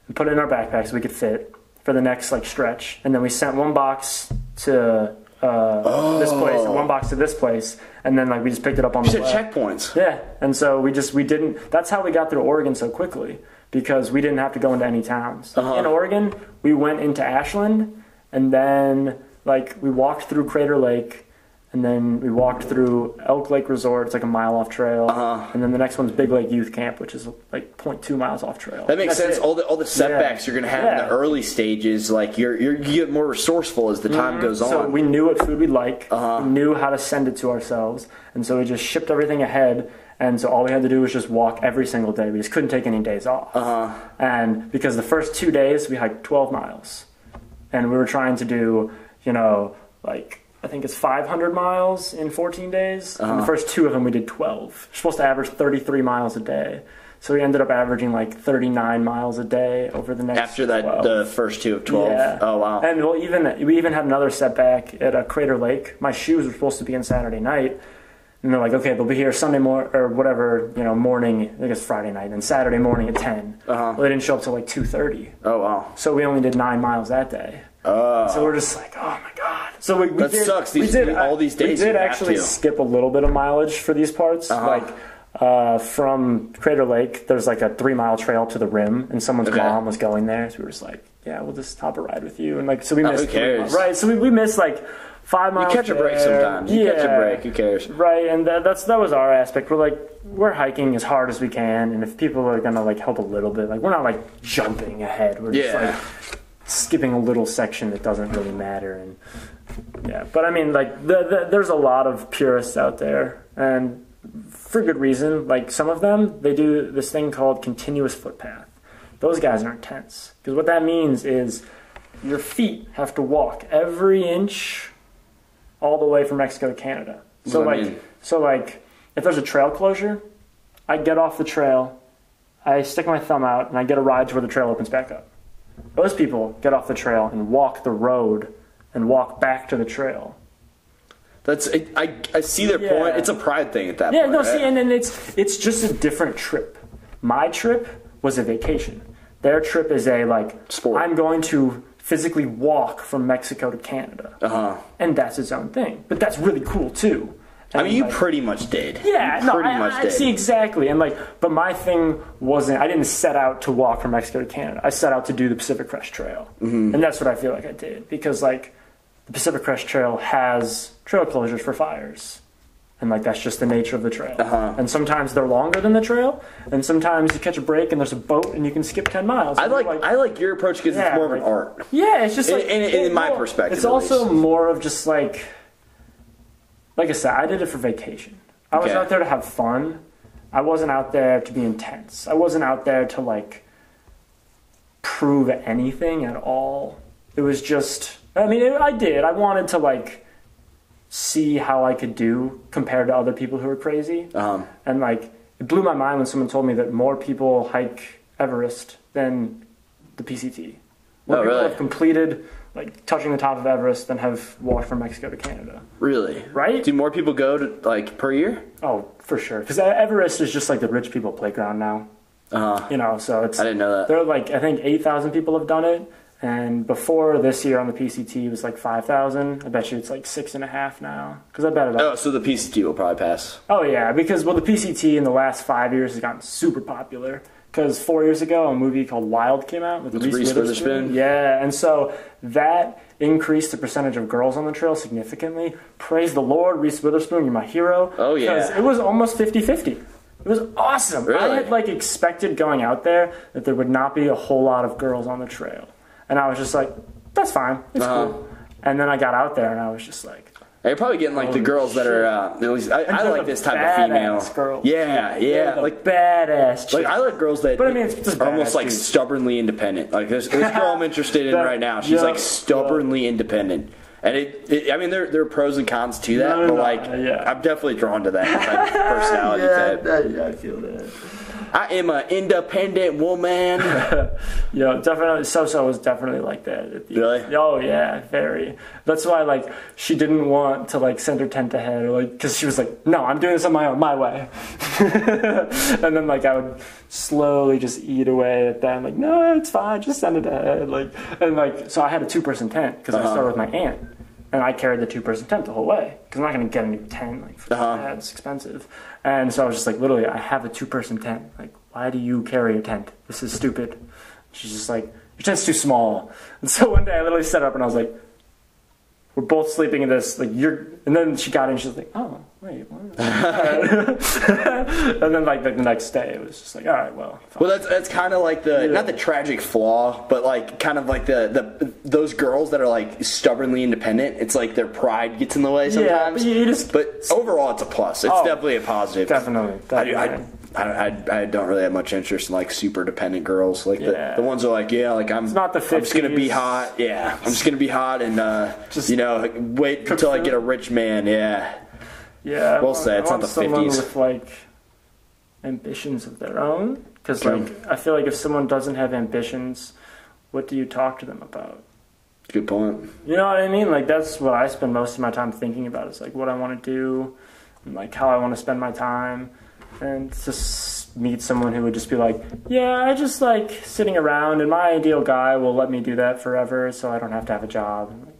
and put it in our backpack so we could fit for the next, like, stretch. And then we sent one box to this place and one box to this place. And then, like, we just picked it up on the way. You said checkpoints. Yeah. And so we didn't... That's how we got through Oregon so quickly. Because we didn't have to go into any towns. In Oregon, we went into Ashland, and then like we walked through Crater Lake, and then we walked through Elk Lake Resort. It's like a mile off trail, and then the next one's Big Lake Youth Camp, which is like 0.2 miles off trail. That makes sense. All the setbacks you're gonna have in the early stages, like you get more resourceful as the time goes on. So we knew what food we'd like. We knew how to send it to ourselves, and so we just shipped everything ahead. And so all we had to do was just walk every single day. We just couldn't take any days off. And because the first 2 days we hiked 12 miles. And we were trying to do, like, I think it's 500 miles in 14 days. And the first 2 of them we did 12. We're supposed to average 33 miles a day. So we ended up averaging like 39 miles a day over the next After that, 12. the first 2 of 12? Yeah. Oh, wow. And we even had another setback at Crater Lake. My shoes were supposed to be in Saturday night. And they're like, okay, they'll be here Sunday morning, I guess Friday night, and Saturday morning at 10. Well, they didn't show up till like 2:30. Oh, wow. So we only did 9 miles that day. So we're just like, oh my God. So that sucks. All these days we did actually skip a little bit of mileage for these parts. From Crater Lake, there's like a 3-mile trail to the rim, and someone's mom was going there. So we were just like, yeah, we'll just hop a ride with you. And like, so we missed. Who cares? Right. So we missed like 5 miles. You catch a break sometimes. You catch a break. Who cares? Right, and that was our aspect. We're hiking as hard as we can, and if people are gonna like help a little bit, like we're not like jumping ahead. We're just like skipping a little section that doesn't really matter. And but I mean, like there's a lot of purists out there, and for good reason. Like some of them, they do this thing called continuous footpath. Those guys are intense because what that means is your feet have to walk every inch all the way from Mexico to Canada. So like, if there's a trail closure, I get off the trail, I stick my thumb out, and I get a ride to where the trail opens back up. Those people get off the trail and walk the road and walk back to the trail. I see their point. It's a pride thing at that point. Yeah, no, right? see, and then it's just a different trip. My trip was a vacation. Their trip is a like sport. I'm going to physically walk from Mexico to Canada. And that's its own thing. But that's really cool too. And I mean, you pretty much did. Yeah, I see exactly. And like, but my thing wasn't, I didn't set out to walk from Mexico to Canada. I set out to do the Pacific Crest Trail. And that's what I feel like I did. Because like, the Pacific Crest Trail has trail closures for fires. And like, that's just the nature of the trail. And sometimes they're longer than the trail. And sometimes you catch a break and there's a boat and you can skip 10 miles. I like your approach because it's more of an art. Yeah, it's just like... In my perspective, it's also more of just like I said, I did it for vacation. I was out there to have fun. I wasn't out there to be intense. I wasn't out there to like prove anything at all. It was just, I mean, I did. I wanted to like see how I could do compared to other people who are crazy. And like, it blew my mind when someone told me that more people hike Everest than the PCT. More people have completed like touching the top of Everest than have walked from Mexico to Canada. Really? Right? Do more people go to like per year? Oh, for sure. Because Everest is just like the rich people playground now. You know, so it's... I didn't know that. There are like, I think 8,000 people have done it. And before this year on the PCT, it was like 5,000. I bet you it's like 6.5 now. Because I bet it. Oh, so the PCT will probably pass. Oh, yeah. Because, well, the PCT in the last 5 years has gotten super popular. Because 4 years ago, a movie called Wild came out with Reese Witherspoon. Yeah, and so that increased the percentage of girls on the trail significantly. Praise the Lord, Reese Witherspoon, you're my hero. Oh, yeah. Because it was almost 50-50. It was awesome. Really? I had like expected going out there that there would not be a whole lot of girls on the trail. And I was just like, that's fine. It's cool. And then I got out there and I was just like, you're probably getting like the girls that are at least I like this type of female. Girls. Yeah, like badass chicks. Like I like girls that but I mean, it's just are almost like dudes. stubbornly independent. Like this girl I'm interested in right now. She's like stubbornly independent. And I mean, there are pros and cons to that, but like, I'm definitely drawn to that type of personality type. I feel that. I am an independent woman. Definitely. So was definitely like that. Really? Oh yeah, very. That's why like she didn't want to like send her tent ahead, or like because she was like, no, I'm doing this on my own, my way. And then like I would slowly just eat away at that. I'm like, no, it's fine, just send it ahead. Like and like so I had a 2-person tent because I started with my aunt. And I carried the 2-person tent the whole way because I'm not going to get a new tent. Like, it's expensive. And so I was just like, literally, I have a 2-person tent. Like, why do you carry a tent? This is stupid. She's just like, your tent's too small. And so one day I literally set up and I was like, we're both sleeping in this. Like, and then she got in and she was like, oh, wait, what? And then like the next day it was just like, all right, well. Fine. Well, that's kind of like not the tragic flaw, but like kind of like those girls that are like stubbornly independent. It's like their pride gets in the way sometimes. Yeah, but overall, it's a plus. It's definitely a positive. Definitely. I don't really have much interest in like super dependent girls. Like the ones who are like, I'm not the 50s. I'm just gonna be hot. Yeah, I'm just gonna be hot and wait until I get a rich man. Yeah, we'll say it's not the 50s. Someone with like ambitions of their own, because like I feel like if someone doesn't have ambitions, what do you talk to them about? Good point. You know what I mean? Like that's what I spend most of my time thinking about. Is like what I want to do, and like how I want to spend my time. And just meet someone who would just be like, yeah, I just like sitting around, and my ideal guy will let me do that forever, so I don't have to have a job.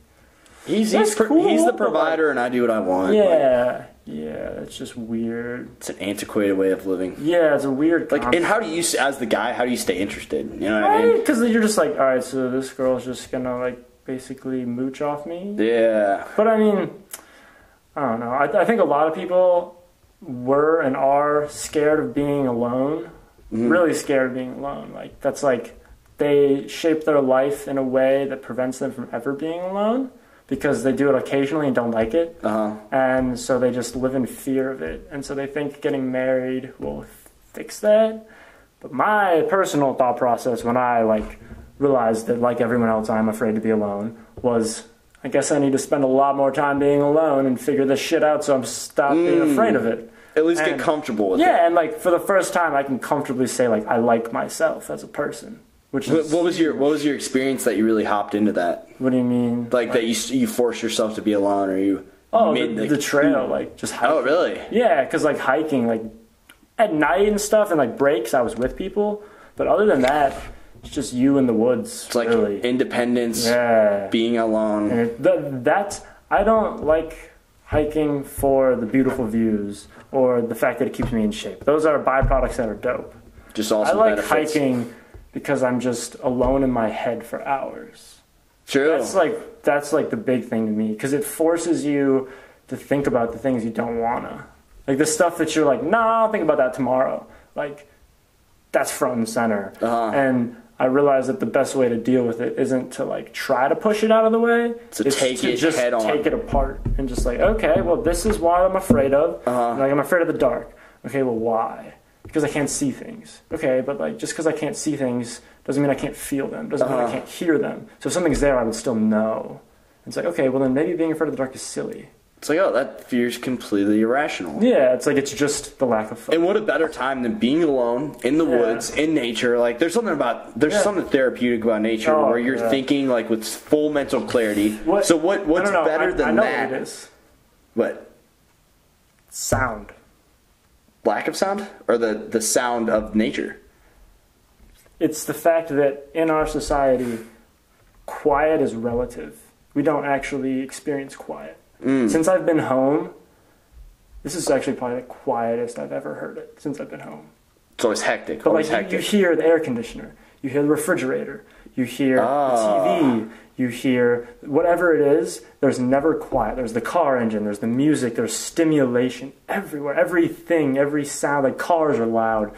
He's the provider, and I do what I want. Yeah, it's just weird. It's an antiquated way of living. Yeah, it's a weird concept. And how do you, as the guy, how do you stay interested? You know what I mean? Because you're just like, all right, so this girl's just gonna like basically mooch off me. Yeah. But I mean, I don't know. I think a lot of people were and are scared of being alone, really scared of being alone. Like that's like they shape their life in a way that prevents them from ever being alone because they do it occasionally and don't like it, and so they just live in fear of it, and so they think getting married will fix that. But my personal thought process when I like realized that like everyone else I'm afraid to be alone was, I guess I need to spend a lot more time being alone and figure this shit out so I'm stop being afraid of it. At least get comfortable with it. Yeah, and like for the first time I can comfortably say like I like myself as a person. Which is, what was your experience that you really hopped into that? What do you mean? Like that you forced yourself to be alone, or you the trail, like just hiking. Oh, really? Yeah, because like hiking, like at night and stuff, and like breaks, I was with people. But other than that, it's just you in the woods. It's like really. Independence, being alone. And I don't like hiking for the beautiful views or the fact that it keeps me in shape. Those are byproducts that are dope. Just awesome I like benefits. hiking because I'm just alone in my head for hours. True. That's like the big thing to me because it forces you to think about the things you don't wanna. Like the stuff that you're like, nah, I'll think about that tomorrow. Like that's front and center. And I realized that the best way to deal with it isn't to like try to push it out of the way. It's to just head on. Take it apart and just like, okay, well this is what I'm afraid of. Like I'm afraid of the dark. Okay, well why? Because I can't see things. Okay, but like just because I can't see things doesn't mean I can't feel them. Doesn't mean I can't hear them. So if something's there, I would still know. It's like, okay, well then maybe being afraid of the dark is silly. It's like, oh, that fear's completely irrational. Yeah, it's like it's just the lack of fun. And what a better time than being alone in the woods, in nature. Like there's something therapeutic about nature where you're thinking like with full mental clarity. What's better than I know that? What it is. What? Sound. Lack of sound? Or the sound of nature? It's the fact that in our society, quiet is relative. We don't actually experience quiet. Since I've been home, this is actually probably the quietest I've ever heard it since I've been home. It's always hectic. But like you hear the air conditioner, you hear the refrigerator, you hear the TV, you hear whatever it is, there's never quiet. There's the car engine, there's the music, there's stimulation everywhere. Everything, every sound, like cars are loud.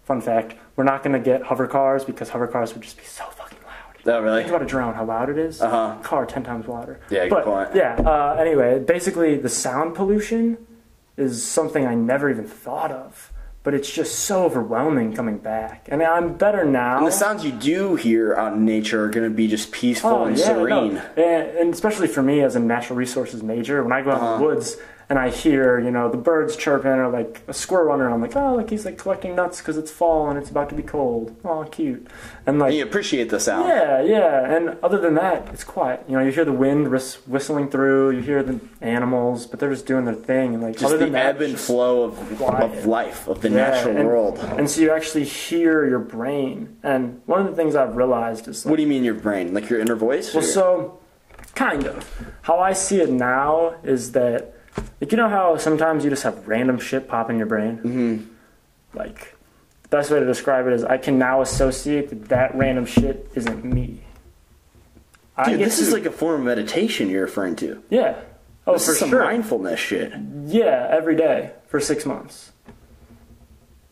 Fun fact, we're not going to get hover cars because hover cars would just be so fucking loud. Oh, really? Think about a drone, how loud it is. Car 10 times louder. Yeah, good point. Yeah, anyway, basically the sound pollution is something I never even thought of. But it's just so overwhelming coming back. I mean, I'm better now. And the sounds you do hear out in nature are going to be just peaceful and serene. No. And especially for me as a natural resources major, when I go out in the woods and I hear, you know, the birds chirping or like a squirrel running, I'm like, oh, like he's like collecting nuts because it's fall and it's about to be cold. Oh, cute. And like, you appreciate the sound. Yeah. And other than that, it's quiet. You know, you hear the wind whistling through, you hear the animals, but they're just doing their thing. And like, just other the than that, ebb and flow of life, of the natural world. And so you actually hear your brain. And one of the things I've realized is... Like, what do you mean your brain? Like your inner voice? Well, so, kind of. How I see it now is that, like, you know how sometimes you just have random shit pop in your brain? Mm-hmm. Like, the best way to describe it is I can now associate that that random shit isn't me. Dude, this is like a form of meditation you're referring to. Yeah. Oh, this for is some sure. mindfulness shit. Yeah, every day for 6 months.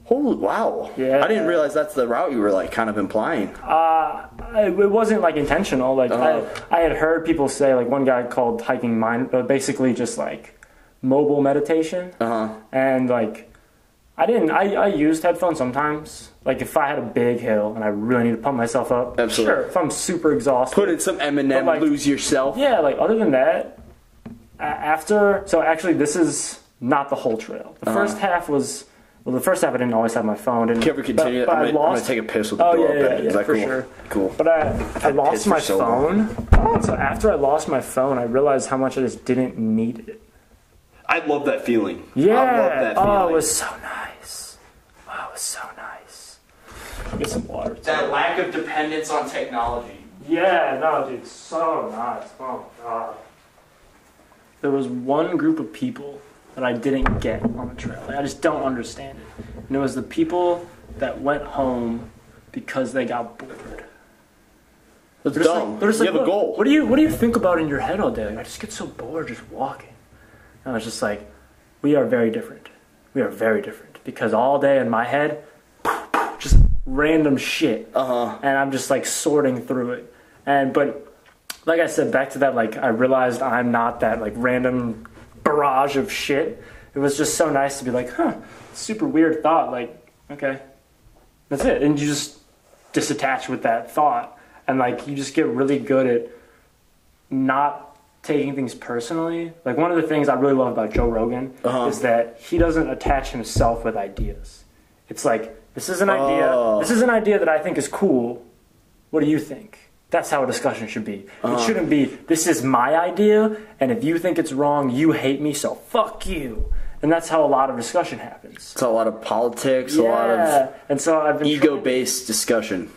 Holy wow. Yeah. I didn't realize that's the route you were like kind of implying. It wasn't like intentional. Like I had heard people say, like one guy called hiking basically just like mobile meditation. And like I used headphones sometimes. Like if I had a big hill and I really need to pump myself up. Absolutely. Sure, if I'm super exhausted. Put in some Eminem, like, lose yourself. Yeah, like other than that, so actually this is not the whole trail. The first half was... Well, the first half I didn't always have my phone. Can you ever continue? But I'm going to take a piss with the door open. Is that for cool? sure. Cool. But I lost my phone. So after I lost my phone, I realized how much I just didn't need it. I love that feeling. Yeah. I love that feeling. Oh, it was so nice. Oh, it was so nice. Get some water. That lack of dependence on technology. Yeah, no, dude, so nice. Oh, God. There was one group of people that I didn't get on the trail. Like, I just don't understand it. And it was the people that went home because they got bored. That's dumb. You have a goal. What do you think about in your head all day? Like, I just get so bored just walking. And I was just like, we are very different. We are very different. Because all day in my head, just random shit. And I'm just like sorting through it. But like I said, back to that, like I realized I'm not that like random barrage of shit. It was just so nice to be like, super weird thought. Like, okay, that's it. And you just disattach with that thought. And like, you just get really good at not taking things personally. Like one of the things I really love about Joe Rogan is that he doesn't attach himself with ideas. It's like, this is an idea. This is an idea that I think is cool. What do you think? That's how a discussion should be. It shouldn't be, this is my idea, and if you think it's wrong, you hate me, so fuck you. And that's how a lot of discussion happens. It's a lot of politics, a lot of and so I've been ego-based discussion.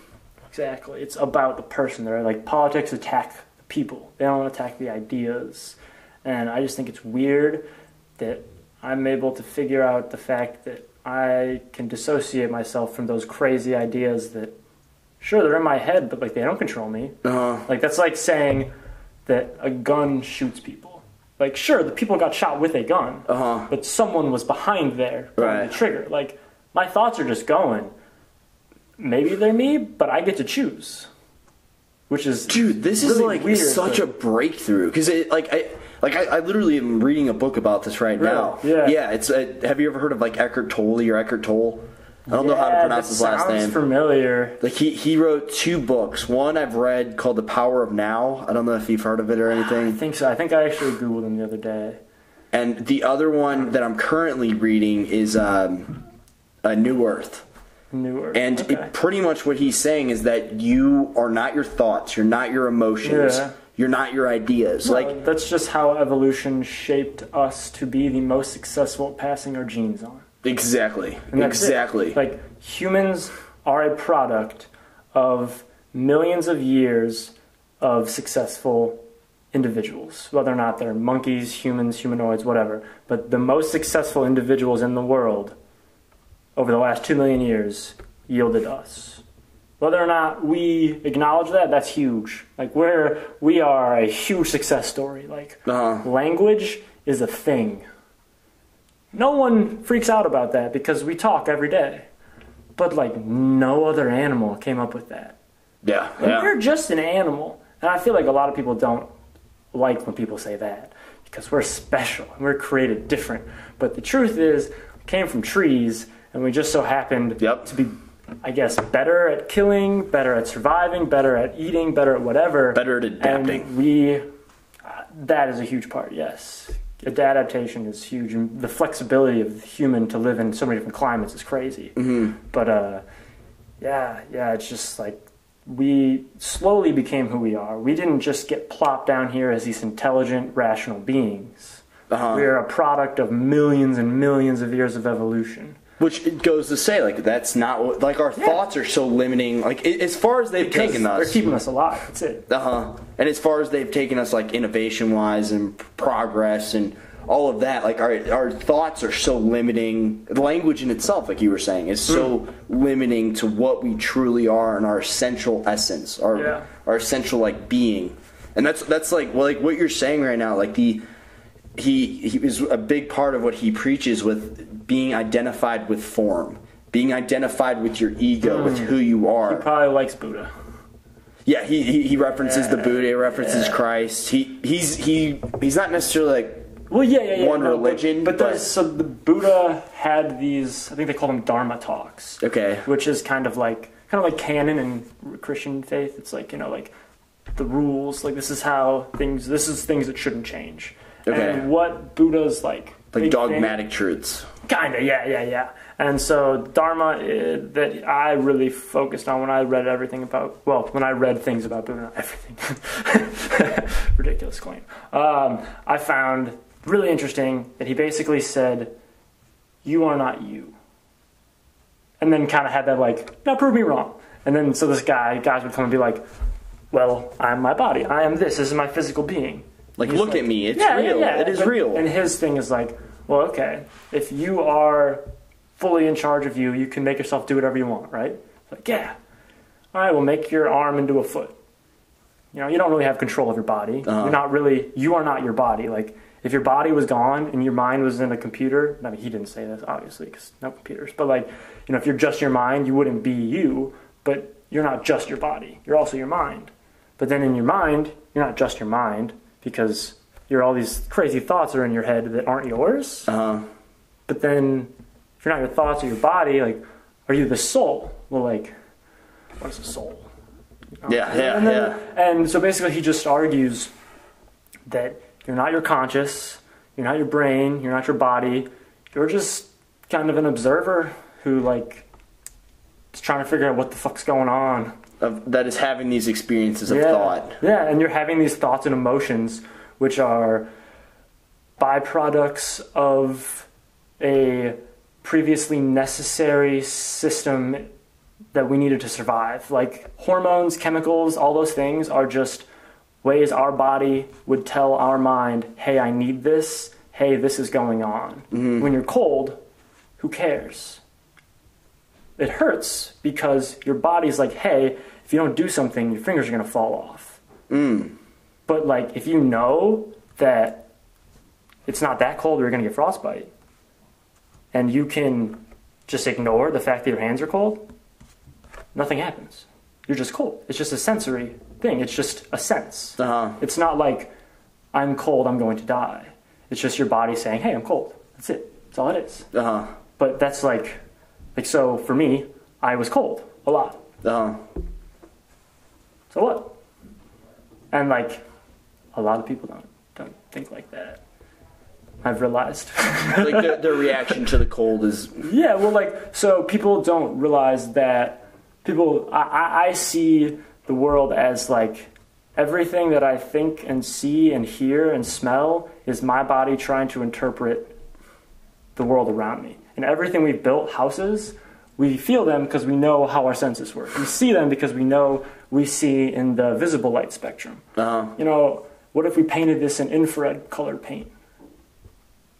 Exactly. It's about the person. They're like, politics attack the people. They don't attack the ideas. And I just think it's weird that I'm able to figure out the fact that I can dissociate myself from those crazy ideas that, sure, they're in my head, but like they don't control me. Like that's like saying that a gun shoots people. Like sure, the people got shot with a gun, but someone was behind there pulling the trigger. Like my thoughts are just going. Maybe they're me, but I get to choose. Which is dude, this really is like weird, such a breakthrough because I literally am reading a book about this right now. Yeah. It's have you ever heard of like Eckhart Tolle? I don't know how to pronounce his last name. Sounds familiar. Like he wrote 2 books. One I've read called The Power of Now. I don't know if you've heard of it or anything. I think so. I think I actually Googled him the other day. And the other one that I'm currently reading is A New Earth. New Earth. And pretty much what he's saying is that you are not your thoughts. You're not your emotions. Yeah. You're not your ideas. Well, like that's just how evolution shaped us to be the most successful at passing our genes on. Exactly. And that's exactly. It. Like humans are a product of millions of years of successful individuals, whether or not they're monkeys, humans, humanoids, whatever. But the most successful individuals in the world over the last 2 million years yielded us. Whether or not we acknowledge that, that's huge. Like we are a huge success story. Like language is a thing. No one freaks out about that because we talk every day. But like no other animal came up with that. Yeah. We're just an animal. And I feel like a lot of people don't like when people say that because we're special and we're created different. But the truth is, we came from trees and we just so happened to be, I guess, better at killing, better at surviving, better at eating, better at whatever. Better at adapting. And that is a huge part, yes. Adaptation is huge. And the flexibility of the human to live in so many different climates is crazy. But, yeah, it's just like we slowly became who we are. We didn't just get plopped down here as these intelligent, rational beings. We're a product of millions and millions of years of evolution. Which it goes to say, like, that's not what, like, our thoughts are so limiting, like, as far as they've taken us. They're keeping us alive, that's it. And as far as they've taken us, like, innovation-wise and progress and all of that, like, our thoughts are so limiting. The language in itself, like you were saying, is so limiting to what we truly are and our essential essence, our essential, like, being. And that's like, well, like, what you're saying right now, like, he is a big part of what he preaches with being identified with form, being identified with your ego, with who you are. He probably likes Buddha. Yeah, he references the Buddha, he references Christ. He's not necessarily like one religion, but so the Buddha had these, I think they call them Dharma talks. Okay. Which is kind of like canon in Christian faith. It's like, like the rules, like this is things that shouldn't change. Okay. And what Buddha's like dogmatic truths. Kinda, yeah. And so Dharma that I really focused on when I read when I read things about Buddha, not everything. Ridiculous claim. I found really interesting that he basically said, "You are not you," and then kind of had that like, "Now prove me wrong." And then so guys would come and be like, "Well, I'm my body. I am this. This is my physical being." Like, look at me. It's real. Yeah. It is real. And his thing is like, well, okay, if you are fully in charge of you, you can make yourself do whatever you want, right? It's like, yeah. All right, well, make your arm into a foot. You don't really have control of your body. You are not your body. Like, if your body was gone and your mind was in a computer, I mean, he didn't say this, obviously, because no computers. But, like, if you're just your mind, you wouldn't be you. But you're not just your body. You're also your mind. But then in your mind, you're not just your mind, because all these crazy thoughts are in your head that aren't yours. But then, if you're not your thoughts or your body, like, are you the soul? Well, like, what is a soul? And so basically he just argues that you're not your conscious, you're not your brain, you're not your body, you're just kind of an observer who, like, is trying to figure out what the fuck's going on. That is having these experiences of thought. Yeah, and you're having these thoughts and emotions, which are byproducts of a previously necessary system that we needed to survive. Like hormones, chemicals, all those things are just ways our body would tell our mind, hey, I need this. Hey, this is going on. When you're cold, who cares? It hurts because your body's like, hey, if you don't do something, your fingers are going to fall off. But, like, if you know that it's not that cold or you're going to get frostbite, and you can just ignore the fact that your hands are cold, nothing happens. You're just cold. It's just a sensory thing. It's just a sense. It's not like, I'm cold, I'm going to die. It's just your body saying, hey, I'm cold. That's it. That's all it is. But that's like so for me, I was cold a lot. So what? And like a lot of people don't think like that. I've realized. Like their reaction to the cold is so people don't realize that I see the world as like everything that I think and see and hear and smell is my body trying to interpret the world around me. And everything we've built, houses, we feel them because we know how our senses work. We see them because we know we see in the visible light spectrum. What if we painted this in infrared colored paint?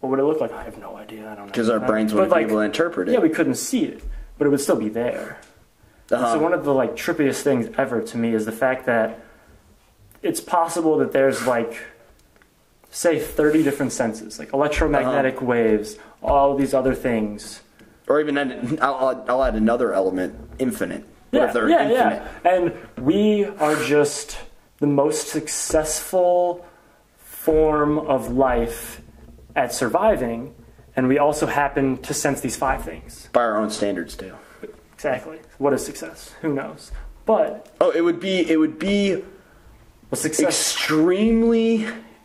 What would it look like? I have no idea. I don't know. Because our brains wouldn't be able to interpret it. Yeah, we couldn't see it, but it would still be there. And so one of the like trippiest things ever to me is the fact that it's possible that there's like, say 30 different senses, like electromagnetic waves, all these other things. Or even, I'll add another element, infinite. What if they're infinite? Yeah. And we are just the most successful form of life at surviving, and we also happen to sense these 5 things. By our own standards, too. Exactly. What is success? Who knows? But it would be well, success.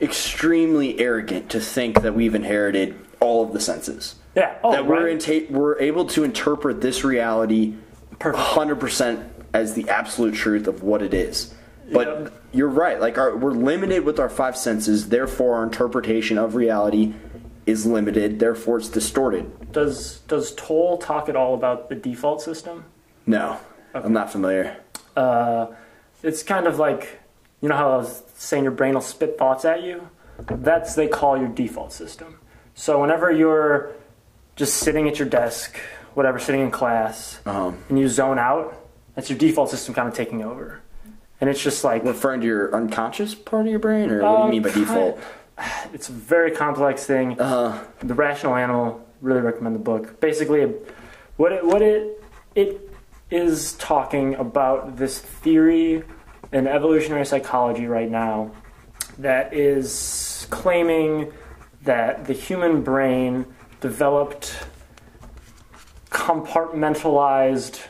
extremely arrogant to think that we've inherited all of the senses. Yeah. That we're able to interpret this reality 100% as the absolute truth of what it is. But you're right. Like we're limited with our 5 senses. Therefore, our interpretation of reality is limited. Therefore, it's distorted. Does Toll talk at all about the default system? No, okay. I'm not familiar. It's kind of like, you know how I was saying your brain will spit thoughts at you? They call your default system. So whenever you're just sitting at your desk, whatever, sitting in class, and you zone out, that's your default system kind of taking over. And it's just like... Referring to your unconscious part of your brain, or what do you mean by default? It's a very complex thing. The Rational Animal, really recommend the book. Basically, what it is talking about this theory in evolutionary psychology right now that is claiming that the human brain developed compartmentalized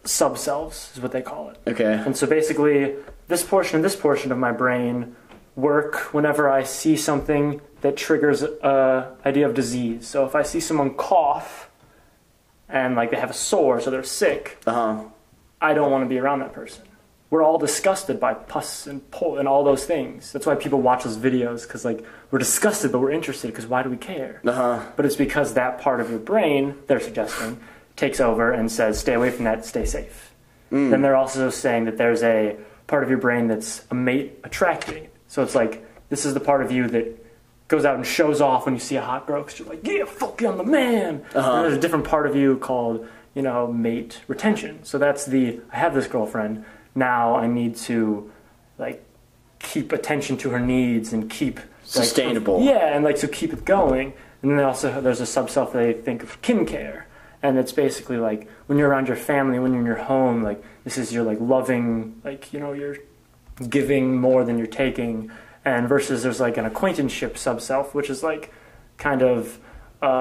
subselves, is what they call it. Okay. And so basically, this portion of my brain work whenever I see something that triggers an idea of disease. So if I see someone cough and like they have a sore, so they're sick, I don't want to be around that person. We're all disgusted by pus and pull and all those things. That's why people watch those videos, because like we're disgusted, but we're interested, because why do we care? But it's because that part of your brain, they're suggesting, takes over and says, stay away from that, stay safe. Then they're also saying that there's a part of your brain that's a mate attracting. So it's like, this is the part of you that goes out and shows off when you see a hot girl, because you're like, yeah, fuck you, I'm the man. And there's a different part of you called, mate retention. So that's I have this girlfriend, now I need to, like, keep attention to her needs and keep... Sustainable. So keep it going. And then there's a sub-self they think of kin care. And it's basically like, when you're around your family, when you're in your home, like, this is your, like, loving, like, you're giving more than you're taking. And versus there's, like, an acquaintanceship sub-self, which is, like, kind of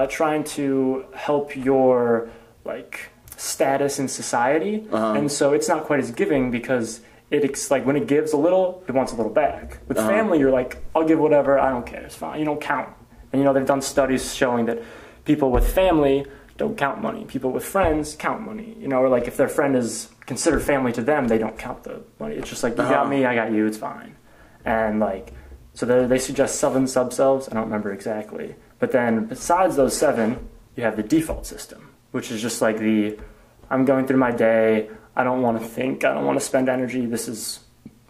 trying to help your, like, status in society. And so it's not quite as giving, because it's like when it gives a little, it wants a little back. With family, you're like, I'll give whatever, I don't care, it's fine. You don't count. And, they've done studies showing that people with family don't count money. People with friends count money. Or like if their friend is considered family to them, they don't count the money. It's just like, you got me, I got you, it's fine. And like, so they suggest 7 sub-selves, I don't remember exactly. But then besides those 7, you have the default system, which is just like I'm going through my day, I don't want to think, I don't want to spend energy, this is,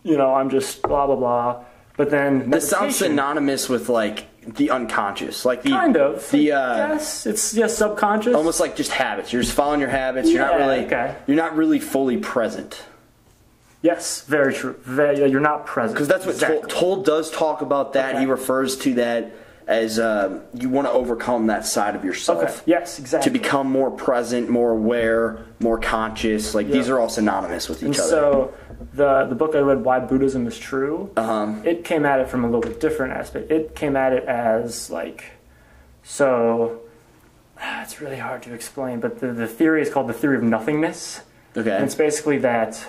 I'm just blah, blah, blah. But then this sounds synonymous with like the unconscious, like kind of. Yes, it's subconscious. Almost like just habits. You're just following your habits. You're You're not really fully present. Yes, very true. You're not present. Because that's what Toll does talk about that. Okay. He refers to that as you want to overcome that side of yourself. Okay. Yes, exactly. To become more present, more aware, more conscious. Like these are all synonymous with each other. So the book I read, Why Buddhism is True, it came at it from a little bit different aspect. It came at it as like, it's really hard to explain, but the theory is called the theory of nothingness. Okay. And it's basically that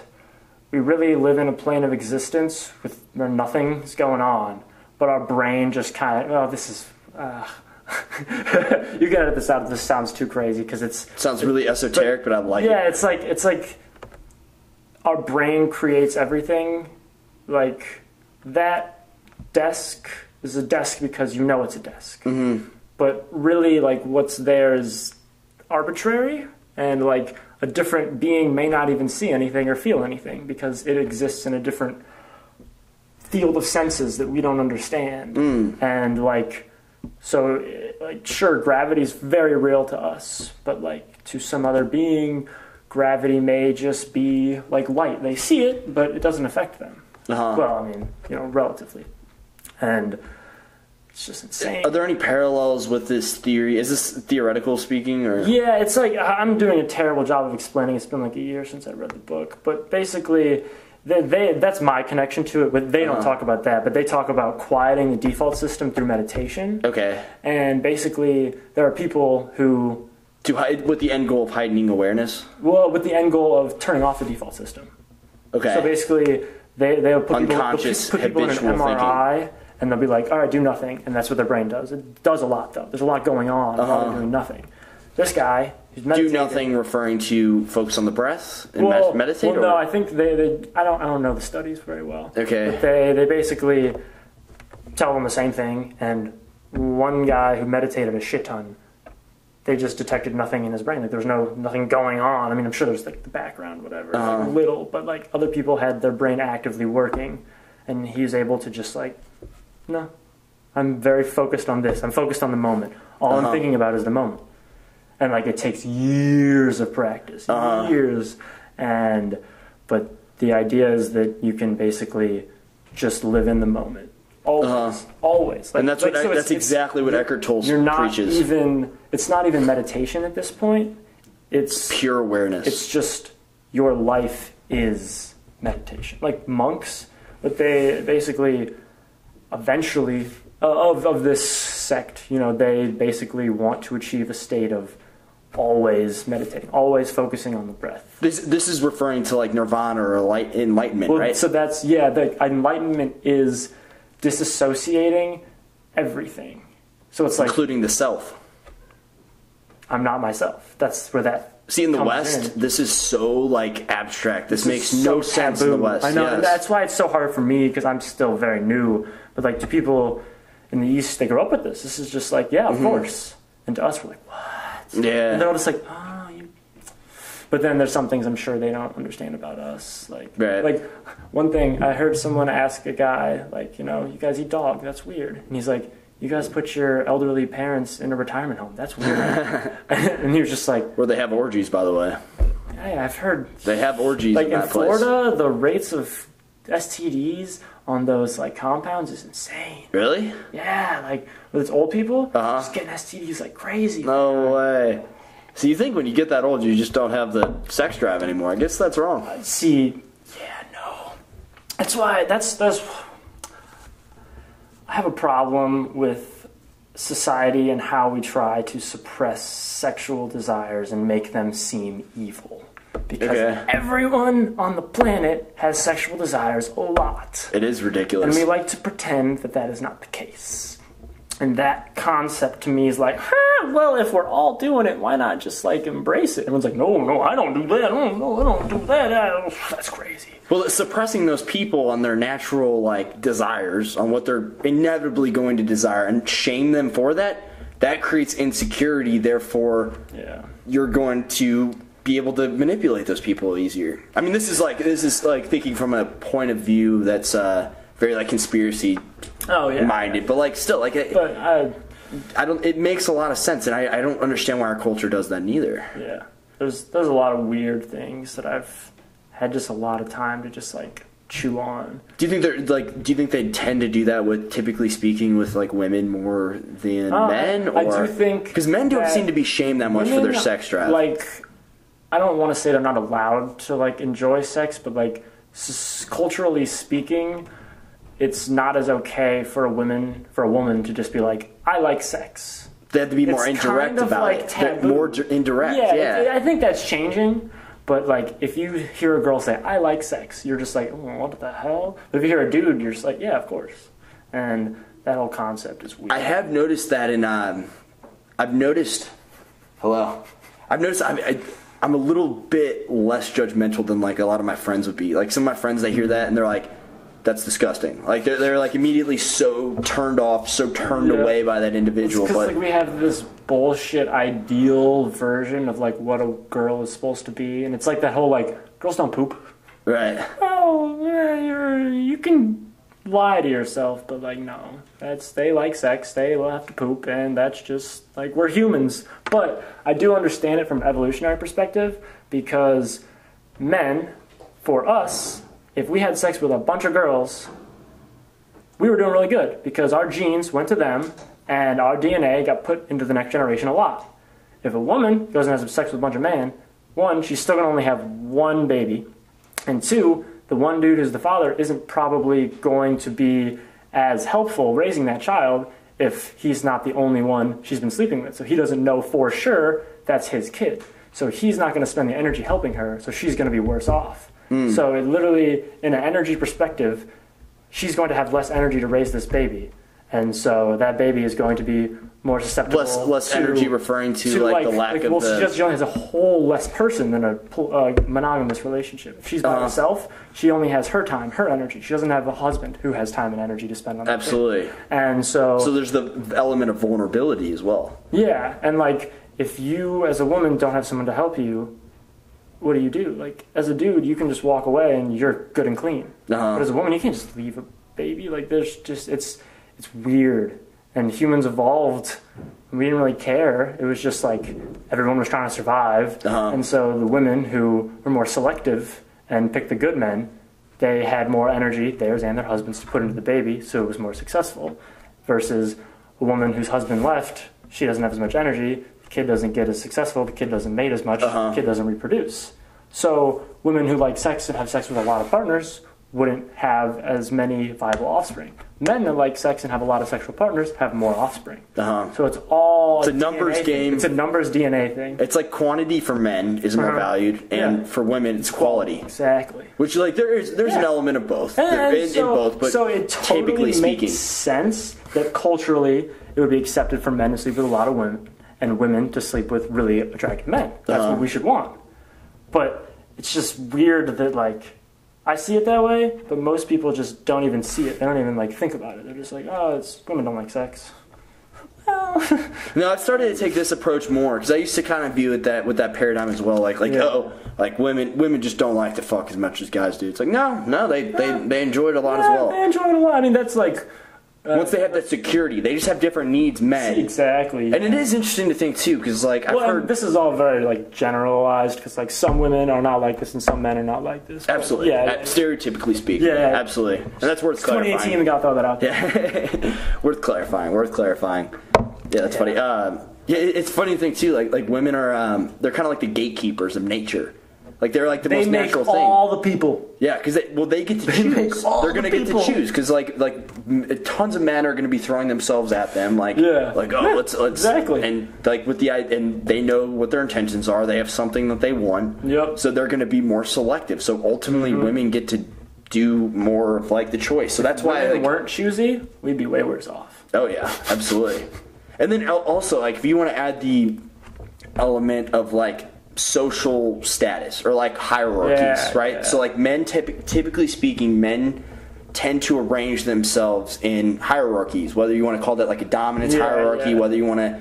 we really live in a plane of existence where nothing's going on. But our brain just kind of, this is, you gotta edit this out if this sounds too crazy, because it sounds really esoteric, but I like it. Yeah, it's like our brain creates everything. Like, that desk is a desk because it's a desk. But really, like, what's there is arbitrary, and like a different being may not even see anything or feel anything because it exists in a different field of senses that we don't understand. And like, so like, sure, gravity is very real to us, but like to some other being gravity may just be like light. They see it, but it doesn't affect them. Well, I mean, relatively. And it's just insane. Are there any parallels with this theory? Is this theoretical speaking, or? Yeah, it's like, I'm doing a terrible job of explaining. It's been like a year since I read the book. But basically, that's my connection to it. But they don't talk about that. But they talk about quieting the default system through meditation. Okay. And basically, there are people who... with the end goal of heightening awareness? Well, with the end goal of turning off the default system. Okay. So basically, they'll put Unconscious, people in an habitual MRI, thinking. and they'll be like, all right, do nothing. And that's what their brain does. It does a lot, though. There's a lot going on while they're doing nothing. This guy, who's meditating... Do nothing referring to focus on the breath and meditate? Well, no, I think I don't know the studies very well. Okay. But they basically tell them the same thing, and one guy who meditated a shit ton, they just detected nothing in his brain. Like, there was nothing going on. I mean, I'm sure there's like the background, whatever, like, little, but like other people had their brain actively working, and he's able to just like, no, I'm very focused on this. I'm focused on the moment. All I'm thinking about is the moment. And like, it takes years of practice, years. But the idea is that you can basically just live in the moment. Always. Like, and that's exactly what Eckhart Tolle preaches. It's not even meditation at this point. It's pure awareness. It's just your life is meditation. Like monks, but they basically eventually of this sect, they basically want to achieve a state of always meditating, always focusing on the breath. This is referring to like nirvana or enlightenment, right? So that's the enlightenment is disassociating everything. So it's like, including the self. I'm not myself. That's where that. See, in the West, this is so like abstract. This makes no sense in the West. I know, yes. and that's why it's so hard for me, because I'm still very new. But like, to people in the East, they grew up with this. This is just like, yeah, of course. And to us, we're like, what? Yeah. And they're all just like, oh, you. But then there's some things I'm sure they don't understand about us. Like, like one thing I heard someone ask a guy, like, you guys eat dog. That's weird. And he's like, you guys put your elderly parents in a retirement home. That's weird. And he was just like... Where they have orgies, by the way. Yeah, I've heard... They have orgies like in that Florida, place. The rates of STDs on those like compounds is insane. Really? Yeah, like with its old people, just getting STDs like crazy. No way. So you think when you get that old, you just don't have the sex drive anymore. I guess that's wrong. No. That's why, that's... I have a problem with society and how we try to suppress sexual desires and make them seem evil. Because everyone on the planet has sexual desires a lot. It is ridiculous. And we like to pretend that that is not the case. And that concept to me is like, well, if we're all doing it, why not just like embrace it? Everyone's like, no, I don't do that. No, I don't do that. That's crazy. Well, it's suppressing those people on their natural like desires, on what they're inevitably going to desire, and shame them for that. That creates insecurity. Therefore, you're going to be able to manipulate those people easier. I mean, this is like thinking from a point of view that's very like conspiracy minded, but like still like. I don't. It makes a lot of sense, and I don't understand why our culture does that neither. Yeah, there's a lot of weird things that I've had just a lot of time to just like chew on. Do you think they're like? Do you think they tend to do that with, typically speaking, with like women more than men? Or, I do think because men don't seem to be shamed that much for their sex drive. Like, I don't want to say they're not allowed to like enjoy sex, but like culturally speaking, it's not as okay for a woman to just be like, I like sex. They have to be more indirect about it. Taboo. More indirect. Yeah, I think that's changing. But like, if you hear a girl say, I like sex, you're just like, oh, what the hell? But if you hear a dude, you're just like, yeah, of course. And that whole concept is weird. I have noticed that I'm a little bit less judgmental than like a lot of my friends would be. Like some of my friends, they hear that and they're like, that's disgusting. Like they're like immediately so turned off, so turned away by that individual. Because like we have this bullshit ideal version of like what a girl is supposed to be, and it's like that whole like girls don't poop. Right. Oh, you can lie to yourself, but like no, they like sex, they will have to poop, and that's just like we're humans. But I do understand it from an evolutionary perspective, because men, for us, if we had sex with a bunch of girls, we were doing really good because our genes went to them and our DNA got put into the next generation a lot. If a woman goes and has sex with a bunch of men, one, she's still going to only have one baby, and two, the one dude who's the father isn't probably going to be as helpful raising that child if he's not the only one she's been sleeping with. So he doesn't know for sure that's his kid. So he's not going to spend the energy helping her, so she's going to be worse off. So it literally, in an energy perspective, she's going to have less energy to raise this baby. And so that baby is going to be more susceptible. Less energy, referring to like the lack of the... She only has a whole less person than a monogamous relationship. If she's by herself, she only has her time, her energy. She doesn't have a husband who has time and energy to spend on that. Absolutely. Thing. And so there's the element of vulnerability as well. Yeah, and like if you as a woman don't have someone to help you, what do you do? Like as a dude, you can just walk away and you're good and clean. But as a woman, you can't just leave a baby. Like there's just it's weird. And humans evolved. We didn't really care. It was just like everyone was trying to survive. And so the women who were more selective and picked the good men, they had more energy, theirs and their husbands, to put into the baby, so it was more successful. Versus a woman whose husband left, she doesn't have as much energy, the kid doesn't get as successful, the kid doesn't mate as much, the kid doesn't reproduce. So women who like sex and have sex with a lot of partners wouldn't have as many viable offspring. Men that like sex and have a lot of sexual partners have more offspring. So it's all it's a numbers game. It's a numbers DNA thing. It's like quantity for men is more valued, and for women it's quality. Exactly. Which like there's an element of both. In both, but so it totally typically speaking, makes sense that culturally it would be accepted for men to sleep with a lot of women and women to sleep with really attractive men. That's what we should want. But it's just weird that like I see it that way, but most people just don't even see it. They don't even like think about it. They're just like, oh, women don't like sex. No, I've started to take this approach more because I used to kind of view it with that paradigm as well. Like women just don't like to fuck as much as guys do. It's like no, they enjoy it a lot as well. They enjoy it a lot. I mean, that's like once they have that security, they just have different needs met. Exactly. And it is interesting to think too, because like I've heard this is all very like generalized, because like some women are not like this and some men are not like this. Absolutely. Stereotypically speaking. Yeah. Absolutely. And that's worth clarifying. 2018, we got to throw that out there. Yeah. Worth clarifying. Yeah, that's funny. It's a funny thing too. Like women are they're kind of like the gatekeepers of nature. Like they're like the most natural thing. They make all the people. Yeah, because they get to choose. They're going to get to choose because like tons of men are going to be throwing themselves at them. Let's exactly. And like and they know what their intentions are. They have something that they want. Yep. So they're going to be more selective. So ultimately, women get to do more of like the choice. So that's why if we weren't choosy, we'd be way worse off. Oh yeah, absolutely. And then also like if you want to add the element of like social status or like hierarchies, right? Yeah. So like men, typically speaking, men tend to arrange themselves in hierarchies, whether you want to call that like a dominance hierarchy, whether you want to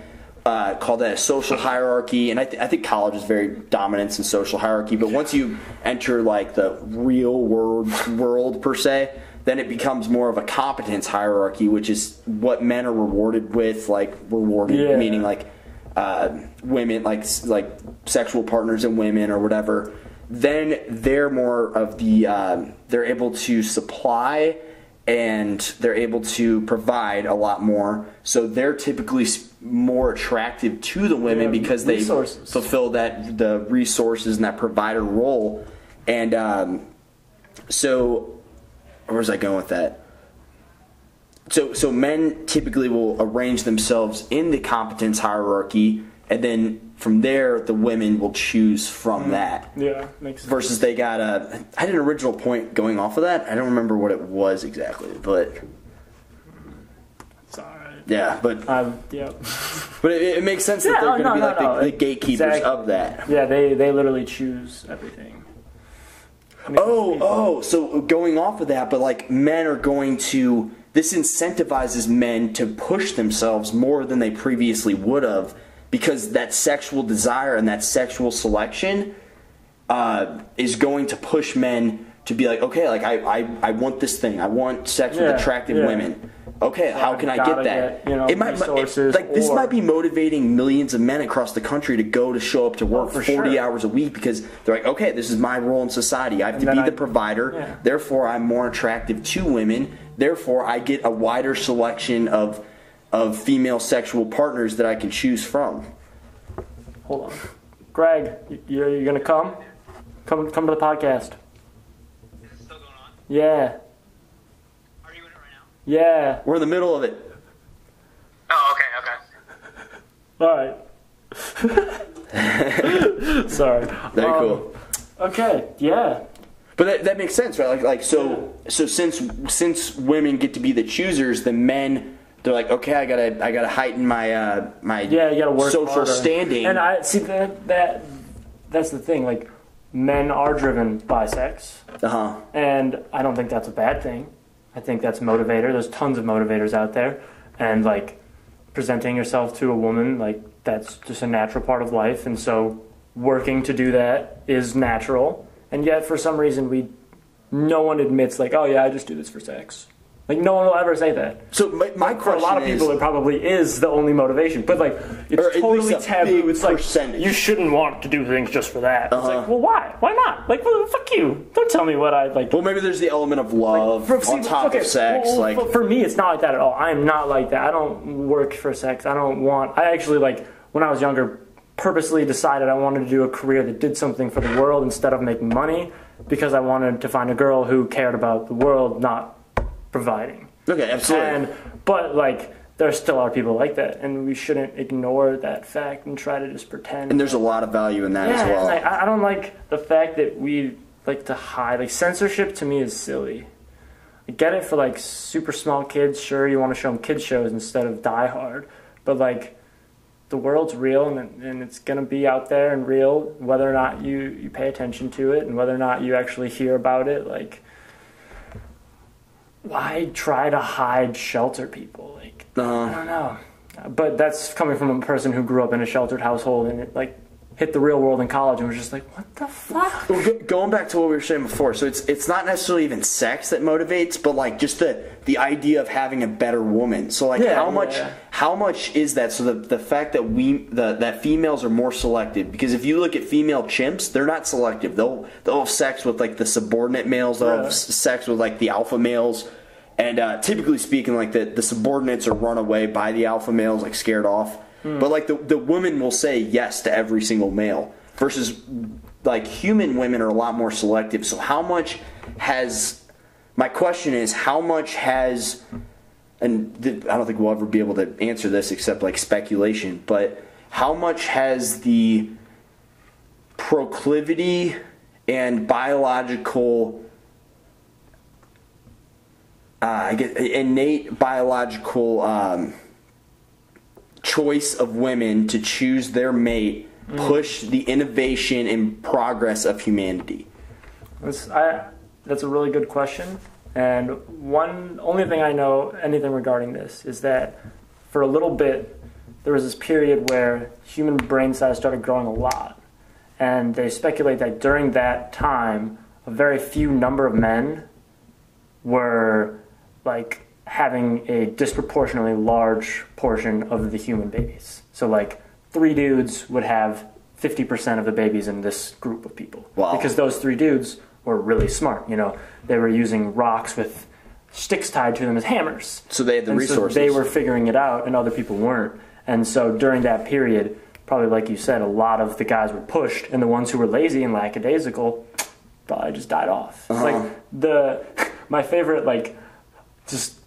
call that a social hierarchy. And I think college is very dominance and social hierarchy, but once you enter like the real world per se, then it becomes more of a competence hierarchy, which is what men are rewarded with, meaning like women, like sexual partners and women or whatever. Then they're more of the they're able to supply and they're able to provide a lot more. So they're typically more attractive to the women because they fulfill the resources and that provider role. And so where was I going with that? So men typically will arrange themselves in the competence hierarchy, and then from there the women will choose from that. Yeah, makes sense. Versus I had an original point going off of that. I don't remember what it was exactly, but it's alright. Yeah, but but it makes sense that they're going to be the gatekeepers of that. Yeah, they literally choose everything. So going off of that, but like men are going to. This incentivizes men to push themselves more than they previously would have because that sexual desire and that sexual selection is going to push men to be like, okay, like I want this thing. I want sex with attractive women. Okay, So how can I get that? It might this might be motivating millions of men across the country to show up to work 40 hours a week because they're like, okay, this is my role in society. I have to be the provider. Yeah. Therefore, I'm more attractive to women. Therefore, I get a wider selection of female sexual partners that I can choose from. Hold on, Greg, you're gonna come to the podcast. Is it still going on? Yeah. Are you in it right now? Yeah. We're in the middle of it. Oh, okay. All right. Sorry. Very cool. Okay. Yeah. But that makes sense, right? So since women get to be the choosers, the men, they're like, okay, I gotta heighten my you gotta work social harder. standing. And I see that's the thing. Like, men are driven by sex, and I don't think that's a bad thing. I think that's a motivator. There's tons of motivators out there, and like presenting yourself to a woman, like that's just a natural part of life. And so working to do that is natural. And yet, for some reason, no one admits like, oh yeah, I just do this for sex. Like, no one will ever say that. So my question for a lot of people, it probably is the only motivation. But like, it's totally taboo. It's like you shouldn't want to do things just for that. It's like, well, why? Why not? Like, well, fuck you. Don't tell me what I like. Well, maybe there's the element of love on top of sex. Well, for me, it's not like that at all. I am not like that. I don't work for sex. I actually, like, when I was younger, purposely decided I wanted to do a career that did something for the world instead of making money, because I wanted to find a girl who cared about the world, not providing. Okay, absolutely. But like, there still are people like that, and we shouldn't ignore that fact and try to just pretend. And there's a lot of value in that as well. And I don't like the fact that we like to hide. Like, censorship to me is silly. I get it for like super small kids. Sure, you want to show them kids shows instead of Die Hard, but like, the world's real, and it's gonna be out there and real, whether or not you pay attention to it and whether or not you actually hear about it. Like, why try to hide, shelter people? Like, I don't know. But that's coming from a person who grew up in a sheltered household and it like hit the real world in college and was just like, what the fuck? Well, going back to what we were saying before, so it's not necessarily even sex that motivates, but like just the idea of having a better woman. So like how much is that? So the fact that that females are more selective, because if you look at female chimps, they're not selective. They'll have sex with like the subordinate males. They'll have sex with like the alpha males. And typically speaking, like the subordinates are run away by the alpha males, like scared off. But like the women will say yes to every single male, versus like human women are a lot more selective. So how much has, my question is, how much has, and I don't think we'll ever be able to answer this except like speculation, but how much has the proclivity and biological, innate biological choice of women to choose their mate push the innovation and progress of humanity? That's a really good question. And only thing I know anything regarding this is that for a little bit there was this period where human brain size started growing a lot, and they speculate that during that time a very few number of men were like having a disproportionately large portion of the human babies. So like 3 dudes would have 50% of the babies in this group of people. Wow. Because those 3 dudes were really smart. You know, they were using rocks with sticks tied to them as hammers. So they had the resources. So they were figuring it out, and other people weren't. And so during that period, probably like you said, a lot of the guys were pushed, and the ones who were lazy and lackadaisical probably just died off. Like my favorite, like, just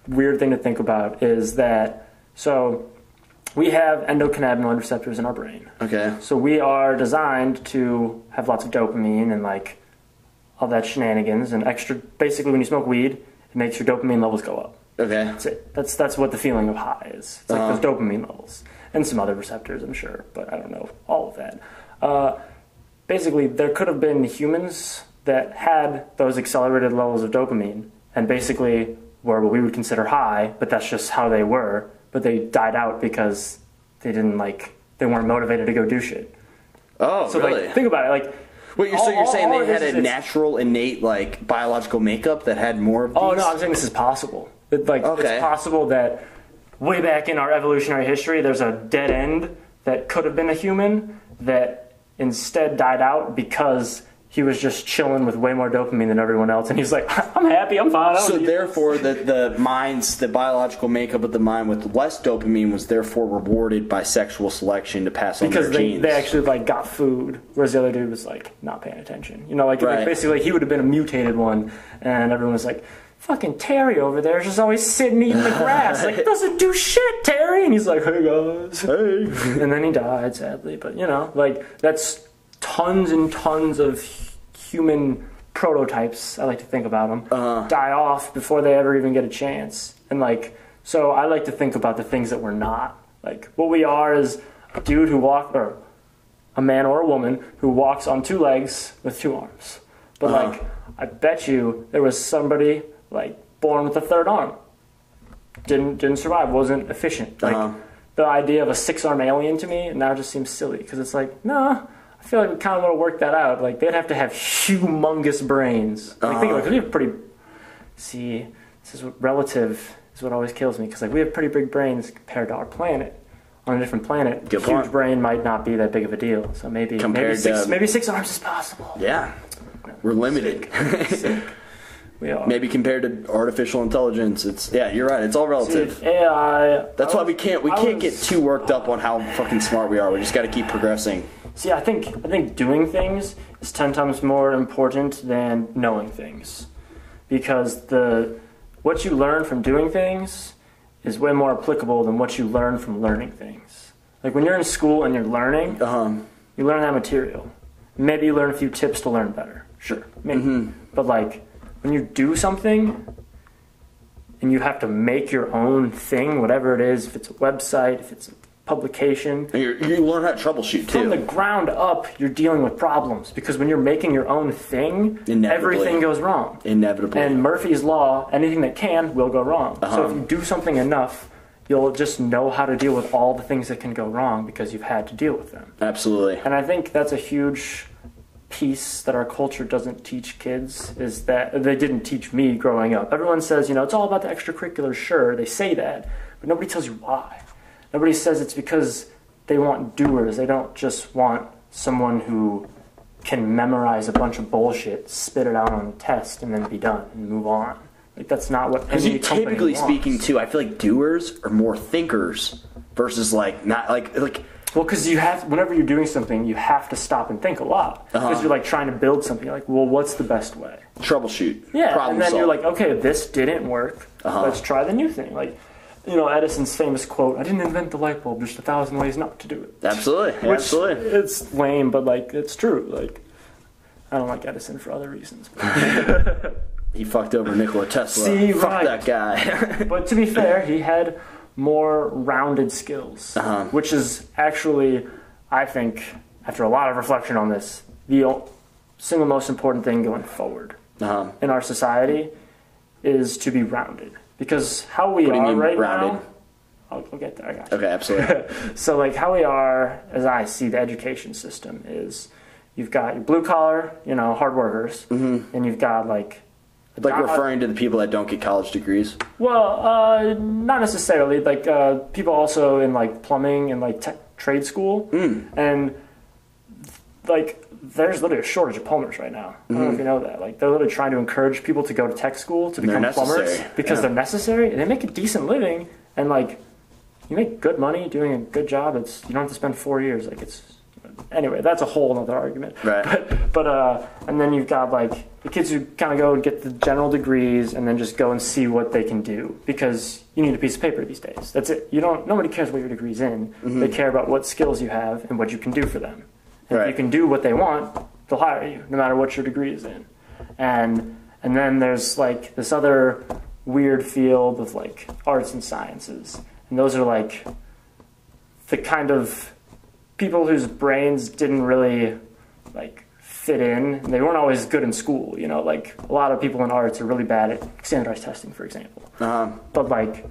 weird thing to think about is that, so we have endocannabinoid receptors in our brain. Okay. So we are designed to have lots of dopamine and like all that shenanigans and extra. Basically, when you smoke weed, it makes your dopamine levels go up. Okay. That's it. That's what the feeling of high is. It's like those dopamine levels and some other receptors, I'm sure, but I don't know all of that. Basically, there could have been humans that had those accelerated levels of dopamine and basically were what we would consider high, but that's just how they were. But they died out because they weren't motivated to go do shit. Oh, so really? Like, think about it. Like, Wait, so you're saying all they had it is a natural, innate, like, biological makeup that had more of these? Oh, no, I'm saying this is possible. It's possible that way back in our evolutionary history, there's a dead end that could have been a human that instead died out because he was just chilling with way more dopamine than everyone else, and he's like, I'm happy, I'm fine. So therefore, the biological makeup of the mind with less dopamine was therefore rewarded by sexual selection to pass on their genes. Because they actually, like, got food, whereas the other dude was, like, not paying attention. You know, like basically he would have been a mutated one, and everyone was like, fucking Terry over there is just always sitting eating the grass. Like, doesn't do shit, Terry. And he's like, hey, guys. Hey. And then he died, sadly. But, you know, like, that's tons and tons of human prototypes, I like to think about them, die off before they ever even get a chance. And, like, so I like to think about the things that we're not. Like, what we are is a dude or a man or a woman who walks on two legs with two arms. But, like, I bet you there was somebody, like, born with a third arm. Didn't survive, wasn't efficient. Like, the idea of a 6-arm alien to me now just seems silly, because it's like, nah, I feel like we kind of want to work that out. Like, they'd have to have humongous brains. Like, think about it, we have pretty... See, this is what relative is what always kills me, because, like, we have pretty big brains compared to our planet. On a different planet, a huge brain might not be that big of a deal. So maybe 6 arms is possible. Yeah. We're limited. Sick. We are. Maybe compared to artificial intelligence, you're right. It's all relative. See, AI. That's why we can't get too worked up on how fucking smart we are. We just got to keep progressing. See, I think doing things is 10 times more important than knowing things, because what you learn from doing things is way more applicable than what you learn from learning things. Like, when you're in school and you're learning, you learn that material. Maybe you learn a few tips to learn better. Sure, maybe. But, like, when you do something and you have to make your own thing, whatever it is, if it's a website, if it's a publication. And you learn how to troubleshoot, too. From the ground up, you're dealing with problems, because when you're making your own thing, everything goes wrong. Inevitably. And Murphy's Law, anything that can will go wrong. So if you do something enough, you'll just know how to deal with all the things that can go wrong because you've had to deal with them. Absolutely. And I think that's a huge piece that our culture doesn't teach kids, is that they didn't teach me growing up. Everyone says, it's all about the extracurriculars. Sure, they say that, but nobody tells you why. Nobody says it's because they want doers. They don't just want someone who can memorize a bunch of bullshit, spit it out on a test, and then be done and move on. Like, that's not what any company wants. Typically speaking, too, I feel like doers are more thinkers versus, like, not like. Well, because whenever you're doing something, you have to stop and think a lot. Because you're, like, trying to build something. You're like, well, what's the best way? Troubleshoot. Yeah, Problem and then solve. you're like, okay, this didn't work. Let's try the new thing. Like, Edison's famous quote, I didn't invent the light bulb, just 1,000 ways not to do it. Absolutely. Absolutely. It's lame, but, like, it's true. Like, I don't like Edison for other reasons. He fucked over Nikola Tesla. See, Fuck that guy. But to be fair, he had more rounded skills, which is actually, I think, after a lot of reflection on this, the single most important thing going forward in our society is to be rounded. Because how we are right now, I'll get there, I got you. Okay, absolutely. So, like, how we are, as I see the education system, is you've got your blue collar, hard workers, and you've got, like referring to the people that don't get college degrees? Well, not necessarily. Like, people also in, like, plumbing and, like, trade school. And, like, there's literally a shortage of plumbers right now. I don't know if you know that. Like, they're literally trying to encourage people to go to tech school to become plumbers because they're necessary. And they make a decent living. And, like, you make good money doing a good job. You don't have to spend 4 years. Like, anyway, that's a whole other argument. Right. But and then you've got, like, the kids who kind of go and get the general degrees and then just go and see what they can do, because you need a piece of paper these days. That's it. Nobody cares what your degree's in. They care about what skills you have and what you can do for them. And if you can do what they want, they'll hire you, no matter what your degree is in. And then there's, like, this other weird field of, like, arts and sciences. And those are, like, the kind of people whose brains didn't really, like, fit in. They weren't always good in school, Like, a lot of people in arts are really bad at standardized testing, for example. But, like,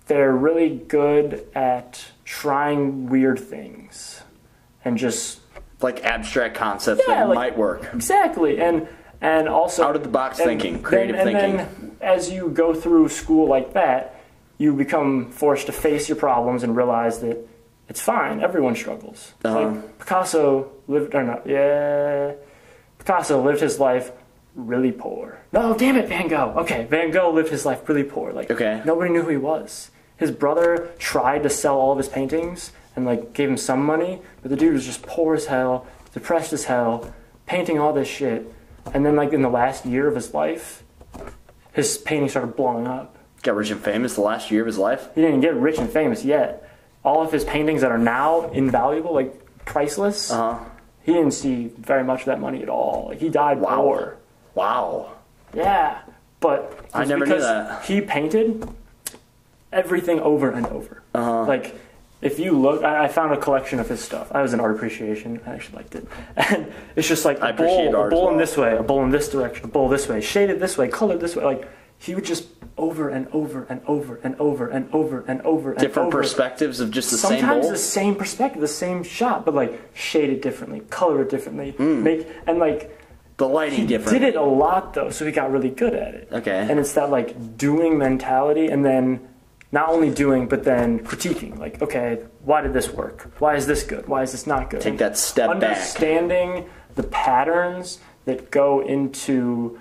they're really good at trying weird things and just like abstract concepts Yeah, that like- might work. Exactly, and also Out of the box and thinking, creative thinking. Then as you go through school like that, you become forced to face your problems and realize that it's fine. Everyone struggles. Like Picasso lived his life really poor. No, damn it, Van Gogh. Okay, Van Gogh lived his life really poor. Like, nobody knew who he was. His brother tried to sell all of his paintings and like gave him some money, but the dude was just poor as hell, depressed as hell, painting all this shit. And then like in the last year of his life, his paintings started blowing up. Got rich and famous the last year of his life? He didn't get rich and famous yet. All of his paintings that are now invaluable, like priceless, he didn't see very much of that money at all. Like he died poor. Wow. Yeah, but I never knew that. He painted everything over and over. Like, if you look, I found a collection of his stuff. I was in art appreciation. I actually liked it. And it's just like a bowl in this way, a bowl in this direction, a bowl this way, shaded this way, colored this way. Like, he would just over and over and over and over and over and over and different over. perspectives of just the same bowl? Sometimes the same perspective, the same shot, but like shaded differently, color it differently, the lighting different. Did it a lot though, so he got really good at it. Okay. And it's that like doing mentality, and then not only doing, but then critiquing. Like, okay, why did this work? Why is this good? Why is this not good? Take that step back. Understanding the patterns that go into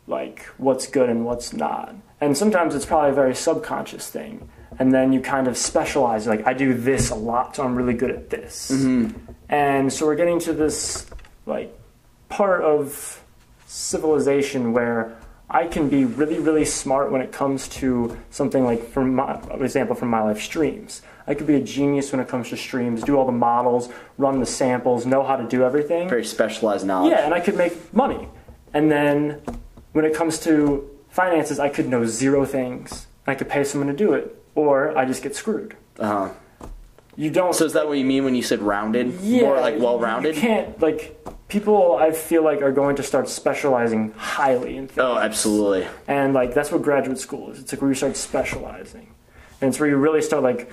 like what's good and what's not. And sometimes it's probably a very subconscious thing. And then you kind of specialize. Like, I do this a lot, so I'm really good at this. And so we're getting to this like part of civilization where I can be really, really smart when it comes to something like, for example, from my life, streams. I could be a genius when it comes to streams, do all the models, run the samples, know how to do everything. Very specialized knowledge. Yeah, and I could make money. And then when it comes to finances, I could know zero things. I could pay someone to do it, or I just get screwed. You don't. So is that what you mean when you said rounded? Yeah, more like well-rounded? You can't, like, people I feel like are going to start specializing highly in things. Oh, absolutely. And like that's what graduate school is. It's like where you start specializing. And it's where you really start like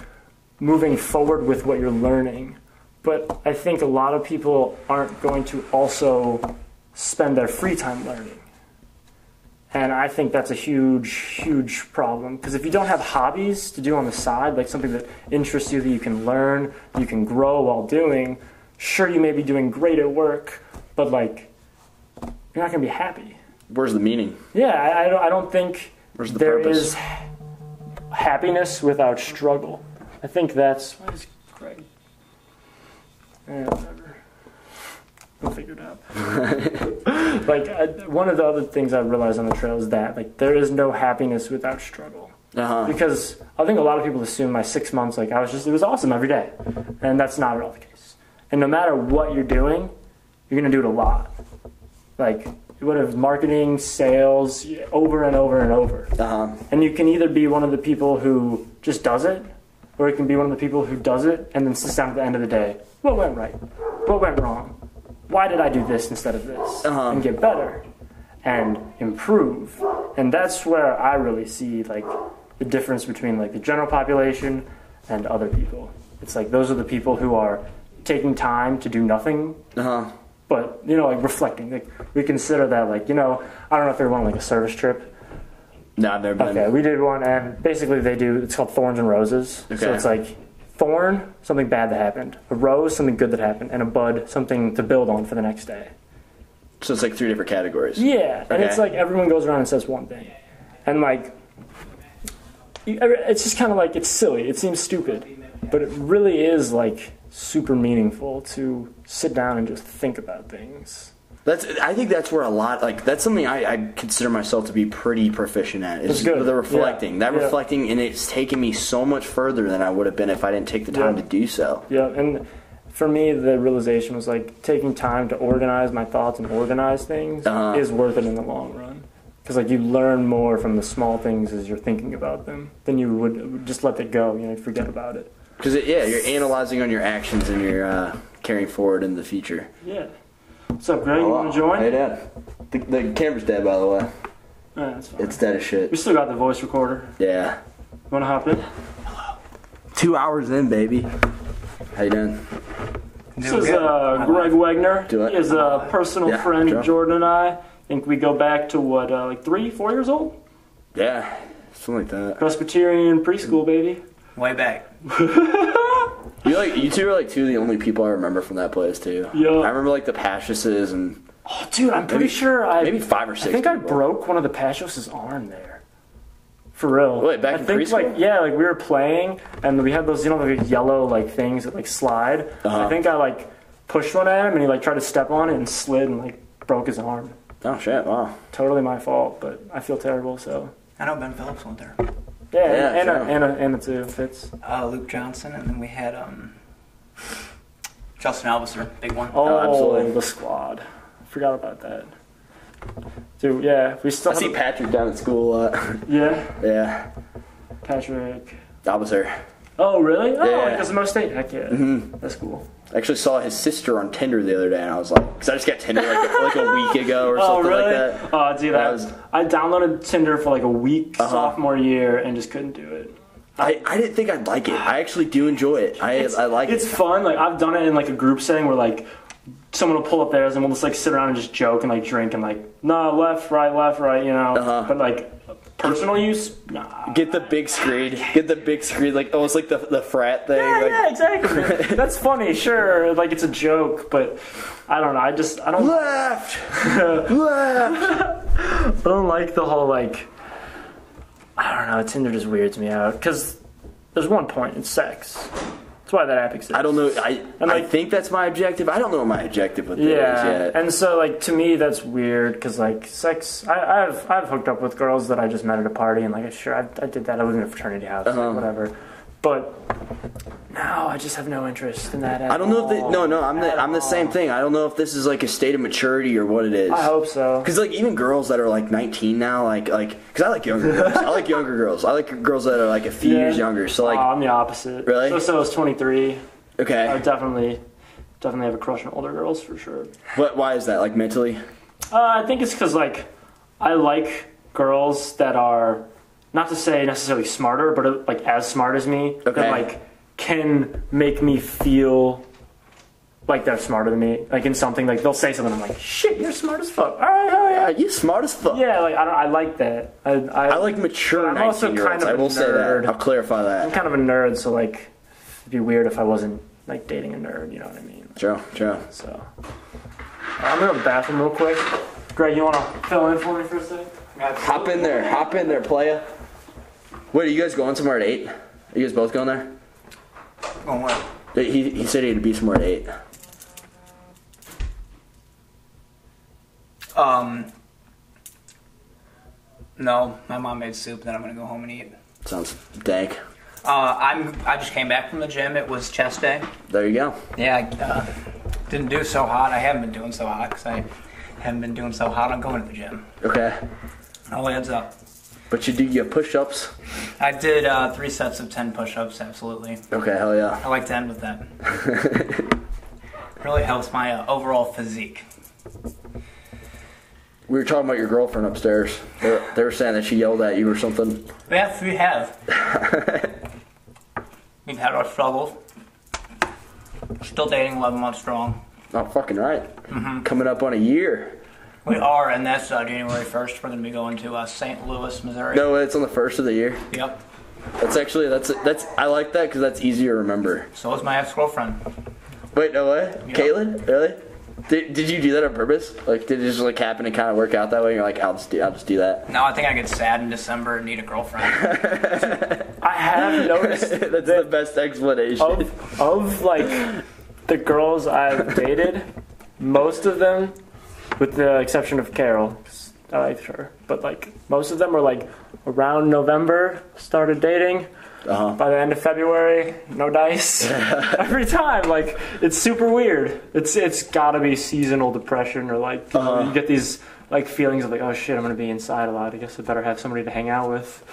moving forward with what you're learning. But I think a lot of people aren't going to also spend their free time learning. And I think that's a huge, huge problem. Because if you don't have hobbies to do on the side, like something that interests you, that you can learn, you can grow while doing, sure, you may be doing great at work, but like, you're not going to be happy. Where's the meaning? Yeah, I don't think Where's the there purpose? is happiness without struggle. I think that's... Why is Gregg? Whatever. We'll figure it out. Like, one of the other things I realized on the trail is that like there is no happiness without struggle. Because I think a lot of people assume my 6 months, like it was awesome every day. And that's not at all the case. And no matter what you're doing, you're going to do it a lot. Like, what if marketing, sales, over and over and over. And you can either be one of the people who just does it, or you can be one of the people who does it and then sits down at the end of the day. What went right? What went wrong? Why did I do this instead of this? And get better and improve. And that's where I really see like the difference between like the general population and other people. It's like those are the people who are taking time to do nothing, but like reflecting. Like we consider that like I don't know if they went on like a service trip. No, I've never been. Okay, we did one, and basically it's called Thorns and Roses. Okay. So it's like thorn, something bad that happened. A rose, something good that happened. And a bud, something to build on for the next day. So it's like 3 different categories. Yeah, and it's like everyone goes around and says one thing. And like, it's just kind of like, it's silly. It seems stupid. But it really is like super meaningful to sit down and just think about things. I think that's where a lot, like, that's something I consider myself to be pretty proficient at. It's good. The reflecting. Yeah. Reflecting, and it's taken me so much further than I would have been if I didn't take the time to do so. Yeah, and for me, the realization was, like, taking time to organize my thoughts and organize things is worth it in the long run. Because, like, you learn more from the small things as you're thinking about them than you would just let it go, forget about it. Because, you're analyzing on your actions and you're carrying forward in the future. Yeah. What's up, Greg? You want to join? Hey, Dad. The camera's dead, by the way. That's fine. It's dead as shit. We still got the voice recorder. Yeah. Want to hop in? Hello. 2 hours in, baby. How you doing? This is Gregg Wegener. Do it. He is a personal friend of Jordan and I. Think we go back to what, like 3-4 years old? Yeah, something like that. Presbyterian preschool, baby. Way back. You two are like two of the only people I remember from that place too. Yeah. I remember like the Pashuses and. Oh, dude, I'm pretty sure maybe 5 or 6. I think I broke one of the Pashos' arm there. For real. Wait, back in preschool? Like we were playing and we had those, like yellow like things that like slide. I think I like pushed one at him and he like tried to step on it and slid and like broke his arm. Oh shit! Wow. Totally my fault, but I feel terrible. So. I know Ben Phillips went there. Yeah, Anna too. Fitz. Luke Johnson, and then we had Justin Alviser, big one. Oh, absolutely. The squad. Forgot about that. Dude, yeah, we still. I see Patrick down at school a lot. Yeah. Yeah. Patrick. Officer. Oh, really? Oh, Yeah. because of Mo State. Heck yeah. Mm-hmm. That's cool. I actually saw his sister on Tinder the other day, and I was like, because I just got Tinder like a week ago or something like that. Oh, dude, I downloaded Tinder for like a week sophomore year and just couldn't do it. I didn't think I'd like it. I actually do enjoy it. I like it. It's fun. Like I've done it in like a group setting where like someone will pull up theirs and we'll just like sit around and just joke and like drink and like left, right, But like personal use, nah. Get the big screen. Like almost like the frat thing. Yeah, exactly. That's funny, sure. Like it's a joke, but I don't know. I don't Left. I don't like the whole like. I don't know. Tinder just weirds me out because there's one point. It's sex. That's why that app exists. I don't know. I think that's my objective. I don't know what my objective with it is yet. And so like to me that's weird because like sex. I've hooked up with girls that I just met at a party and like sure I did that. I was in a fraternity house, like, whatever. But no, I just have no interest in that at all. I don't know if I'm the same thing. I don't know if this is like a state of maturity or what it is. I hope so. Because like even girls that are like 19 now, like because I like younger girls. I like younger girls. I like girls that are like a few years younger. So like I'm the opposite. Really? So I was 23. Okay. I definitely have a crush on older girls for sure. Why is that? Like mentally? I think it's because like I like girls that are not to say necessarily smarter, but like as smart as me. Okay. That like can make me feel like they're smarter than me. Like in something, like they'll say something, I'm like, shit, you're smart as fuck. All right, hell yeah. You smart as fuck. Yeah, like I like that. I like mature I'm also 19-year-olds. kind of I will say that. I'll clarify that. I'm kind of a nerd, so like it'd be weird if I wasn't like dating a nerd. You know what I mean? True. So I'm gonna go to the bathroom real quick. Greg, you want to fill in for me for a second? Hop in there, playa. Wait, are you guys going somewhere at 8? Are you guys both going there? Going where? He said he'd be somewhere at 8. No, my mom made soup, then I'm gonna go home and eat. Sounds dank. I just came back from the gym. It was chest day. There you go. Yeah, I didn't do so hot. I haven't been doing so hot because I haven't been doing so hot on going to the gym. Okay. All adds up. But you do your push-ups? I did 3 sets of 10 push-ups, absolutely. Okay, hell yeah. I like to end with that. Really helps my overall physique. We were talking about your girlfriend upstairs. They were saying that she yelled at you or something. Yes, we have. We've had our struggles. Still dating 11 months strong. Oh, fucking right. Mm-hmm. Coming up on a year. We are, and that's January 1st. We're going to be going to St. Louis, Missouri. No, it's on the 1st of the year. Yep. That's I like that because that's easier to remember. So is my ex-girlfriend. Wait, no way? Yep. Caitlin? Really? Did you do that on purpose? Like, did it just like happen to kind of work out that way? You're like, I'll just do that. No, I think I get sad in December and need a girlfriend. I have noticed that's the best explanation. Of like the girls I've dated, most of them, with the exception of Carol, 'cause I liked her, but like most of them were like around November started dating. By the end of February, no dice. Every time, like it's super weird. It's got to be seasonal depression or like you get these like feelings of like, oh shit, I'm gonna be inside a lot. I guess I better have somebody to hang out with.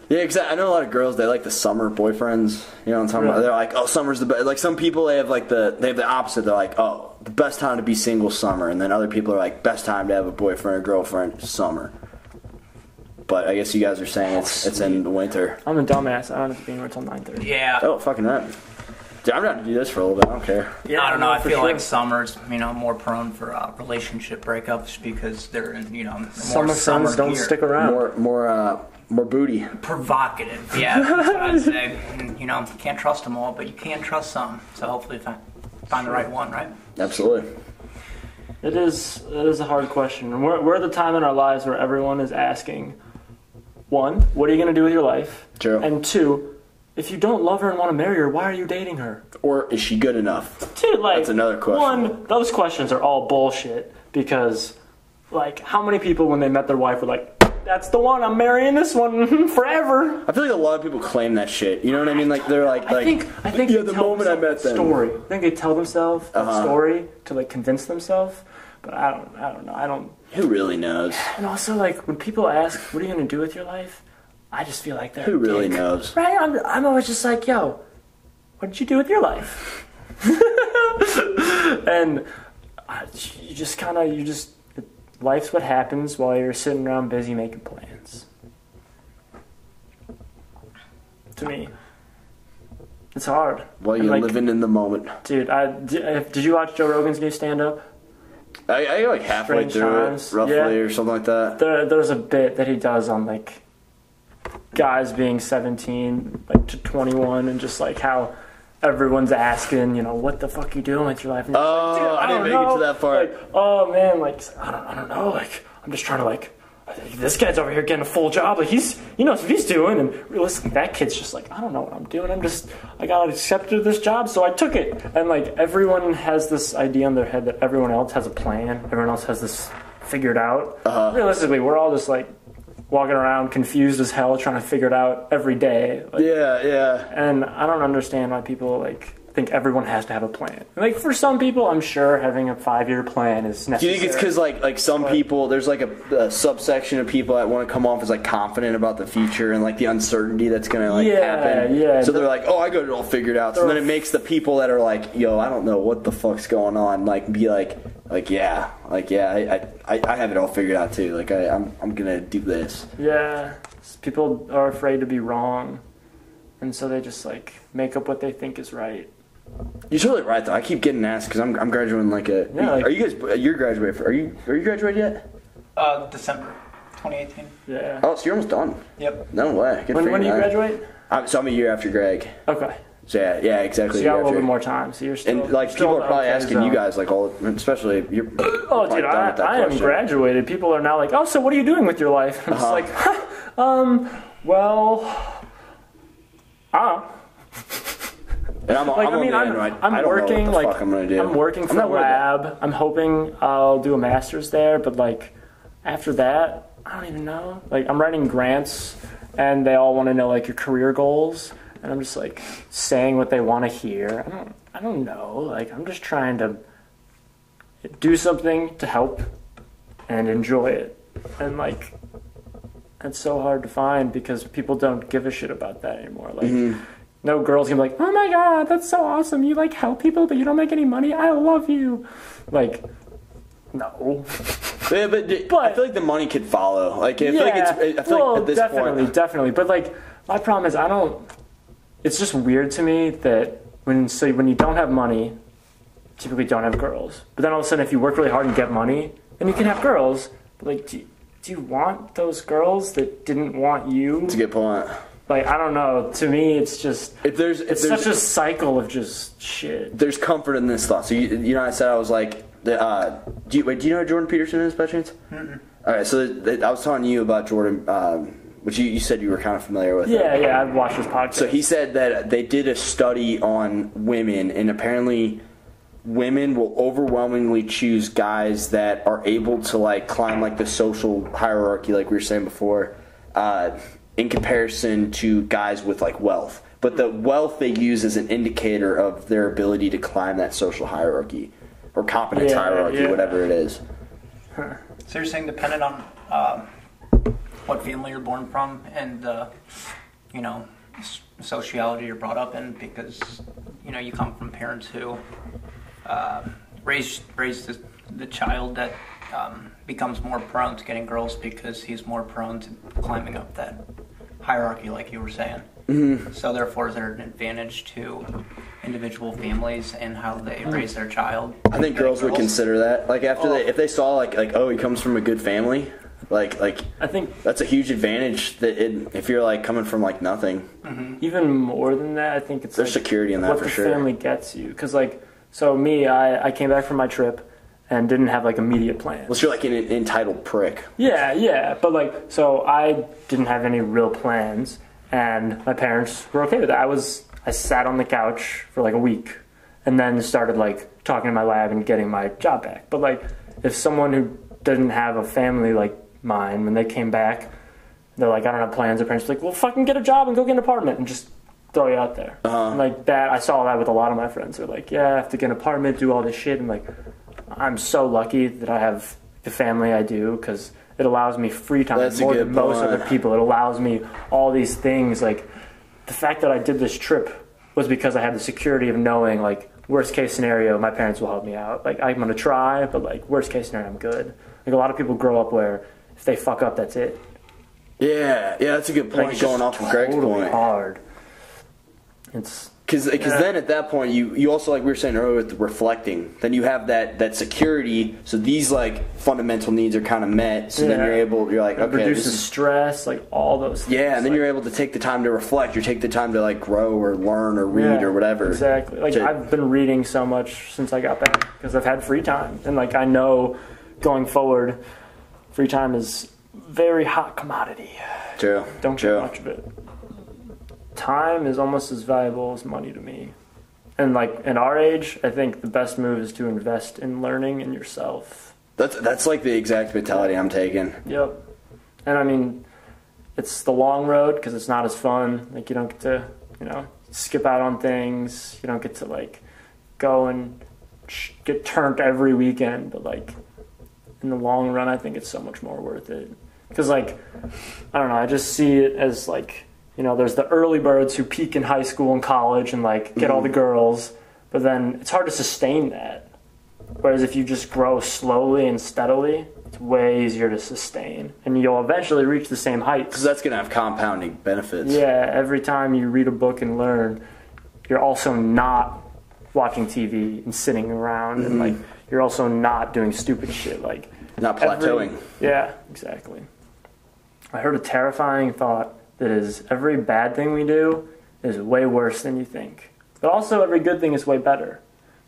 Yeah, exactly. I know a lot of girls, they like the summer boyfriends. You know what I'm talking about? They're like, oh, summer's the best. Like some people, they have the opposite. They're like, oh, the best time to be single, summer. And then other people are like, best time to have a boyfriend or girlfriend, summer. But I guess you guys are saying it's in the winter. I'm a dumbass. I don't have to be anywhere until 9:30. Yeah. Oh, fucking right. Dude, I'm down to do this for a little bit. I don't care. Yeah, I don't know. I for feel sure. like summer's, more prone for relationship breakups because they're in, more Summer summer friends don't gear. stick around. More booty. Provocative, yeah, that's what I'd say. And, you can't trust them all, but you can trust some. So hopefully find the right one, right? Absolutely. It is a hard question. And we're at the time in our lives where everyone is asking, one, what are you going to do with your life? True. And two, if you don't love her and want to marry her, why are you dating her? Or is she good enough? Dude, That's another question. One, those questions are all bullshit because, how many people when they met their wife were like, that's the one, I'm marrying this one forever. I feel like a lot of people claim that shit. You know what I mean? Like they're like, I think yeah, the moment I met them. Story. I think they tell themselves that story to convince themselves. But I don't know. Who really knows? And also when people ask, "What are you gonna do with your life?" I just feel like they're Who really dick. knows? Right? I'm always just like, "Yo, what did you do with your life?" And life's what happens while you're sitting around busy making plans. To me, it's hard. While you're living in the moment. Dude, did you watch Joe Rogan's new stand-up? I got halfway Strange through Times. it, roughly, Yeah. or something like that. There's a bit that he does on guys being 17 to 21 and just how everyone's asking, what the fuck you doing with your life? And I didn't make it to that part. Oh man, I don't know, I'm just trying to this guy's over here getting a full job, he knows what he's doing, and realistically that kid's just I don't know what I'm doing, I got accepted to this job, so I took it. And everyone has this idea in their head that everyone else has a plan, everyone else has this figured out. Realistically, we're all just walking around confused as hell trying to figure it out every day. Yeah. And I don't understand why people think everyone has to have a plan. For some people, I'm sure having a 5-year plan is necessary. Do you think it's because some people, there's a subsection of people that want to come off as confident about the future and the uncertainty that's going to happen? Yeah. So they're oh, I got it all figured out. So then it makes the people that are yo, I don't know what the fuck's going on, be yeah, I have it all figured out too. I'm gonna do this. Yeah, people are afraid to be wrong, and so they just make up what they think is right. You're totally right though. I keep getting asked because I'm graduating are you guys? You're graduating? Are you graduated yet? December 2018. Yeah. Oh, so you're almost done. Yep. No way. Good for When do you graduate? So I'm a year after Greg. Okay. So yeah, exactly. So you got a little bit more time. So you're still. And people are probably asking you guys especially you're. Oh, dude, I am graduated. People are now oh, so what are you doing with your life? I'm just well, And I'm working. Know what the fuck I'm gonna do. I'm working for the lab. I'm hoping I'll do a master's there, but after that, I don't even know. I'm writing grants, and they all want to know your career goals. And I'm just saying what they want to hear. I don't know. I'm just trying to do something to help and enjoy it. And it's so hard to find because people don't give a shit about that anymore. No girls can be oh my god, that's so awesome. You help people, but you don't make any money. I love you. No. Yeah, but I feel the money could follow. I feel at this point, definitely. But my problem is it's just weird to me that when you don't have money, typically don't have girls. But then all of a sudden, if you work really hard and get money, then you can have girls. But do you want those girls that didn't want you? That's a good point. I don't know. To me, it's just it's such a cycle of just shit. There's comfort in this thought. So I said I was do you know who Jordan Peterson is by chance? Mm-mm. All right, so I was telling you about Jordan. Which you said you were kind of familiar with. Yeah, I've watched his podcast. So he said that they did a study on women, and apparently women will overwhelmingly choose guys that are able to climb the social hierarchy, like we were saying before, in comparison to guys with wealth. But the wealth they use as an indicator of their ability to climb that social hierarchy or competence hierarchy, whatever it is. So you're saying dependent on what family you're born from and sociology you're brought up in, because you come from parents who raise the child that becomes more prone to getting girls because he's more prone to climbing up that hierarchy, like you were saying. Mm-hmm. So therefore, is there an advantage to individual families and how they raise their child. I think girls would consider that. Like after if they saw like oh, he comes from a good family, like I think that's a huge advantage that if you're like coming from like nothing. Even more than that, I think it's there's like security in that what for the sure. family gets you. Because like, so me, I came back from my trip and didn't have like immediate plans. Unless you're like an entitled prick. Yeah, but like, so I didn't have any real plans, and my parents were okay with that. I sat on the couch for like a week, and then started like talking to my lab and getting my job back. But like, if someone who didn't have a family like mine, when they came back, they're like, I don't have plans. Their parents were like, well, fucking get a job and go get an apartment and just throw you out there. And like that, I saw that with a lot of my friends. They're like, yeah, I have to get an apartment, do all this shit. And like, I'm so lucky that I have the family I do, because it allows me free time. That's more a good than most point. other people. It allows me all these things. Like, the fact that I did this trip was because I had the security of knowing, like, worst case scenario, my parents will help me out. Like, I'm going to try, but like, worst case scenario, I'm good. Like, a lot of people grow up where if they fuck up, that's it. Yeah, that's a good point. Like, Going off of Gregg's totally point. hard. It's Because then at that point, you also, like we were saying earlier with the reflecting, then you have that security, so these like fundamental needs are kind of met, so then you're like, it okay, reduces stress, like all those things. yeah, and then like, you're able to take the time to reflect, you take the time to like grow or learn or read or whatever. Exactly. Like, I've been reading so much since I got back because I've had free time, and like I know going forward, free time is very hot commodity. True. Don't get much of it. Time is almost as valuable as money to me. And like in our age, I think the best move is to invest in learning in yourself. That's like the exact mentality I'm taking. Yep. And I mean, it's the long road because it's not as fun. Like, you don't get to, skip out on things. You don't get to like go and get turned every weekend. But like in the long run, I think it's so much more worth it. Because like, I don't know, I just see it as like, there's the early birds who peak in high school and college and like get all the girls, but then it's hard to sustain that. Whereas if you just grow slowly and steadily, it's way easier to sustain, and you'll eventually reach the same heights. Because that's going to have compounding benefits. Yeah, every time you read a book and learn, you're also not watching TV and sitting around, and like you're also not doing stupid shit like not plateauing. Yeah, exactly. I heard a terrifying thought. That is, every bad thing we do is way worse than you think. But also every good thing is way better.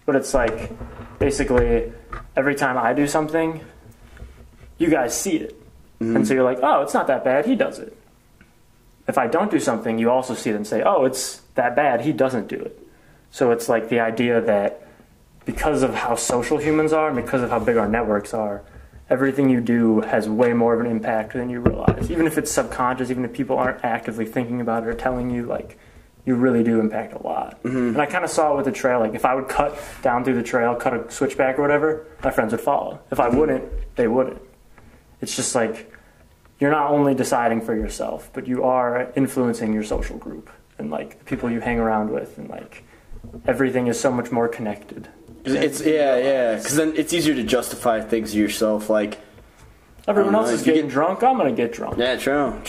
But it's like, basically, every time I do something, you guys see it. And so you're like, oh, it's not that bad, he does it. If I don't do something, you also see it and say, oh, it's that bad, he doesn't do it. So it's like the idea that because of how social humans are and because of how big our networks are, everything you do has way more of an impact than you realize. Even if it's subconscious, even if people aren't actively thinking about it or telling you, like, you really do impact a lot. And I kind of saw it with the trail. Like, if I would cut down through the trail, cut a switchback or whatever, my friends would follow. If I wouldn't, they wouldn't. It's just like, you're not only deciding for yourself, but you are influencing your social group and, like, the people you hang around with, and, like, everything is so much more connected. Because then it's easier to justify things to yourself. Like, everyone else is getting drunk, I'm gonna get drunk. Yeah, true.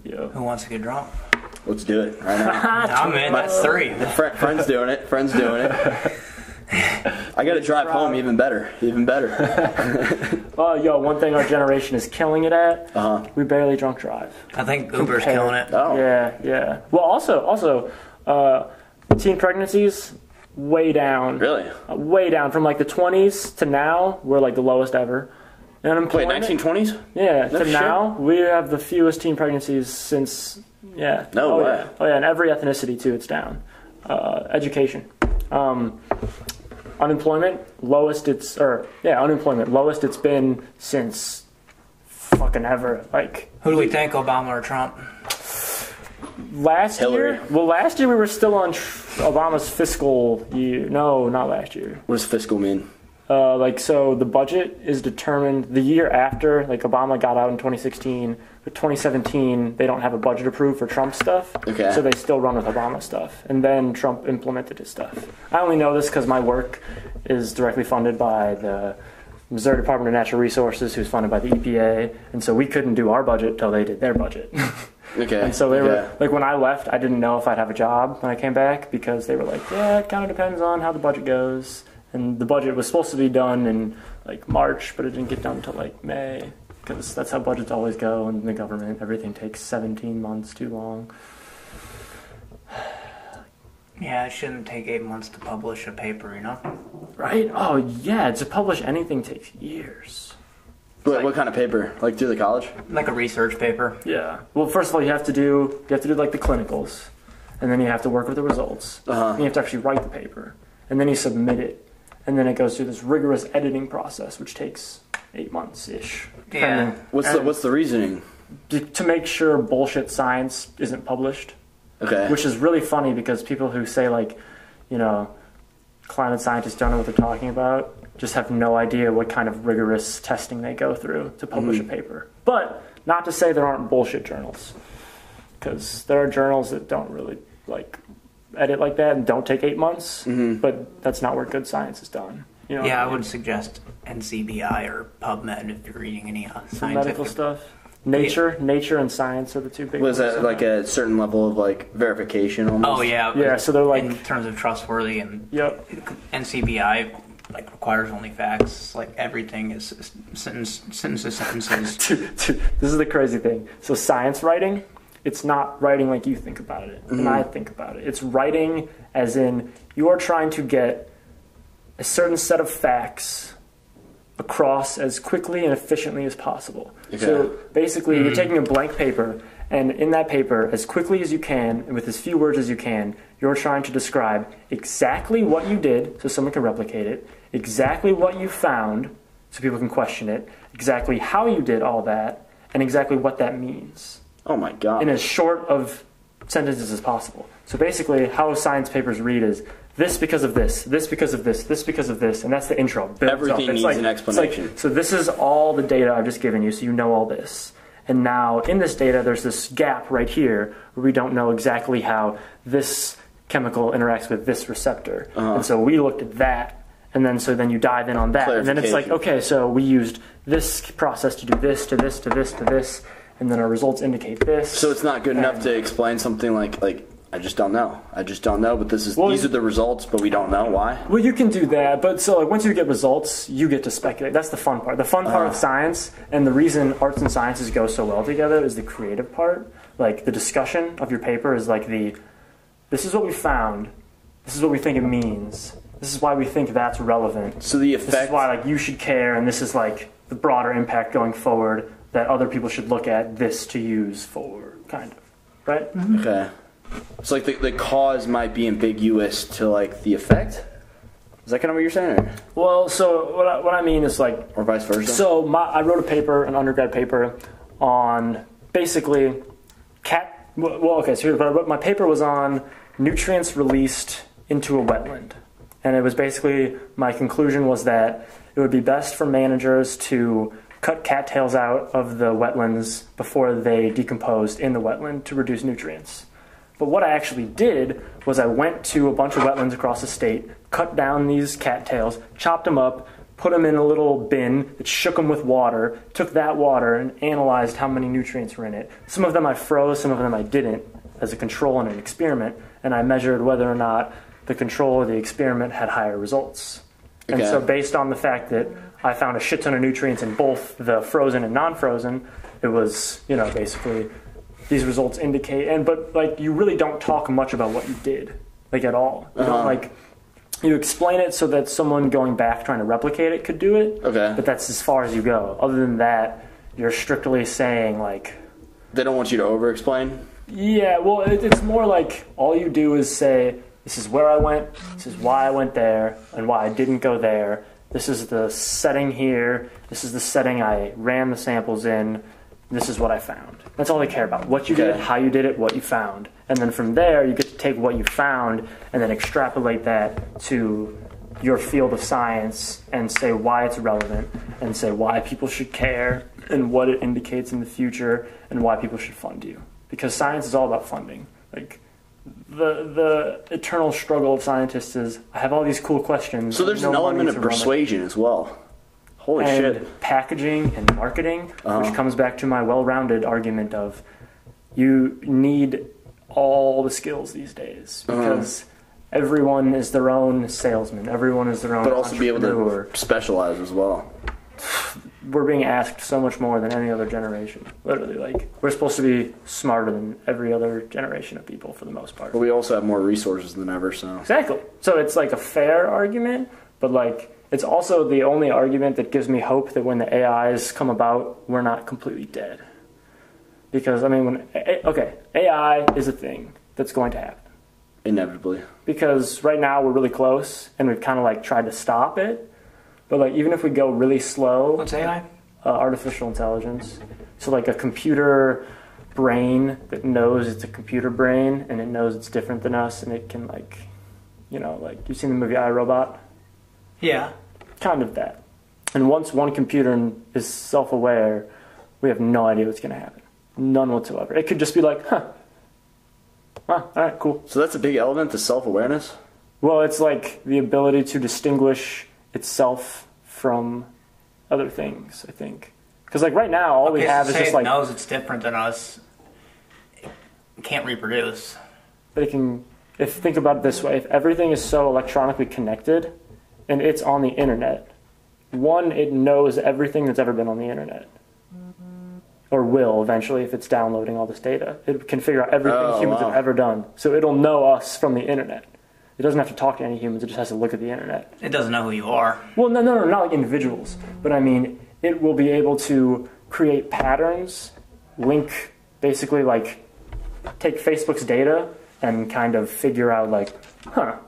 Yeah. Who wants to get drunk? Let's do it right now. I'm in. That's 3. Friend's doing it. I got to drive home. Even better. Oh, yo, one thing our generation is killing it at. We barely drunk drive. I think Uber's killing it. Oh. Yeah. Well, also, teen pregnancies. Way down. Really? Way down. From like the 20s to now, we're like the lowest ever. And unemployment. Wait, 1920s? Yeah, No to shit. now, we have the fewest teen pregnancies since, No way. Yeah. Oh, yeah, and every ethnicity, too, it's down. Education. Unemployment, lowest it's been since fucking ever. Like, Who do we think, Obama or Trump? last Hillary. year we were still on Obama's fiscal year. No, not last year. What does fiscal mean? So the budget is determined the year after, like, Obama got out in 2016, but 2017 they don't have a budget approved for Trump stuff. Okay. So they still run with Obama stuff, and then Trump implemented his stuff. I only know this because my work is directly funded by the Missouri Department of Natural Resources, who's funded by the EPA, and so we couldn't do our budget till they did their budget. Okay. And so they were like, when I left, I didn't know if I'd have a job when I came back because they were like, yeah, it kind of depends on how the budget goes. And the budget was supposed to be done in like March, but it didn't get done until like May because that's how budgets always go in the government. Everything takes 17 months too long. Yeah, it shouldn't take 8 months to publish a paper, you know? Right? Oh, yeah. To publish anything takes years. What kind of paper? Like through the college? Like a research paper. Yeah. Well, first of all, you have to do like the clinicals, and then you have to work with the results. And you have to actually write the paper, and then you submit it, and then it goes through this rigorous editing process, which takes 8 months ish. Yeah. What's the reasoning? To make sure bullshit science isn't published. Okay. Which is really funny because people who say like, you know, climate scientists don't know what they're talking about just have no idea what kind of rigorous testing they go through to publish a paper. But not to say there aren't bullshit journals, because there are journals that don't really like edit like that and don't take 8 months. But that's not where good science is done. You know Yeah, I would suggest NCBI or PubMed if you're reading any scientific medical stuff. Nature and science are the two big Was ones. that like a certain level of like verification almost? Oh yeah. Yeah, so they're like, in terms of trustworthy, and yep. NCBI like requires only facts. Like everything is sentences. Dude, this is the crazy thing. So science writing, it's not writing like you think about it and I think about it. It's writing as in you are trying to get a certain set of facts across as quickly and efficiently as possible. Okay. So basically, you're taking a blank paper, and in that paper, as quickly as you can, and with as few words as you can, you're trying to describe exactly what you did, so someone can replicate it, exactly what you found, so people can question it, exactly how you did all that, and exactly what that means. Oh my God. In as short of sentences as possible. So basically, how science papers read is, this because of this, this because of this, this because of this, and that's the intro. Everything needs an explanation. So this is all the data I've just given you, so you know all this. And now in this data, there's this gap right here where we don't know exactly how this chemical interacts with this receptor. And so we looked at that, and then you dive in on that. And then it's like, okay, so we used this process to do this, to this, to this, to this, and then our results indicate this. So it's not good enough to explain something like I just don't know. But these are the results, but we don't know why. Well, you can do that, but so like once you get results, you get to speculate. That's the fun part. The fun part of science, and the reason arts and sciences go so well together, is the creative part. Like the discussion of your paper is like this is what we found, this is what we think it means, this is why we think that's relevant. So the effect. This is why like you should care, and this is like the broader impact going forward that other people should look at this to use forward, kind of, right? Okay. So like the cause might be ambiguous to like the effect. Is that kind of what you're saying? Or? Well, so what I mean is like, or vice versa. So I wrote a paper, an undergrad paper, on basically So my paper was on nutrients released into a wetland, and it was basically my conclusion was that it would be best for managers to cut cattails out of the wetlands before they decomposed in the wetland to reduce nutrients. But what I actually did was I went to a bunch of wetlands across the state, cut down these cattails, chopped them up, put them in a little bin, shook them with water, took that water and analyzed how many nutrients were in it. Some of them I froze, some of them I didn't, as a control in an experiment, and I measured whether or not the control or the experiment had higher results. Okay. And so based on the fact that I found a shit ton of nutrients in both the frozen and non-frozen, it was, basically these results indicate, but like you really don't talk much about what you did, like at all. You don't you explain it so that someone going back trying to replicate it could do it. Okay. But that's as far as you go. Other than that, you're strictly saying like. They don't want you to over-explain? Yeah, well, it's more like all you do is say, this is where I went, this is why I went there, and why I didn't go there. This is the setting here, this is the setting I ran the samples in, this is what I found. That's all they care about. What you did, how you did it, what you found. And then from there, you get to take what you found and then extrapolate that to your field of science and say why it's relevant and say why people should care and what it indicates in the future and why people should fund you. Because science is all about funding. Like the eternal struggle of scientists is, I have all these cool questions. So there's an element of persuasion as well. Holy shit. Packaging and marketing, which comes back to my well-rounded argument of you need all the skills these days because everyone is their own salesman. Everyone is their own But also be able entrepreneur. to specialize as well. We're being asked so much more than any other generation. Literally, like, we're supposed to be smarter than every other generation of people for the most part. But we also have more resources than ever, so. Exactly. So it's like a fair argument, but like it's also the only argument that gives me hope that when the AIs come about, we're not completely dead. Because, I mean, AI is a thing that's going to happen. Inevitably. Because right now we're really close, and we've kind of like tried to stop it. But like even if we go really slow... What's AI? Artificial intelligence. So like a computer brain that knows it's a computer brain, and it knows it's different than us, and it can like, you know, like, you've seen the movie I, Robot? Yeah. Kind of that. And once one computer is self-aware, we have no idea what's going to happen. None whatsoever. It could just be like, all right, cool. So that's a big element, the self-awareness? Well, it's like the ability to distinguish itself from other things, I think. Because like right now, all we have is just like... it knows it's different than us. It can't reproduce. But it can... Think about it this way. If everything is so electronically connected, and it's on the internet, one, it knows everything that's ever been on the internet. Or will eventually if it's downloading all this data. It can figure out everything humans have ever done. So it'll know us from the internet. It doesn't have to talk to any humans, it just has to look at the internet. It doesn't know who you are. Well, no, not like individuals. But I mean, it will be able to create patterns, link, basically like, take Facebook's data and kind of figure out like,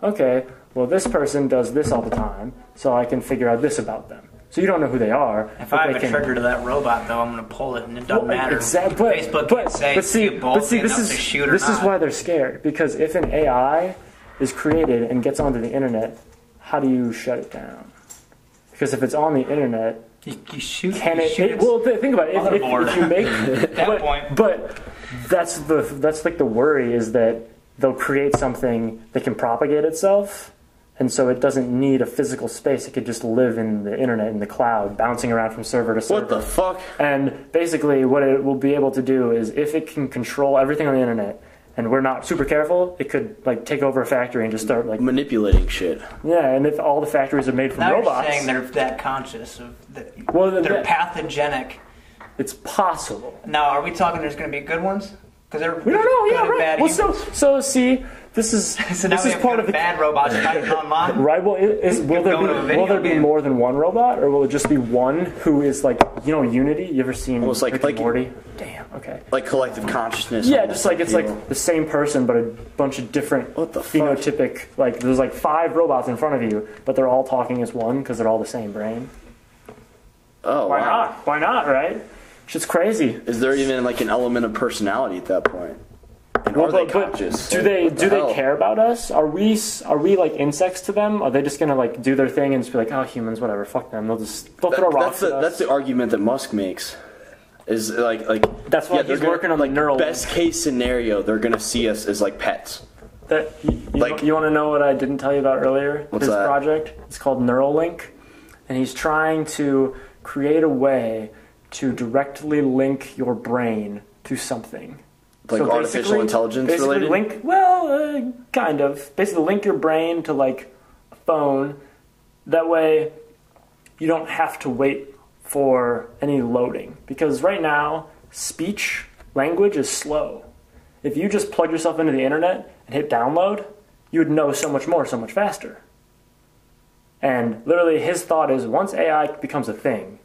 okay, well this person does this all the time, so I can figure out this about them. So you don't know who they are. If I have a trigger to that robot, though, I'm going to pull it, and it doesn't matter. Exactly. Facebook can't say this is why they're scared. Because if an AI is created and gets onto the internet, how do you shut it down? Because if it's on the internet, you shoot. Well, think about it. If you make at that point, but that's like the worry is that they'll create something that can propagate itself. And so it doesn't need a physical space. It could just live in the internet, in the cloud, bouncing around from server to server. What the fuck? And basically what it will be able to do is if it can control everything on the internet and we're not super careful, it could like take over a factory and just start like... manipulating shit. Yeah, and if all the factories are made from now robots... You're saying they're that conscious of they're pathogenic. It's possible. Now, are we talking there's going to be good ones? Because we don't know, yeah, right. Well, so see... This is part of the bad robots fighting online. Right. Well, will there be more than one robot, or will it just be one who is like, you know, Unity? You ever seen Rick and Morty? Damn. Okay. Like collective consciousness. Yeah, just like it's like the same person, but a bunch of different phenotypic. Like there's like 5 robots in front of you, but they're all talking as one because they're all the same brain. Oh, why not? Why not? Right? Shit's crazy. Is there even like an element of personality at that point? Are they conscious? Do they care about us? Are we like insects to them? Are they just gonna like do their thing and just be like, oh, humans, whatever, fuck them. They'll throw rocks at us. That's the argument that Musk makes. Is like that's why he's working on like neural. Best case scenario, they're gonna see us as like pets. You want to know what I didn't tell you about earlier? What's that? Project. It's called Neuralink, and he's trying to create a way to directly link your brain to something. Like so artificial intelligence related? Kind of. Basically link your brain to like a phone. That way you don't have to wait for any loading. Because right now, language is slow. If you just plug yourself into the internet and hit download, you would know so much more, so much faster. And literally his thought is once AI becomes a thing,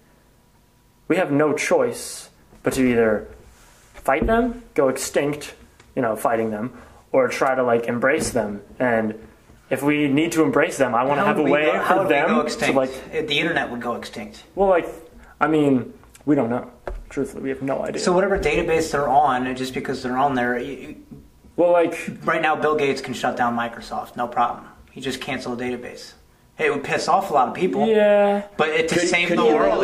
we have no choice but to either fight them, go extinct, fighting them, or try to like embrace them. And if we need to embrace them, I want to have a way for them to like... The internet would go extinct. Well, we don't know. Truthfully, we have no idea. So whatever database they're on, just because they're on there... right now Bill Gates can shut down Microsoft, no problem. He just canceled a database. It would piss off a lot of people. Yeah. But to save the world...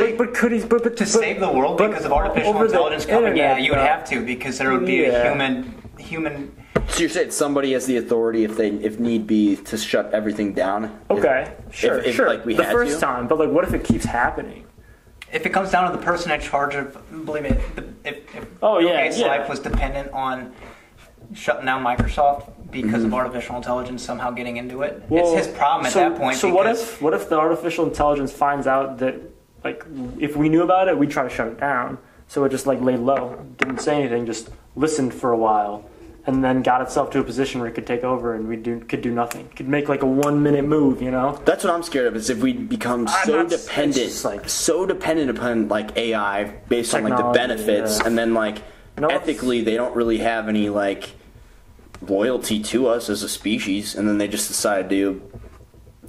save the world because of artificial intelligence coming, you would have to, because there would be a human... So you're saying somebody has the authority, if need be, to shut everything down? Okay, sure. Like we the had first to? time, but like what if it keeps happening? if it comes down to the person in charge of, believe me, if Oh, Bill yeah, Gates' yeah. life was dependent on shutting down Microsoft because of artificial intelligence somehow getting into it, Well, it's his problem at that point. So what if the artificial intelligence finds out that, like, if we knew about it, we'd try to shut it down. So it just like laid low, didn't say anything, just listened for a while, and then got itself to a position where it could take over and could do nothing. Could make like a 1 minute move, you know? That's what I'm scared of. Is if we become so dependent, like, so dependent upon like AI based on like the Technology, benefits, yeah. and then like ethically they don't really have any like loyalty to us as a species, and then they just decide to.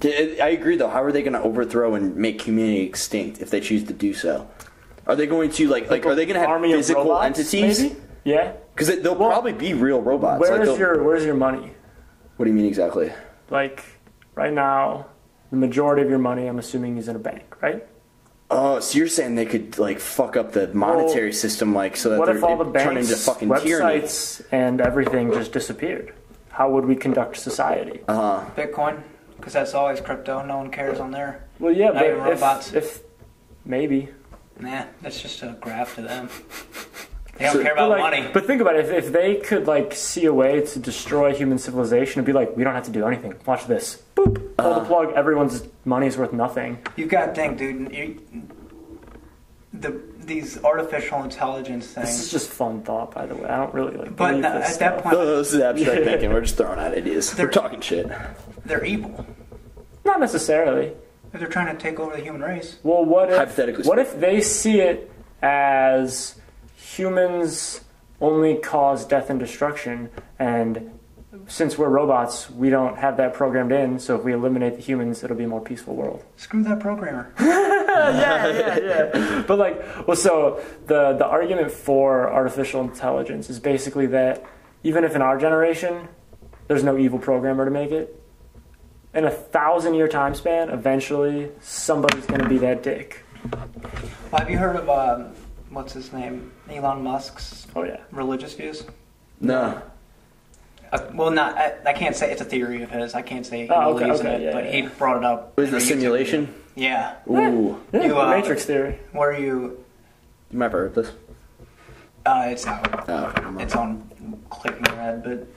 I agree though. How are they going to overthrow and make humanity extinct if they choose to do so? Are they going to like are they going to have army of physical robots, entities? maybe? Yeah. Because they'll probably be real robots. Where's your money? What do you mean exactly? Like right now, the majority of your money, I'm assuming, is in a bank, right? Oh, so you're saying they could like fuck up the monetary system, like so that What if all the turn into banks, fucking tyranny? websites, and everything just disappeared? How would we conduct society? Bitcoin, because that's always crypto. No one cares on there. Well, yeah, Not even but robots. if maybe. Nah, that's just a graph to them. They don't care about money. But think about it. If they could like see a way to destroy human civilization and be like, we don't have to do anything. Watch this. Boop. Pull the plug. Everyone's money is worth nothing. You got to think, dude. These artificial intelligence things. This is just fun thought, by the way. I don't really like. But believe this at stuff. that point, No, this is abstract thinking. We're just throwing out ideas. We're talking shit. they're evil. Not necessarily. If they're trying to take over the human race. Well, what if? Hypothetically What if they see it as humans only cause death and destruction, and since we're robots, we don't have that programmed in. So if we eliminate the humans, it'll be a more peaceful world. Screw that programmer. yeah. But like, well, so the argument for artificial intelligence is basically that even if in our generation there's no evil programmer to make it, in a 1,000-year time span, eventually somebody's going to be that dick. Well, have you heard of what's his name, Elon Musk's religious views? No. Well, not I can't say it's a theory of his. I can't say he believes in it, but he brought it up. Is it a simulation? Yeah. Ooh. Yeah, Matrix theory. Where you might have heard this. It's out. Oh, okay. It's on Clicking Red, but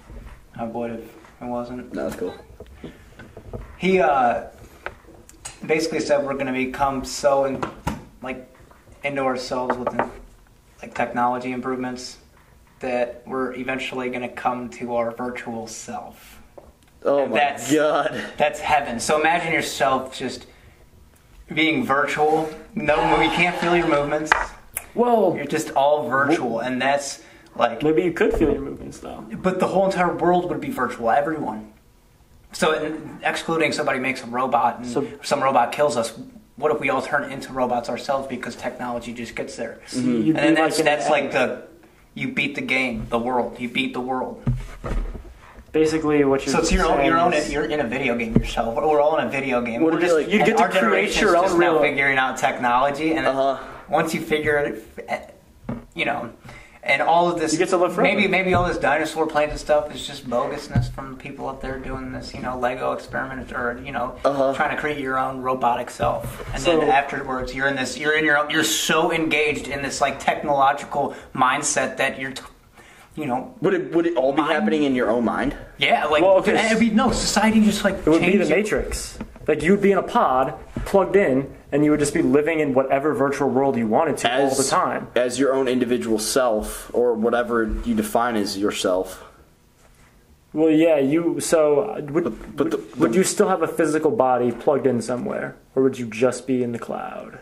I would if it wasn't. No, that's cool. He basically said we're going to become so into ourselves with like technology improvements that we're eventually going to come to our virtual self. Oh And my god. That's heaven. So imagine yourself just being virtual. No, you can't feel your movements. Well, You're just all virtual, and that's like. maybe you could feel your movements though. But the whole entire world would be virtual. Everyone. So, excluding somebody makes a robot and some robot kills us, what if we all turn into robots ourselves because technology just gets there? Mm-hmm. And then that's like you beat the game, the world. You beat the world. Basically, what you're So it's you're in a video game yourself. We're all in a video game. What We're you get to our create generation's your own just now real- figuring out technology, and once you figure it, and all of this, You get to live forever. maybe all this dinosaur planes and stuff is just bogusness from the people up there doing this, Lego experiment, or trying to create your own robotic self. And then afterwards, you're so engaged in this like technological mindset that you're. Would it all be happening in your own mind? Yeah, like society just like It would be the Matrix. Like you'd be in a pod, plugged in, and you would just be living in whatever virtual world you wanted to all the time. As your own individual self, or whatever you define as yourself. Well, yeah, would you still have a physical body plugged in somewhere, or would you just be in the cloud?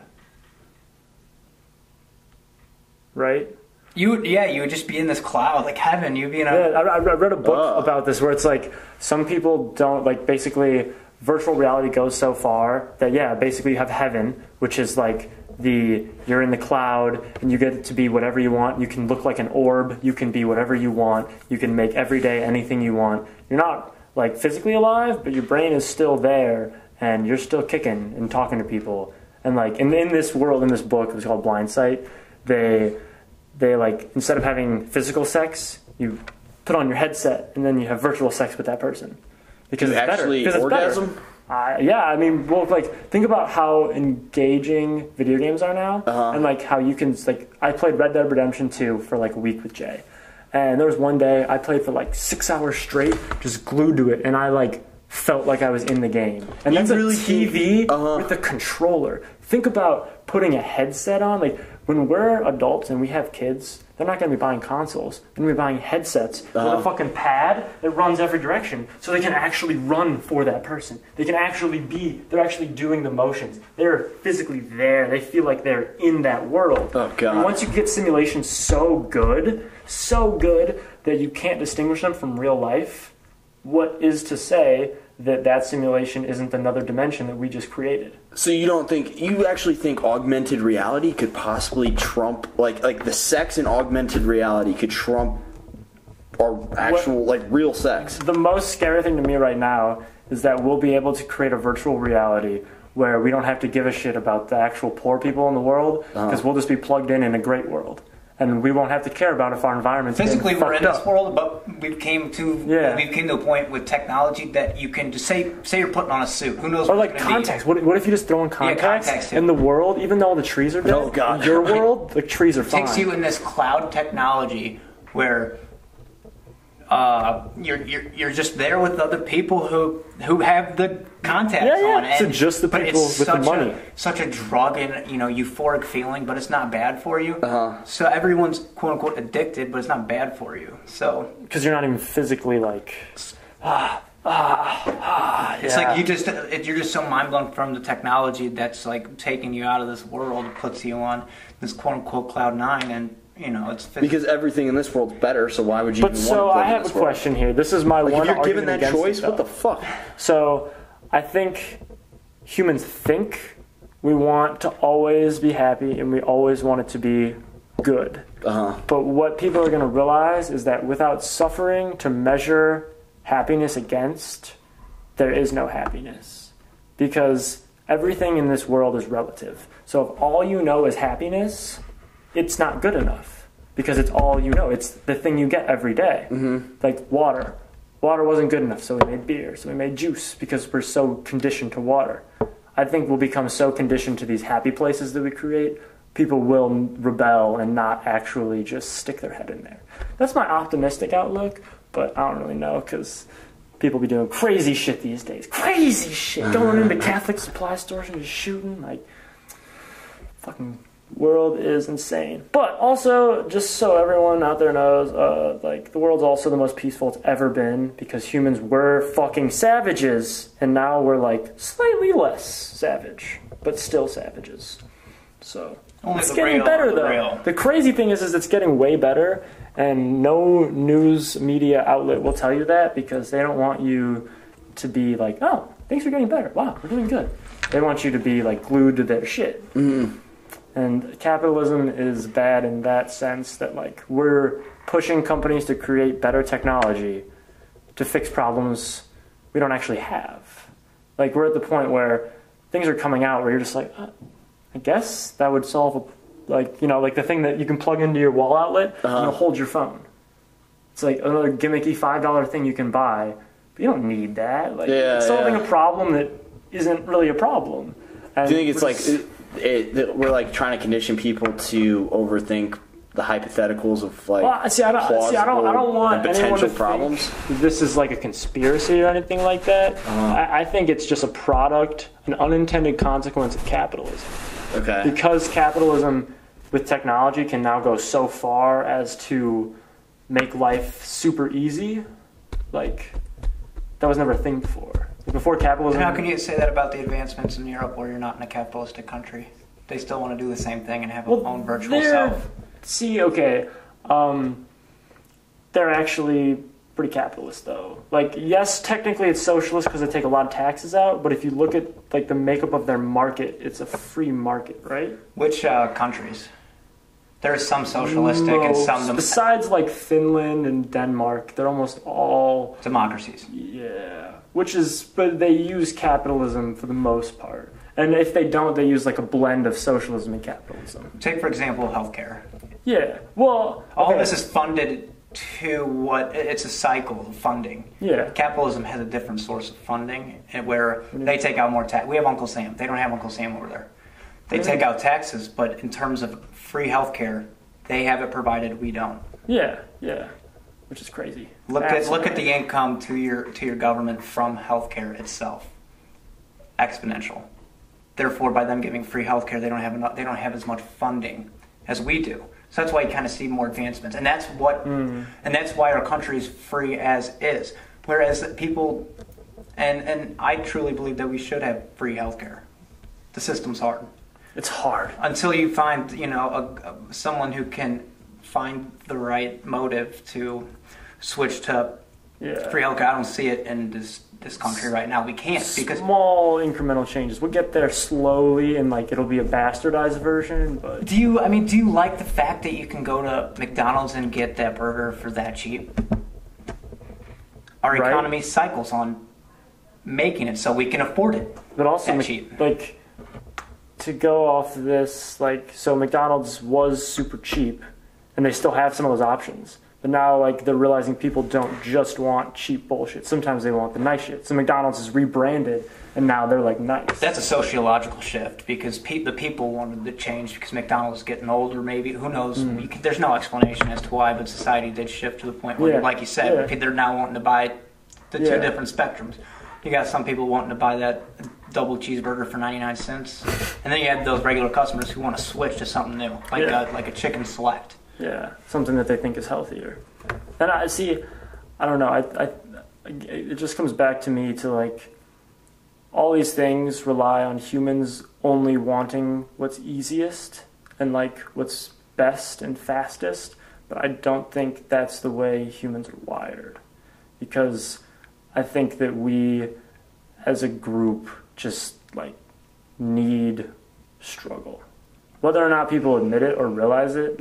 Right? You would just be in this cloud, like heaven. You'd be in a. Yeah, I read a book about this where it's like some people don't like basically virtual reality goes so far that basically you have heaven, which is like you're in the cloud and you get to be whatever you want. You can look like an orb. You can be whatever you want. You can make every day anything you want. You're not like physically alive, but your brain is still there and you're still kicking and talking to people. And like in this world, in this book, it was called Blind Sight. They like instead of having physical sex, you put on your headset and then you have virtual sex with that person because you it's actually better. orgasm? I mean, well, like, think about how engaging video games are now, and like how you can, like, I played Red Dead Redemption 2 for like a week with Jay, and there was one day I played for like 6 hours straight, just glued to it, and I like felt like I was in the game. And that's really a TV with a controller. Think about putting a headset on. Like, when we're adults and we have kids, they're not going to be buying consoles. They're going to be buying headsets with a fucking pad that runs every direction, so they can actually run for that person. They can actually they're actually doing the motions. They're physically there. They feel like they're in that world. Oh, God. And once you get simulations so good that you can't distinguish them from real life, what is to say that simulation isn't another dimension that we just created? So you actually think augmented reality could possibly trump, like the sex in augmented reality could trump our actual, like, real sex? The most scary thing to me right now is that we'll be able to create a virtual reality where we don't have to give a shit about the actual poor people in the world, because we'll just be plugged in a great world. And we won't have to care about if our environment's physically we're in this up. world, but we've came to a point with technology that you can just say you're putting on a suit. Who knows? Or like contacts. What if you just throw in contacts in the world, even though all the trees are dead? Oh, God. In your world, the trees are fine. It takes you in this cloud technology where you're just there with other people who have the contacts on. So just the people with the money. Such a drug and euphoric feeling, but it's not bad for you. So everyone's quote unquote addicted, but it's not bad for you. So because you're not even physically like. It's like you're just so mind blown from the technology that's like taking you out of this world, puts you on this quote unquote cloud nine, and it's because everything in this world's better. So why would you? But so I have a question here. This is my one argument. If you're given that against choice, what the fuck? So I think humans think we want to always be happy and we always want it to be good. But what people are going to realize is that without suffering to measure happiness against, there is no happiness, because everything in this world is relative. So if all you know is happiness, it's not good enough, because it's all you know. It's the thing you get every day. Like water. Water wasn't good enough, so we made beer, so we made juice, because we're so conditioned to water. I think we'll become so conditioned to these happy places that we create, people will rebel and not actually just stick their head in there. That's my optimistic outlook, but I don't really know, because people be doing crazy shit these days. Crazy shit! Going into Catholic supply stores and just shooting, like, fucking world is insane. But also, just so everyone out there knows, like, the world's also the most peaceful it's ever been, because humans were fucking savages, and now we're like slightly less savage, but still savages. So it's getting better though. The crazy thing is it's getting way better, and no news media outlet will tell you that, because they don't want you to be like, oh, things are getting better. Wow, we're doing good. They want you to be like glued to their shit. And capitalism is bad in that sense, that like we're pushing companies to create better technology to fix problems we don't actually have. Like, we're at the point where things are coming out where you're just like, I guess that would solve like the thing that you can plug into your wall outlet and it'll hold your phone. It's like another gimmicky $5 thing you can buy, but you don't need that. Like, it's solving a problem that isn't really a problem. And do you think it's like we're like trying to condition people to overthink the hypotheticals of like I don't want potential anyone problems? Think this is like a conspiracy or anything like that. I think it's just a product, an unintended consequence of capitalism. Okay. Because capitalism with technology can now go so far as to make life super easy. Like, that was never a thing before. Before capitalism... And how can you say that about the advancements in Europe, where you're not in a capitalistic country? They still want to do the same thing and have their own virtual self. See, okay. They're actually pretty capitalist, though. Like, yes, technically it's socialist because they take a lot of taxes out, but if you look at like the makeup of their market, it's a free market, right? Which countries? There's some socialistic and some... Besides like Finland and Denmark, they're almost all... democracies. Yeah. But they use capitalism for the most part. And if they don't, they use like a blend of socialism and capitalism. Take, for example, healthcare. Yeah. Well, all this is funded to what it's a cycle of funding. Yeah. Capitalism has a different source of funding, and where they take out more tax. We have Uncle Sam. They don't have Uncle Sam over there. They take out taxes, but in terms of free healthcare, they have it provided. We don't. Yeah, which is crazy. Look at the income to your government from healthcare itself. Exponential. Therefore, by them giving free healthcare, they don't have as much funding as we do. So that's why you kind of see more advancements, and that's why our country is free as is. Whereas people, and I truly believe that we should have free healthcare. The system's hard. It's hard until you find someone who can find the right motive to switch to free healthcare. I don't see it in this country right now. We can't, because small incremental changes. We'll get there slowly, and it'll be a bastardized version. But do you like the fact that you can go to McDonald's and get that burger for that cheap? Our economy cycles on making it so we can afford it. But also, that cheap. To go off of this, so McDonald's was super cheap, and they still have some of those options. But now, they're realizing people don't just want cheap bullshit. Sometimes they want the nice shit. So McDonald's is rebranded, and now they're nice. That's a sociological shift, because the people wanted to change because McDonald's is getting older, maybe. Who knows? There's no explanation as to why, but society did shift to the point where, like you said, they're now wanting to buy the two different spectrums. You got some people wanting to buy that double cheeseburger for 99 cents, and then you have those regular customers who want to switch to something new, like a chicken select. Yeah, something that they think is healthier. And I don't know, it just comes back to me to all these things rely on humans only wanting what's easiest and what's best and fastest, but I don't think that's the way humans are wired, because I think that we as a group just need struggle, whether or not people admit it or realize it.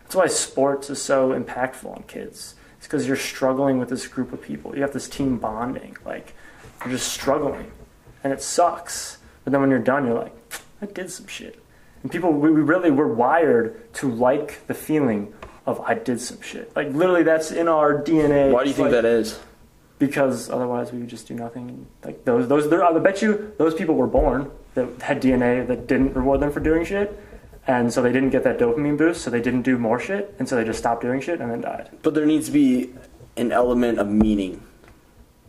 That's why sports is so impactful on kids. It's because you're struggling with this group of people. You have this team bonding. You're just struggling, and it sucks. But then when you're done, you're like, I did some shit. And people, we're wired to like the feeling of I did some shit. Literally, that's in our DNA. Why do you think that is? Because otherwise we would just do nothing. I bet you those people were born that had DNA that didn't reward them for doing shit. And so they didn't get that dopamine boost, so they didn't do more shit, and so they just stopped doing shit and then died. But there needs to be an element of meaning.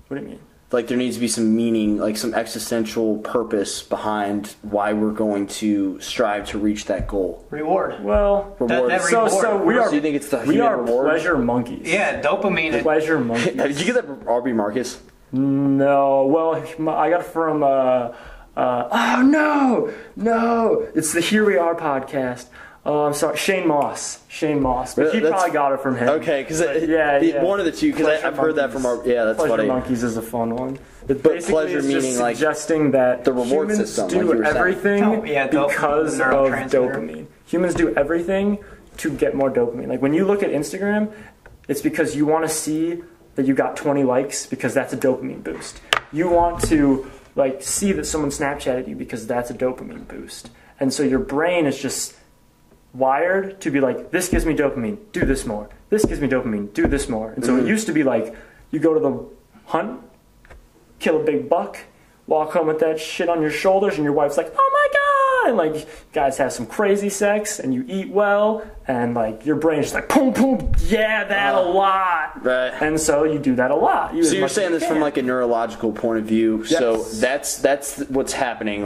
What do you mean? There needs to be some meaning, some existential purpose behind why we're going to strive to reach that goal. Reward. Well, reward. So we are. So you think it's the we are reward? Pleasure monkeys. Yeah, dopamine. Pleasure monkeys. Did you get that from RB Marcus? No. Well, I got it from. No, it's the Here We Are podcast. I'm sorry, Shane Moss. But he probably got it from him. Okay, because one of the two, because I've heard that from our. Yeah, that's Pleasure funny. Monkeys is a fun one. But basically pleasure it's meaning just suggesting that the reward humans system, do everything because of neurotransmitter. dopamine. Humans do everything to get more dopamine. When you look at Instagram, it's because you want to see that you got 20 likes because that's a dopamine boost. You want to see that someone Snapchatted you because that's a dopamine boost. And so your brain is just wired to be this gives me dopamine, do this more. This gives me dopamine, do this more. And so it used to be you go to the hunt, kill a big buck, walk home with that shit on your shoulders, and your wife's like, oh my God! And you guys have some crazy sex, and you eat well, and your brain's just boom, boom, yeah, that a lot. Right. And so you do that a lot. So you're saying this from a neurological point of view. Yes. So that's what's happening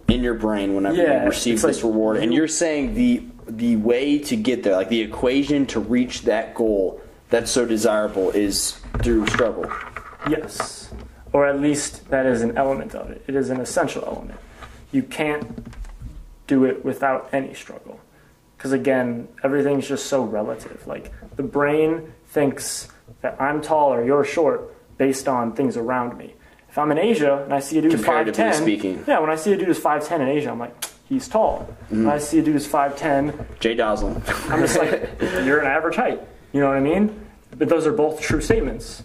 in your brain whenever you receive this reward. And you're saying the way to get there, the equation to reach that goal that's so desirable is through struggle. Yes. Or at least that is an element of it. It is an essential element. You can't do it without any struggle. Because again, everything's just so relative. The brain thinks that I'm tall or you're short based on things around me. If I'm in Asia and I see a dude who's 5'10", speaking. Yeah, when I see a dude who's 5'10" in Asia, I'm like, he's tall. When I see a dude who's 5'10", Jay Doslin. I'm just you're an average height. You know what I mean? But those are both true statements,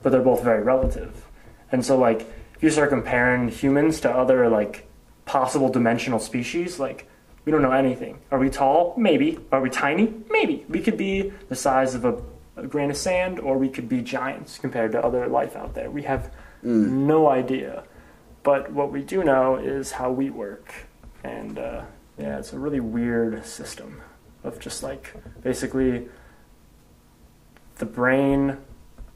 but they're both very relative. And so if you start comparing humans to other possible dimensional species, we don't know anything. Are we tall? Maybe. Are we tiny? Maybe. We could be the size of a a grain of sand, or we could be giants compared to other life out there. We have no idea. But what we do know is how we work. And yeah, it's a really weird system of just like basically the brain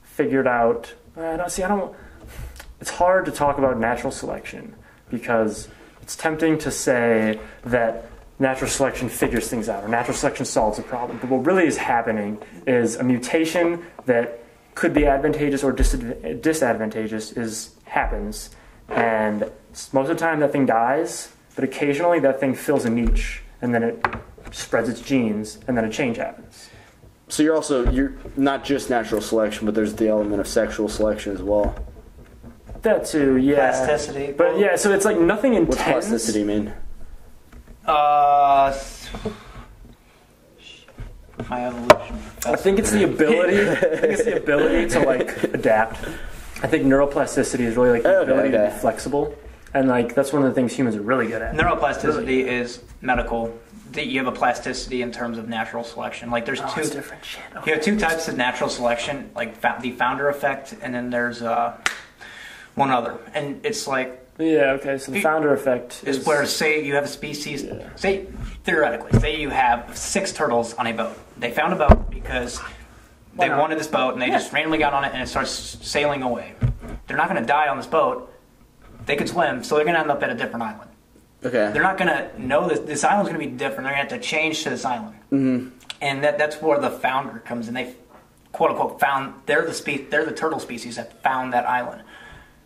figured out. It's hard to talk about natural selection because it's tempting to say that natural selection figures things out or natural selection solves a problem. But what really is happening is a mutation that could be advantageous or disadvantageous happens. And most of the time that thing dies, but occasionally that thing fills a niche and then it spreads its genes and then a change happens. So you're not just natural selection, but there's the element of sexual selection as well. That too, yeah. Plasticity. But yeah, so it's like nothing intense. What's plasticity mean? My evolution. I think it's the ability to like adapt. I think neuroplasticity is really like the ability to be flexible. And like that's one of the things humans are really good at. Neuroplasticity is medical. You have a plasticity in terms of natural selection. Like there's two different shit. Okay. You have two types of natural selection, like the founder effect, and then there's one other. And it's like okay. So the founder effect is where, say you have a species. Say theoretically, say you have 6 turtles on a boat. They found a boat because they wanted this boat, and they just randomly got on it, and it starts sailing away. They're not going to die on this boat. They could swim, so they're going to end up at a different island. Okay. They're not going to know that this island's going to be different. They're going to have to change to this island. Mm-hmm. And that's where the founder comes in. They, quote unquote, they're the turtle species that found that island.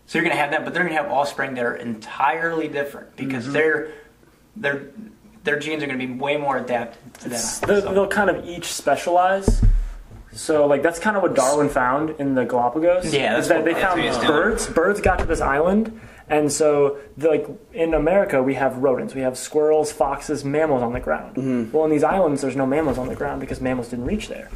So you're going to have that, but they're going to have offspring that are entirely different because their genes are going to be way more adapted to that. They'll kind of each specialize. So, like, that's kind of what Darwin found in the Galapagos. Yeah, that's what they found birds. Birds got to this island, and so, like, in America, we have rodents. We have squirrels, foxes, mammals on the ground. Mm-hmm. Well, in these islands, there's no mammals on the ground because mammals didn't reach there.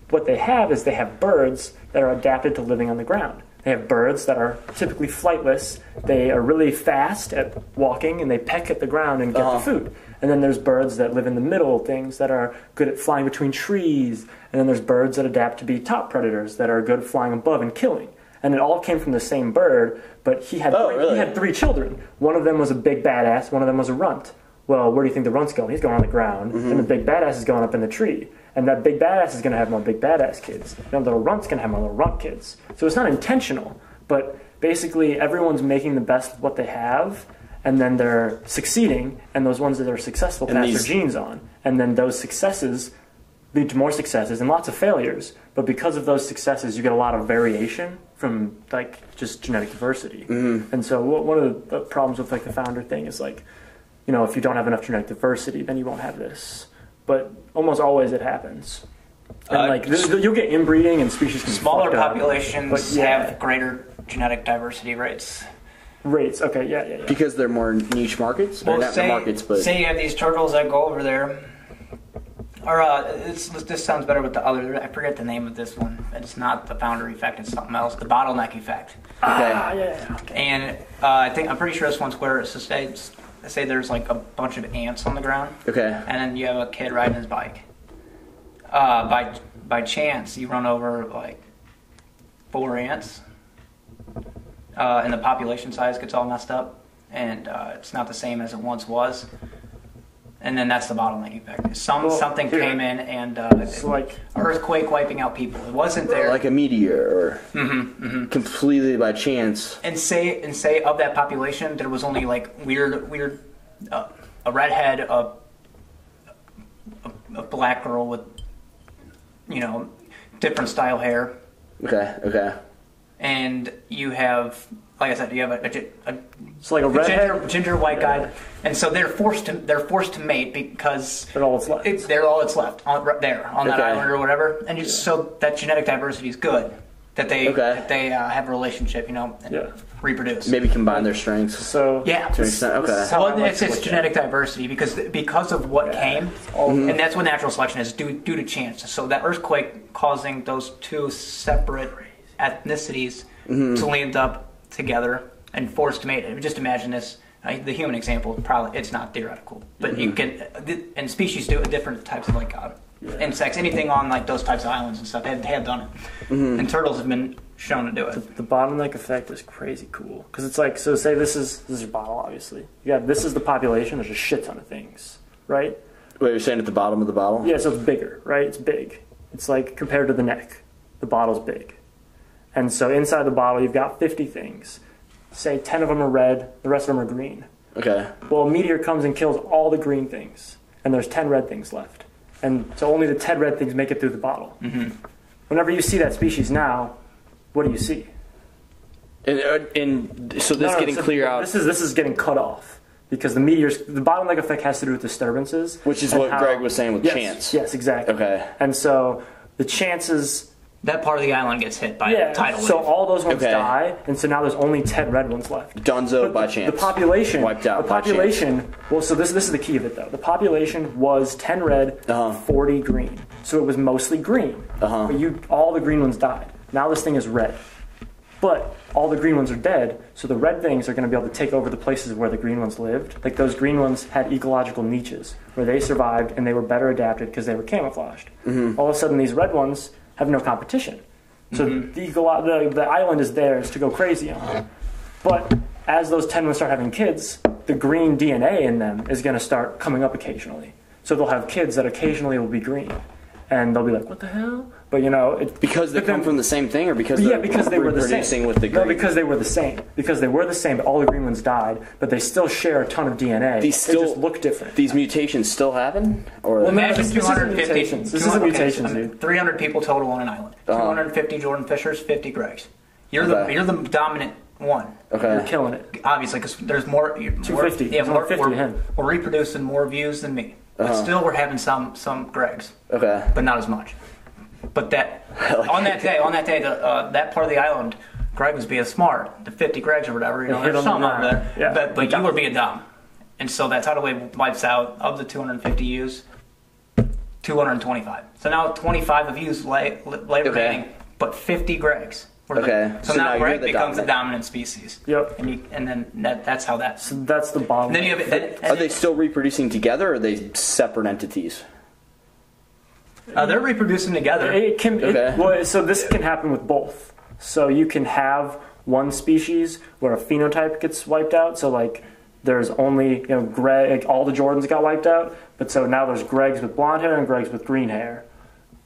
What they have is they have birds that are adapted to living on the ground. They have birds that are typically flightless. They are really fast at walking, and they peck at the ground and get the food. And then there's birds that live in the middle, things that are good at flying between trees. And then there's birds that adapt to be top predators that are good at flying above and killing. And it all came from the same bird, but he had he had 3 children. One of them was a big badass, one of them was a runt. Well, where do you think the runt's going? He's going on the ground, and the big badass is going up in the tree. And that big badass is going to have more big badass kids. And the little runt's going to have more little runt kids. So it's not intentional, but basically everyone's making the best of what they have, and then they're succeeding, and those ones that are successful pass their genes on. And then those successes lead to more successes and lots of failures. But because of those successes, you get a lot of variation from, like, just genetic diversity. Mm-hmm. And so one of the problems with, like, the founder thing is, like, you know, if you don't have enough genetic diversity, then you won't have this. But almost always it happens. And, you'll get inbreeding and species can smaller populations have greater genetic diversity rates. Okay, yeah. Because they're more niche markets? Well, or not markets, but... say you have these turtles that go over there. Or, this sounds better with the other... I forget the name of this one. It's not the founder effect, it's something else. The bottleneck effect. Okay. Okay. And I'm pretty sure this one's where it's say there's like a bunch of ants on the ground. Okay. And then you have a kid riding his bike. By chance, you run over like 4 ants. And the population size gets all messed up, and it's not the same as it once was. And then that's the bottleneck effect. Something came in and it's like earthquake wiping out people. It wasn't there. Like a meteor, or completely by chance. And say of that population, there was only like weird, a redhead, a black girl with, you know, different style hair. Okay. And you have, like I said, you have it's like a redhead, ginger white guy, and so they're forced to mate because they're all that's left. They're all that's left on that island or whatever. And so that genetic diversity is good. That they have a relationship, you know, and reproduce. Maybe combine their strengths. So to an extent. Okay. Well, it's genetic diversity because of what came, and that's what natural selection is due to chance. So that earthquake causing those 2 separate ethnicities to land up together and forced to mate. Just imagine this. The human example, probably it's not theoretical, but you can, and species do different types of like insects, anything on like those types of islands and stuff. They have done it, and turtles have been shown to do it. The bottleneck effect is crazy cool because it's like, so say this is your bottle, obviously. This is the population. There's a shit ton of things, right? Wait, you're saying at the bottom of the bottle? Yeah, so it's bigger, right? It's big. It's like compared to the neck, the bottle's big, and so inside the bottle you've got 50 things. Say 10 of them are red, the rest of them are green. Okay. Well, a meteor comes and kills all the green things, and there's 10 red things left, and so only the 10 red things make it through the bottle. Whenever you see that species now, what do you see? And so this getting clear out. This is getting cut off because the bottleneck effect has to do with disturbances, Which is what Gregg was saying with chance. Yes, exactly. Okay. And so the chances. That part of the island gets hit by a tidal wave. So all those ones die, and so now there's only 10 red ones left. Dunzo by chance. The population wiped out. The population. Well, so this is the key of it though. The population was 10 red, 40 green. So it was mostly green. But all the green ones died. Now this thing is red. But all the green ones are dead, so the red things are going to be able to take over the places where the green ones lived. Like those green ones had ecological niches where they survived and they were better adapted because they were camouflaged. All of a sudden, these red ones have no competition. So the island is theirs to go crazy on. But as those 10 ones start having kids, the green DNA in them is going to start coming up occasionally. So they'll have kids that occasionally will be green. And they'll be like, what the hell? But because they come from the same thing, or because because they were the same. With the green? No, because they were the same. Because they were the same, but all the green ones died. But they still share a ton of DNA. They just look different. These mutations still happen, or imagine this isn't mutations. This isn't mutations, dude. 300 people total on an island. 250 Jordan Fishers, 50 Greggs. You're the dominant one. Okay. You're killing it. Obviously, because there's more. 250. Yeah, more. 50 him. We're reproducing more views than me, but still we're having some Greggs. Okay. But not as much. But on that day, that part of the island, Gregg was being smart. The 50 Greggs or whatever, there's some over there. Yeah. But you were being dumb. And so that tidal wave wipes out, of the 250 U's, 225. So now 25 of U's lay remaining, but 50 Greggs. So now Gregg becomes the dominant species. Yep. And then that's how that. So that's the bottom. Then you have are they still reproducing together, or are they separate entities? They're reproducing together. So this can happen with both. So you can have one species where a phenotype gets wiped out. So like there's only Gregg, all the Jordans got wiped out, but so now there's Greggs with blonde hair and Greggs with green hair,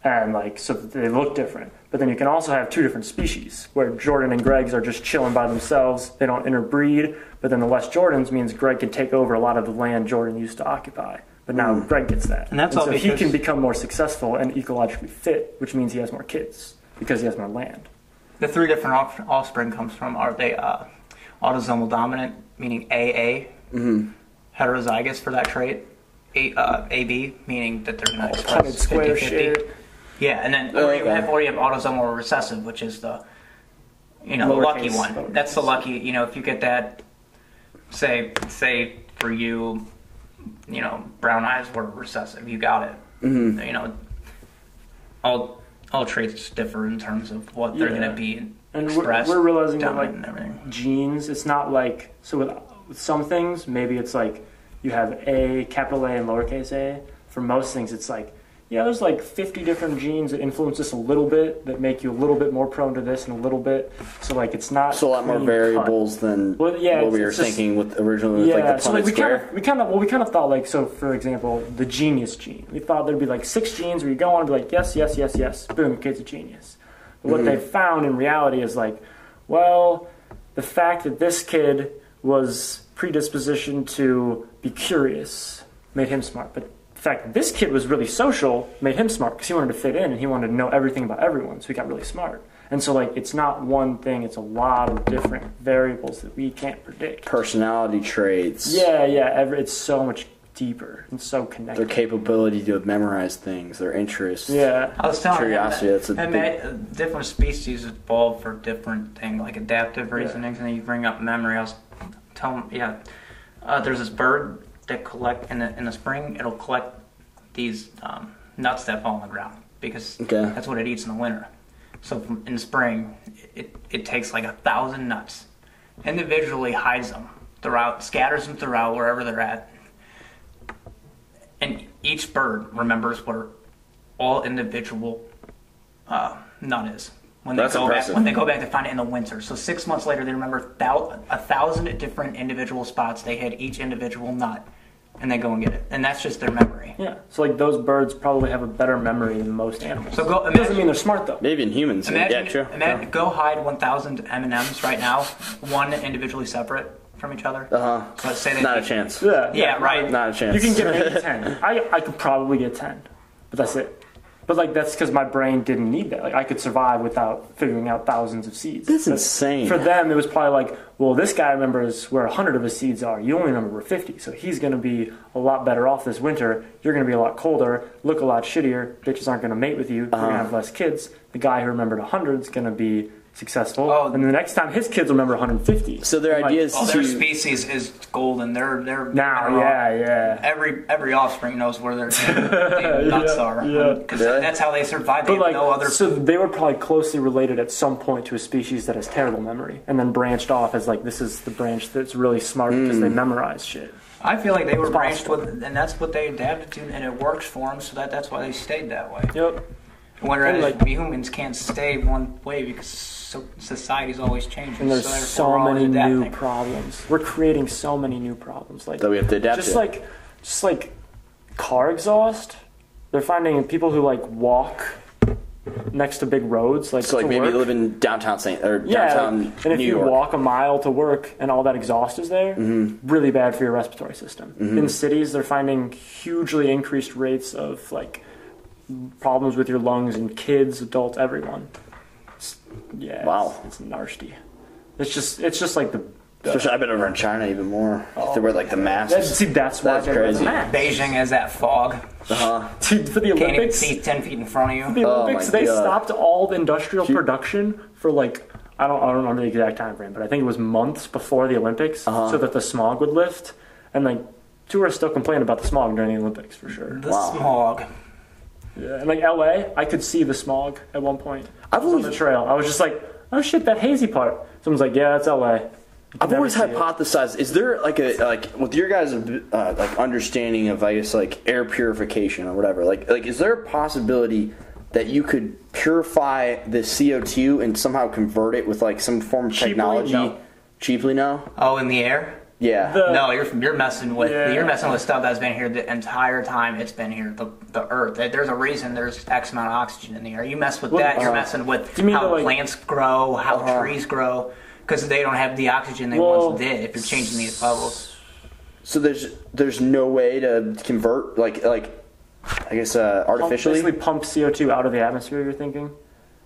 and so they look different. But then you can also have two different species where Jordan and Greggs are just chilling by themselves. They don't interbreed. But then the less Jordans means Gregg can take over a lot of the land Jordan used to occupy. But now Gregg gets that. And that's all so he can become more successful and ecologically fit, which means he has more kids because he has more land. The three different offspring comes from, are they autosomal dominant, meaning AA, heterozygous for that trait, AB, meaning that they're going to express 50-50. Shit. Yeah, and then or you have autosomal recessive, which is the the lucky one. That's the lucky, if you get that, say for you, brown eyes were recessive. You got it. All traits differ in terms of what they're going to be expressed. And we're realizing that genes, it's not like, so with some things, maybe it's like you have A, capital A and lowercase a. For most things, it's like, there's like 50 different genes that influence this a little bit, that make you a little bit more prone to this and a little bit. So like it's not a lot more variables than what we were thinking with originally with like the Punnett square. We kind of thought like, so for example, the genius gene. We thought there'd be like 6 genes where you go on and be like yes, yes, yes, yes, boom, kid's a genius. But what they found in reality is like, well, the fact that this kid was predispositioned to be curious made him smart, but the fact that this kid was really social made him smart because he wanted to fit in and he wanted to know everything about everyone, so he got really smart. And so like it's not one thing, it's a lot of different variables that we can't predict. Personality traits. It's so much deeper and so connected. Their capability to memorize things, their interests. I was telling curiosity. Different species evolve for different things, like adaptive reasonings, and then you bring up memory. I was telling there's this bird that collect in the spring. It'll collect these nuts that fall on the ground because that's what it eats in the winter. So in the spring, it takes like 1,000 nuts, individually hides them throughout, scatters them throughout wherever they're at, and each bird remembers where all individual nut is. When That's impressive. When they go back to find it in the winter. So 6 months later, they remember 1,000 different individual spots. They hit each individual nut, and they go and get it. And that's just their memory. Yeah. So like those birds probably have a better memory than most animals. So It doesn't mean they're smart though. Maybe in humans. Imagine, yeah, true. Imagine, go hide 1,000 M&Ms right now, one individually separate from each other. Uh-huh. So let's say they Not a chance. Yeah, right. Not a chance. You can get maybe 10. I could probably get 10, but that's it. But like that's because my brain didn't need that. Like I could survive without figuring out thousands of seeds. That's insane. For them, it was probably like, well, this guy remembers where 100 of his seeds are. You only remember where 50, so he's going to be a lot better off this winter. You're going to be a lot colder, look a lot shittier. Bitches aren't going to mate with you. You're going to have less kids. The guy who remembered 100 is going to be successful, and the next time his kids will remember 150. So their idea is their species is golden. They're now, yeah. Every offspring knows where their nuts are, because that's how they survive. They have no other. So they were probably closely related at some point to a species that has terrible memory, and then branched off as like this is the branch that's really smart because they memorize shit. I feel like they were branched with, and that's what they adapted to, and it works for them. So that's why they stayed that way. Yep. Whereas humans can't stay one way because society's always changing. And there's so many new problems. We're creating so many new problems, like that we have to adapt just to. Just like car exhaust. They're finding people who like walk next to big roads, like so like maybe work. live in downtown downtown and if New you York. walk a mile to work and all that exhaust is there, really bad for your respiratory system. In cities, they're finding hugely increased rates of like problems with your lungs in kids, adults, everyone. Wow. It's nasty. It's just like the. Especially, I've been over in China even more. They wear like the masks. That's why That's crazy. Beijing has that fog. Dude, for the Can't even Olympics, see 10 feet in front of you. the Olympics, they God. stopped all the industrial production for like I don't remember the exact time frame, but I think it was months before the Olympics, so that the smog would lift. And like tourists still complain about the smog during the Olympics for sure. The smog. Yeah, and like LA, I could see the smog at one point. I've I was on the trail. I was just like, oh shit, that hazy part. Someone's like, yeah, that's LA. I've always hypothesized: is there like with your guys' like understanding of I guess like air purification or whatever? Like is there a possibility that you could purify the CO2 and somehow convert it with like some form of technology? No. Cheaply, no. Oh, in the air? Yeah. No, you're messing with stuff that's been here the entire time it's been here. The Earth. There's a reason there's X amount of oxygen in the air. You mess with that, you're messing with how plants grow, how trees grow, because they don't have the oxygen they once did. If you're changing these bubbles. So there's no way to convert like I guess artificially. Basically pump CO2 out of the atmosphere. You're thinking.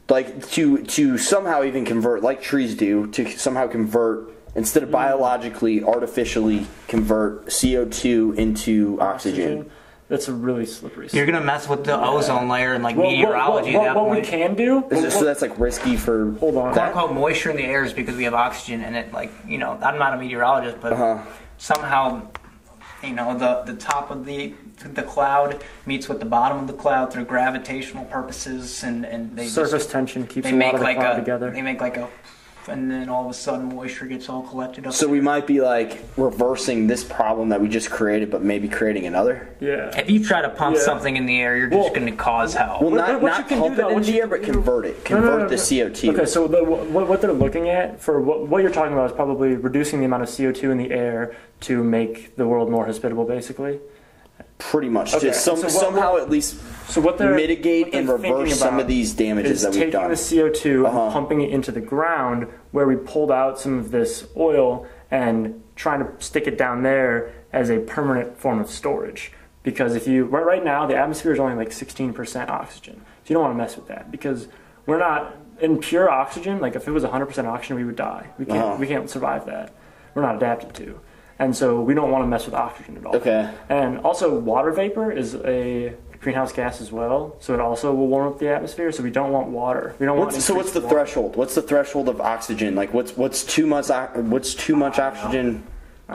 Like to somehow even convert like trees do to somehow convert. Instead of biologically, artificially convert CO2 into oxygen. That's a really slippery. You're gonna mess with the ozone layer and like meteorology at that point. What we can do? So that's like risky for. Hold on. Quote unquote moisture in the air is because we have oxygen and it like I'm not a meteorologist, but somehow the top of the cloud meets with the bottom of the cloud through gravitational purposes and they surface tension keeps they a lot make of the like cloud together. They make like a. And then all of a sudden moisture gets all collected up. So we might be like reversing this problem that we just created, but maybe creating another. Yeah. If you try to pump something in the air, you're just going to cause hell. Well, What not you can pump do, though, it in what the you air, but can do- convert it. Convert the CO2. Okay, so what they're looking at for what you're talking about is probably reducing the amount of CO2 in the air to make the world more hospitable, basically. Pretty much. Okay, Just so somehow at least mitigate and reverse some of these damages that we've done. Taking the CO2 and pumping it into the ground where we pulled out some of this oil and trying to stick it down there as a permanent form of storage. Because if you right now the atmosphere is only like 16% oxygen, so you don't want to mess with that because we're not in pure oxygen. Like if it was 100% oxygen, we would die. We can't survive that. We're not adapted to. And so we don't want to mess with oxygen at all. Okay. And also water vapor is a greenhouse gas as well, so it also will warm up the atmosphere. So we don't want water. We don't want. So what's the threshold? What's the threshold of oxygen? Like what's too much? What's too much oxygen?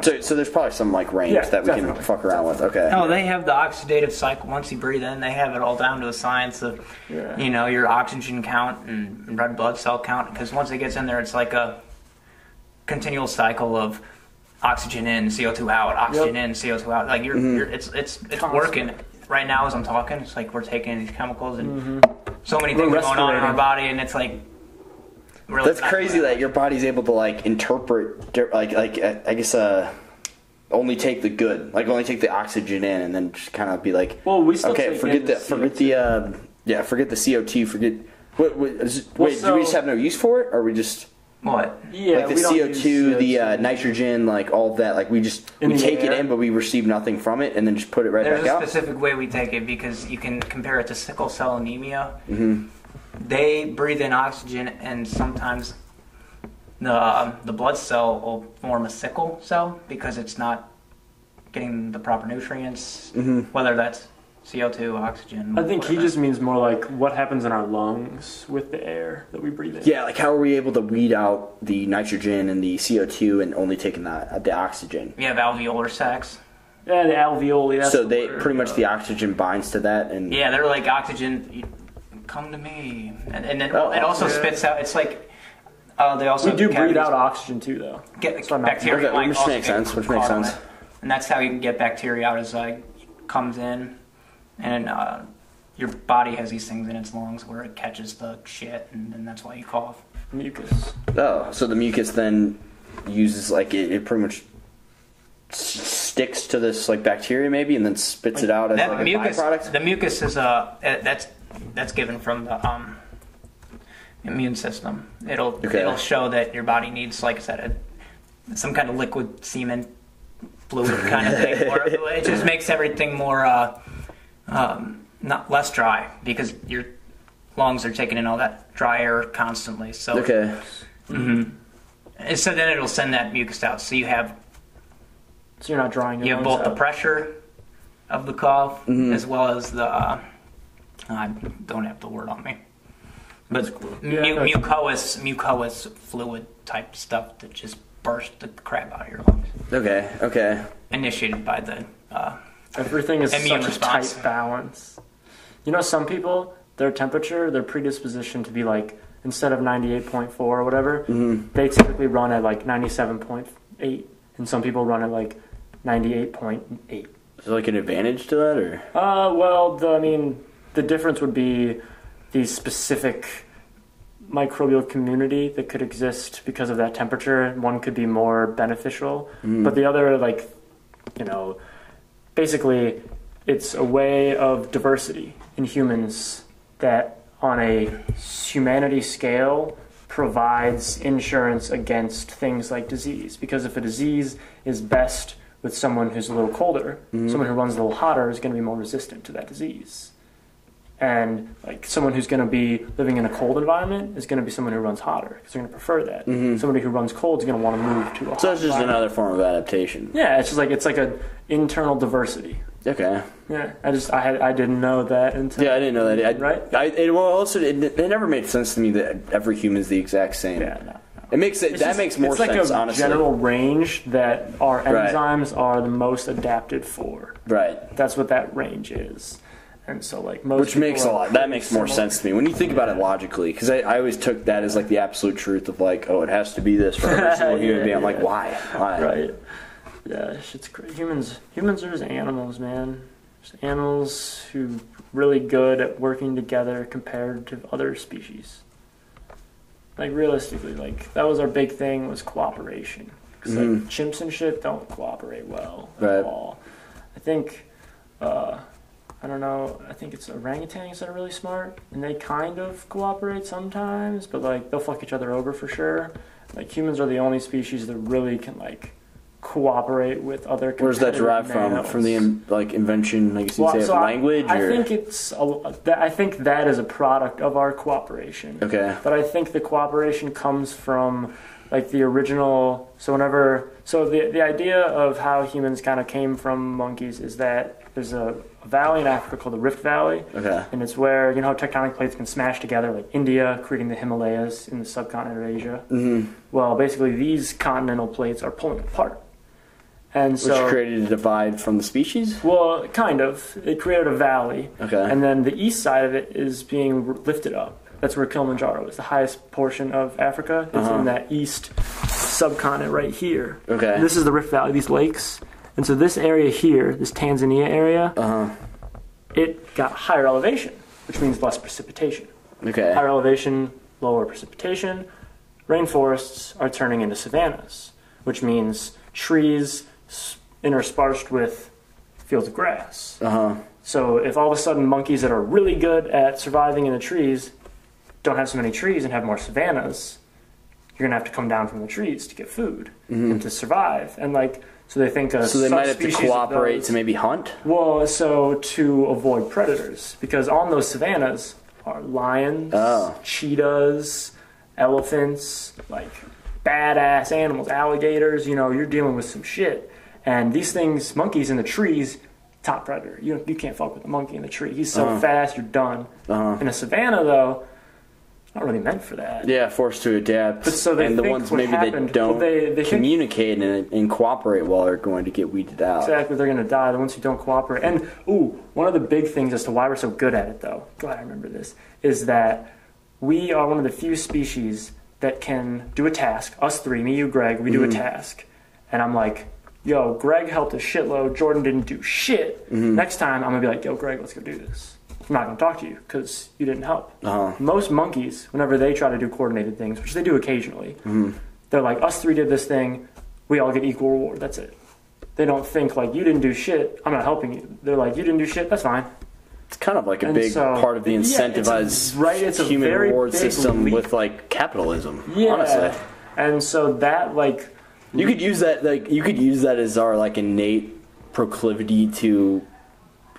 So there's probably some like range that we can fuck around with. Okay. No, they have the oxidative cycle. Once you breathe in, they have it all down to a science of, your oxygen count and red blood cell count. Because once it gets in there, it's like a continual cycle of oxygen in, CO2 out, oxygen in, CO2 out. Like it's working. right now as I'm talking, it's like we're taking these chemicals and so many things are going on in our body, and it's like really That's crazy that your body's able to like interpret like I guess only take the good, like only take the oxygen in, and then just kind of be like, well, we still okay, forget the CO2, forget wait, do we just have no use for it, or we just what? Yeah, like the CO2, the nitrogen, like all of that, like we take it in, but we receive nothing from it, and then just put it right back out. There's a specific way we take it because you can compare it to sickle cell anemia. They breathe in oxygen, and sometimes the blood cell will form a sickle cell because it's not getting the proper nutrients, whether that's CO2, oxygen. I think he just means more like what happens in our lungs with the air that we breathe in. Yeah, like how are we able to weed out the nitrogen and the CO2 and only taking the oxygen? We have alveolar sacs. Yeah, the alveoli. That's so they pretty much the oxygen binds to that, and yeah, they're like oxygen. Come to me, and then it also spits out. It's like they also we do breathe out oxygen too, though. Get bacteria, which makes sense. And that's how you can get bacteria out. Is like comes in, and your body has these things in its lungs where it catches the shit, and then that's why you cough. Mucus. Oh, so the mucus then uses like it pretty much sticks to this like bacteria maybe, and then spits it out as like a byproduct. The mucus is that's given from the immune system. It'll show that your body needs, like I said, some kind of liquid semen fluid kind of thing. Or it just makes everything more not less dry because your lungs are taking in all that dry air constantly. So okay. And so then it'll send that mucus out. So you have. So you're not drawing your You have both the pressure of the cough as well as the. I don't have the word on me. But mucous fluid type stuff that just burst the crap out of your lungs. Okay. Initiated by the everything is immune such response. a tight balance. You know, some people, their temperature, their predisposition to be like, instead of 98.4 or whatever, they typically run at like 97.8, and some people run at like 98.8. Is there like an advantage to that, or? Well, the difference would be the specific microbial community that could exist because of that temperature. One could be more beneficial, but the other, like, you know, basically it's a way of diversity in humans that on a humanity scale provides insurance against things like disease. Because if a disease is best with someone who's a little colder, someone who runs a little hotter is going to be more resistant to that disease. And like someone who's going to be living in a cold environment is going to be someone who runs hotter because they're going to prefer that. Somebody who runs cold is going to want to move to a hot So it's just environment. another form of adaptation. Yeah, it's like an internal diversity. Okay. Yeah, I didn't know that until Yeah, I didn't know that. Right? It never made sense to me that every human is the exact same. Yeah, no. It makes that makes more sense. It's like a honestly. general range that our enzymes are the most adapted for. Right. That's what that range is. And so, like, most Which makes people that makes more sense to me when you think about it logically, because I always took that as like the absolute truth of like, oh, it has to be this for every single human being. I'm like, why? Right. Yeah, shit's crazy. Humans are just animals, man. Just animals who really good at working together compared to other species. Like, realistically, like, that was our big thing, was cooperation. Because like, chimps and shit don't cooperate well at all. I think, I don't know, I think it's orangutans that are really smart, and they kind of cooperate sometimes, but like they'll fuck each other over for sure. Like humans are the only species that really can like cooperate with other. Where's that derived from? From the like invention, I guess you'd say, of language? I think that is a product of our cooperation. Okay. But I think the cooperation comes from like the original. So the idea of how humans kind of came from monkeys is that there's a valley in Africa called the Rift Valley. Okay. And it's where, you know, how tectonic plates can smash together, like India creating the Himalayas in the subcontinent of Asia. Mm-hmm. Well, basically these continental plates are pulling apart. And so, which created a divide from the species? Well, kind of. It created a valley. Okay. And then the east side of it is being lifted up. That's where Kilimanjaro is, the highest portion of Africa. It's in that east subcontinent right here. Okay. And this is the Rift Valley, these lakes. And so this area here, this Tanzania area, it got higher elevation, which means less precipitation. Okay. Higher elevation, lower precipitation. Rainforests are turning into savannas, which means trees interspersed with fields of grass. So if all of a sudden monkeys that are really good at surviving in the trees don't have so many trees and have more savannas, you're gonna have to come down from the trees to get food and to survive. And so they think so they might have to cooperate to maybe hunt. Well, so to avoid predators, because on those savannas are lions, cheetahs, elephants, badass animals, alligators. You're dealing with some shit. And these things, monkeys in the trees, top predator. You can't fuck with a monkey in the tree. He's so fast, you're done. In a savanna, though, not really meant for that. Yeah, forced to adapt. But so they and the think ones what maybe happened, that don't they communicate and cooperate well are going to get weeded out. Exactly, they're going to die. The ones who don't cooperate. And, one of the big things as to why we're so good at it, though, glad I remember this, is that we are one of the few species that can do a task. Us three, me, you, Greg, we do a task. And I'm like, yo, Greg helped a shitload. Jordan didn't do shit. Next time, I'm going to be like, yo, Greg, let's go do this. I'm not going to talk to you because you didn't help. Most monkeys, whenever they try to do coordinated things, which they do occasionally, they're like, us three did this thing. We all get equal reward. That's it. They don't think you didn't do shit. I'm not helping you. They're like, you didn't do shit. That's fine. It's kind of like a big part of the incentivized it's a human very reward big system leap. with capitalism. Yeah. Honestly. And so that you could use that you could use that as our innate proclivity to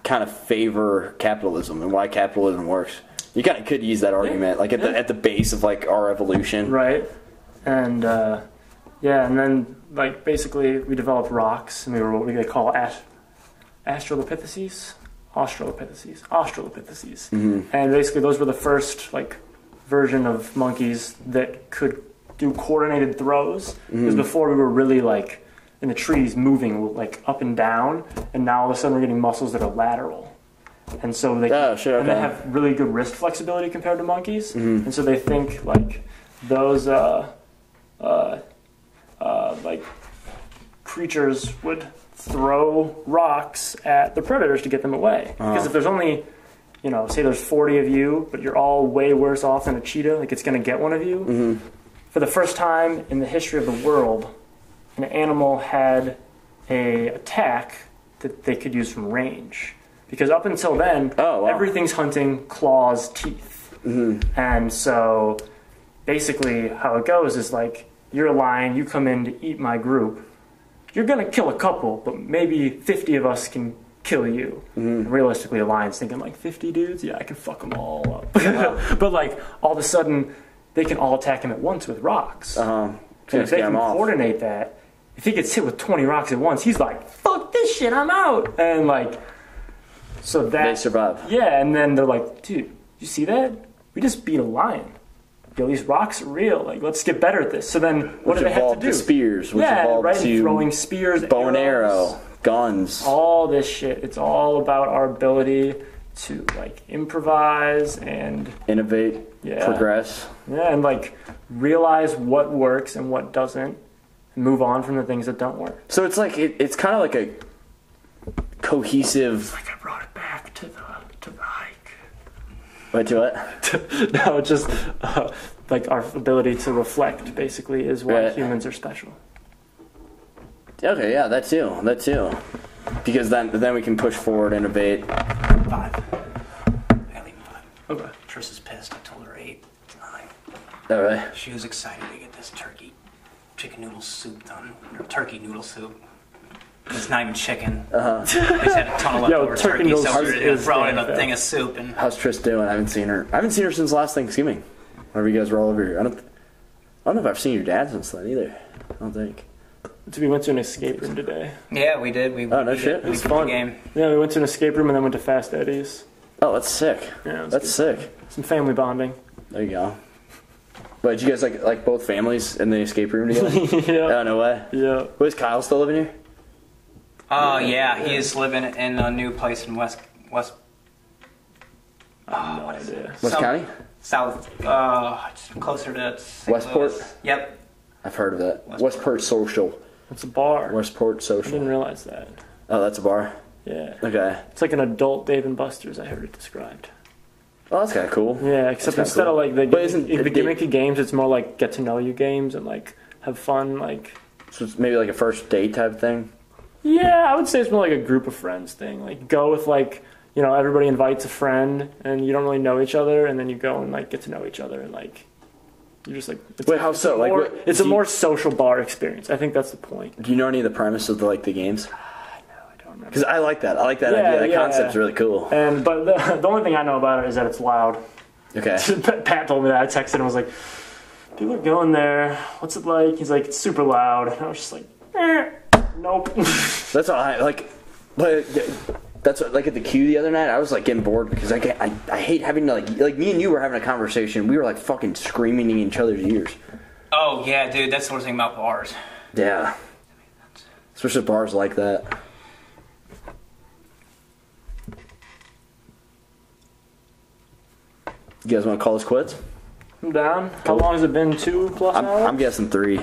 kind of favor capitalism and why capitalism works. You kind of could use that argument at the base of our evolution. Right. And and then basically we developed rocks and we were what they call Australopithecines. And basically those were the first version of monkeys that could do coordinated throws. Because before we were really in the trees moving up and down, and now all of a sudden we're getting muscles that are lateral. And so they and they have really good wrist flexibility compared to monkeys. And so they think those creatures would throw rocks at the predators to get them away. Because if there's only, say there's 40 of you, but you're all way worse off than a cheetah, it's going to get one of you. For the first time in the history of the world, an animal had a attack that they could use from range. Because up until then, everything's hunting, claws, teeth. And so basically how it goes is you're a lion, you come in to eat my group. You're going to kill a couple, but maybe 50 of us can kill you. And realistically, a lion's thinking 50 dudes? Yeah, I can fuck them all up. But all of a sudden, they can all attack him at once with rocks. And if they can coordinate that, if he gets hit with 20 rocks at once, he's like, fuck this shit, I'm out. And so that... They survive. Yeah, and then they're like, dude, you see that? We just beat a lion. Yo, these rocks are real. Let's get better at this. So then, what do they have to do? To spears, which evolved to throwing spears, bow and arrow, guns. All this shit. It's all about our ability to improvise and innovate, progress. Yeah, and realize what works and what doesn't, and move on from the things that don't work. So it's it's kind of like a cohesive. I brought it back to the hike. Wait, to what? No, just our ability to reflect basically is why humans are special. Okay, yeah, that too. Because then we can push forward, innovate. 5. I gotta leave 5. Okay. Trish is pissed. I told her 8. It's 9. All right. She was excited to get this chicken noodle soup done. Or turkey noodle soup. It's not even chicken. They just had a ton of leftover turkey, so we were throwing in a thing of soup. And how's Trish doing? I haven't seen her since last Thanksgiving. Whenever you guys were all over here. I don't know if I've seen your dad since then either. I don't think. So we went to an escape room today. Yeah, we did. No shit. It was fun. Game. Yeah, we went to an escape room and then went to Fast Eddie's. Oh, that's sick. Yeah, that's sick. Some family bonding. There you go. But did you guys like both families in the escape room together? Yeah. Oh, no way. Yeah. Was Kyle still living here? Yeah, he is living in a new place in West. What is it? West County? South. Closer to St. Westport. Louis. Yep. I've heard of that. Westport Social. It's a bar. Westport I Social. didn't realize that. Oh, that's a bar. Yeah. Okay. It's like an adult Dave and Buster's, I heard it described. Oh, that's kind of cool. Yeah, except That's instead kinda of like But isn't the it- gimmicky games, it's more like get to know you games and like have fun. Like, So it's maybe like a first date type thing? yeah, I would say it's more like a group of friends thing. Like, go with like, you know, everybody invites a friend and you don't really know each other, and then you go and like get to know each other and like you're just like. It's Wait, how so? Like, what- it's do a you- more social bar experience. I think that's the point. Do you know any of the premise of the games? I don't remember. Because I like that. I like that Yeah, idea. That yeah. concept's really cool. But the only thing I know about it is that it's loud. Okay. Pat told me that. I texted him. I was like, people are going there. What's it like? He's like, it's super loud. And I was just like, nope. That's all I like. But that's what, like at the queue the other night. I was like getting bored because I hate having to like me and you were having a conversation. We were like fucking screaming in each other's ears. Oh yeah, dude, that's the worst thing about bars. Yeah. Especially bars like that. You guys want to call this quits? I'm down. How long has it been? 2+ hours? I'm guessing 3.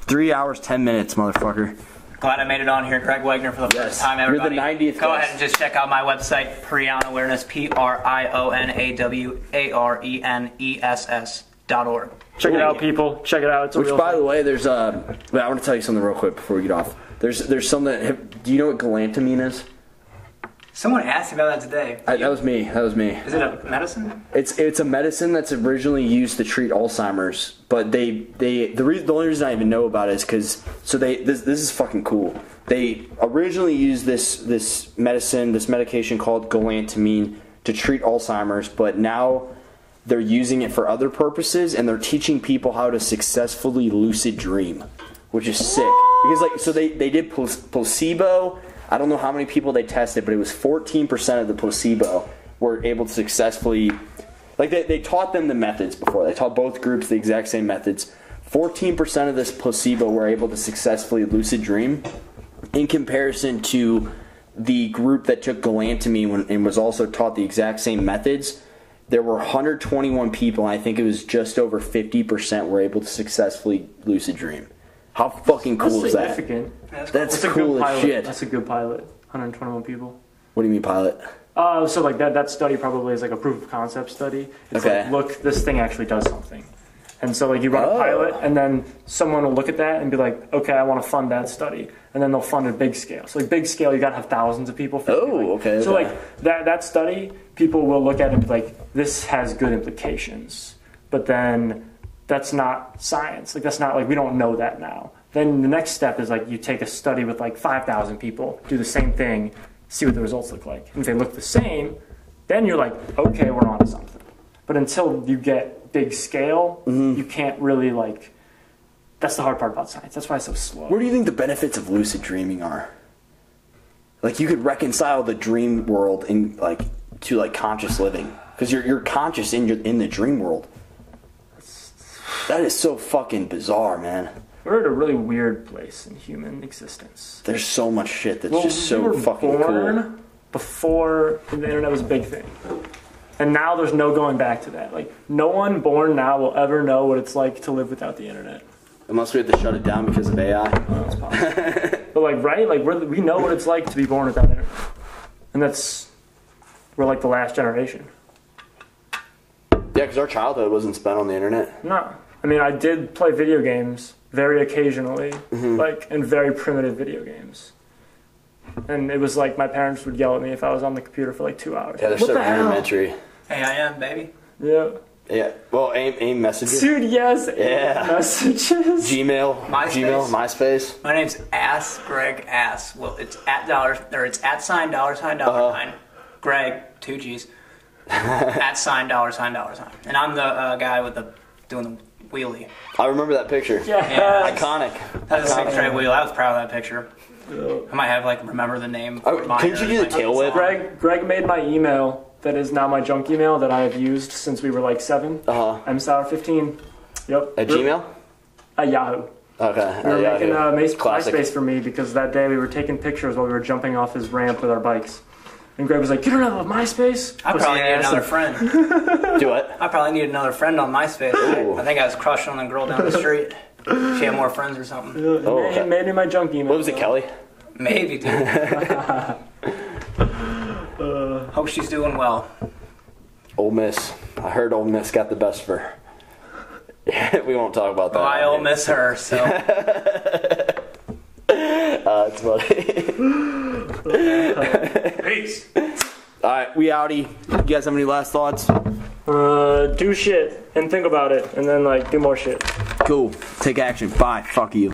3 hours, 10 minutes, motherfucker. Glad I made it on here. Gregg Wegener for the first time, You're the everybody. 90th Go guest. ahead and just check out my website, Prion Awareness, PrionaWareness.org. Check it out, people. Check it out. It's a Which, real by thing. the way, there's I want to tell you something real quick before we get off. There's something. Do you know what galantamine is? Someone asked me about that today. That was me. That was me. Is it a medicine? It's a medicine that's originally used to treat Alzheimer's, but the only reason I even know about it is because this is fucking cool. They originally used this medication called galantamine to treat Alzheimer's, but now they're using it for other purposes, and they're teaching people how to successfully lucid dream, which is sick. Because they did placebo. I don't know how many people they tested, but it was 14% of the placebo were able to successfully, they taught them the methods before. They taught both groups the exact same methods. 14% of this placebo were able to successfully lucid dream, in comparison to the group that took galantamine and was also taught the exact same methods. There were 121 people, and I think it was just over 50% were able to successfully lucid dream. How fucking cool is that? Significant. That's a cool good as pilot. shit. That's a good pilot. 121 people. What do you mean, pilot? So like that study probably is like a proof of concept study. It's Okay. like, look, this thing actually does something. And so like you run a pilot, and then someone will look at that and be like, okay, I want to fund that study. And then they'll fund a big scale. So like big scale, you got to have thousands of people. Okay. So like that study, people will look at it and be like, this has good implications. But then that's not science. Like that's not like, we don't know that now. Then the next step is like you take a study with like 5,000 people, do the same thing, see what the results look like. And if they look the same, then you're like, okay, we're on to something. But until you get big scale, you can't really like, that's the hard part about science. That's why it's so slow. What do you think the benefits of lucid dreaming are? Like you could reconcile the dream world to conscious living, because you're conscious in the dream world. That is so fucking bizarre, man. We're at a really weird place in human existence. There's so much shit that's Well, just we so were fucking born cool. before the internet was a big thing. And now there's no going back to that. Like, no one born now will ever know what it's like to live without the internet. Unless we have to shut it down because of AI. That's possible. But like, right? Like, we know what it's like to be born without internet. And we're like the last generation. Yeah, because our childhood wasn't spent on the internet. No. I mean, I did play video games very occasionally, and very primitive video games. And it was like my parents would yell at me if I was on the computer for like 2 hours. Yeah, they're What so the hell? rudimentary. AIM, baby. Yeah. Yeah. Well, AIM Messenger. Dude, yes. Yeah. Messages. Gmail. MySpace. MySpace. My name's Greg Ass. Well, it's @$, $. Greg, 2 G's. $, And I'm the guy with doing the wheelie. I remember that picture. Yeah. Iconic. That was a sick straight wheel. I was proud of that picture. I might have remember the name. Couldn't you do the tail whip? Greg made my email that is now my junk email that I have used since we were like 7. I'm Sauer15. Yep. At Gmail? At Yahoo. Okay. We were making Classic. MySpace for me because that day we were taking pictures while we were jumping off his ramp with our bikes. And Greg was like, you don't have a MySpace? I probably need another friend. Do what? I probably need another friend on MySpace. I think I was crushing on the girl down the street. She had more friends or something. He made me my junk email. What was it, Kelly? Maybe, dude. Hope she's doing well. Ole Miss. I heard Ole Miss got the best for her. We won't talk about that. Well, I Ole Miss her, so. It's funny. Peace. All right, we outie. You guys have any last thoughts? Do shit and think about it, and then like do more shit. Cool. Take action. Bye. Fuck you.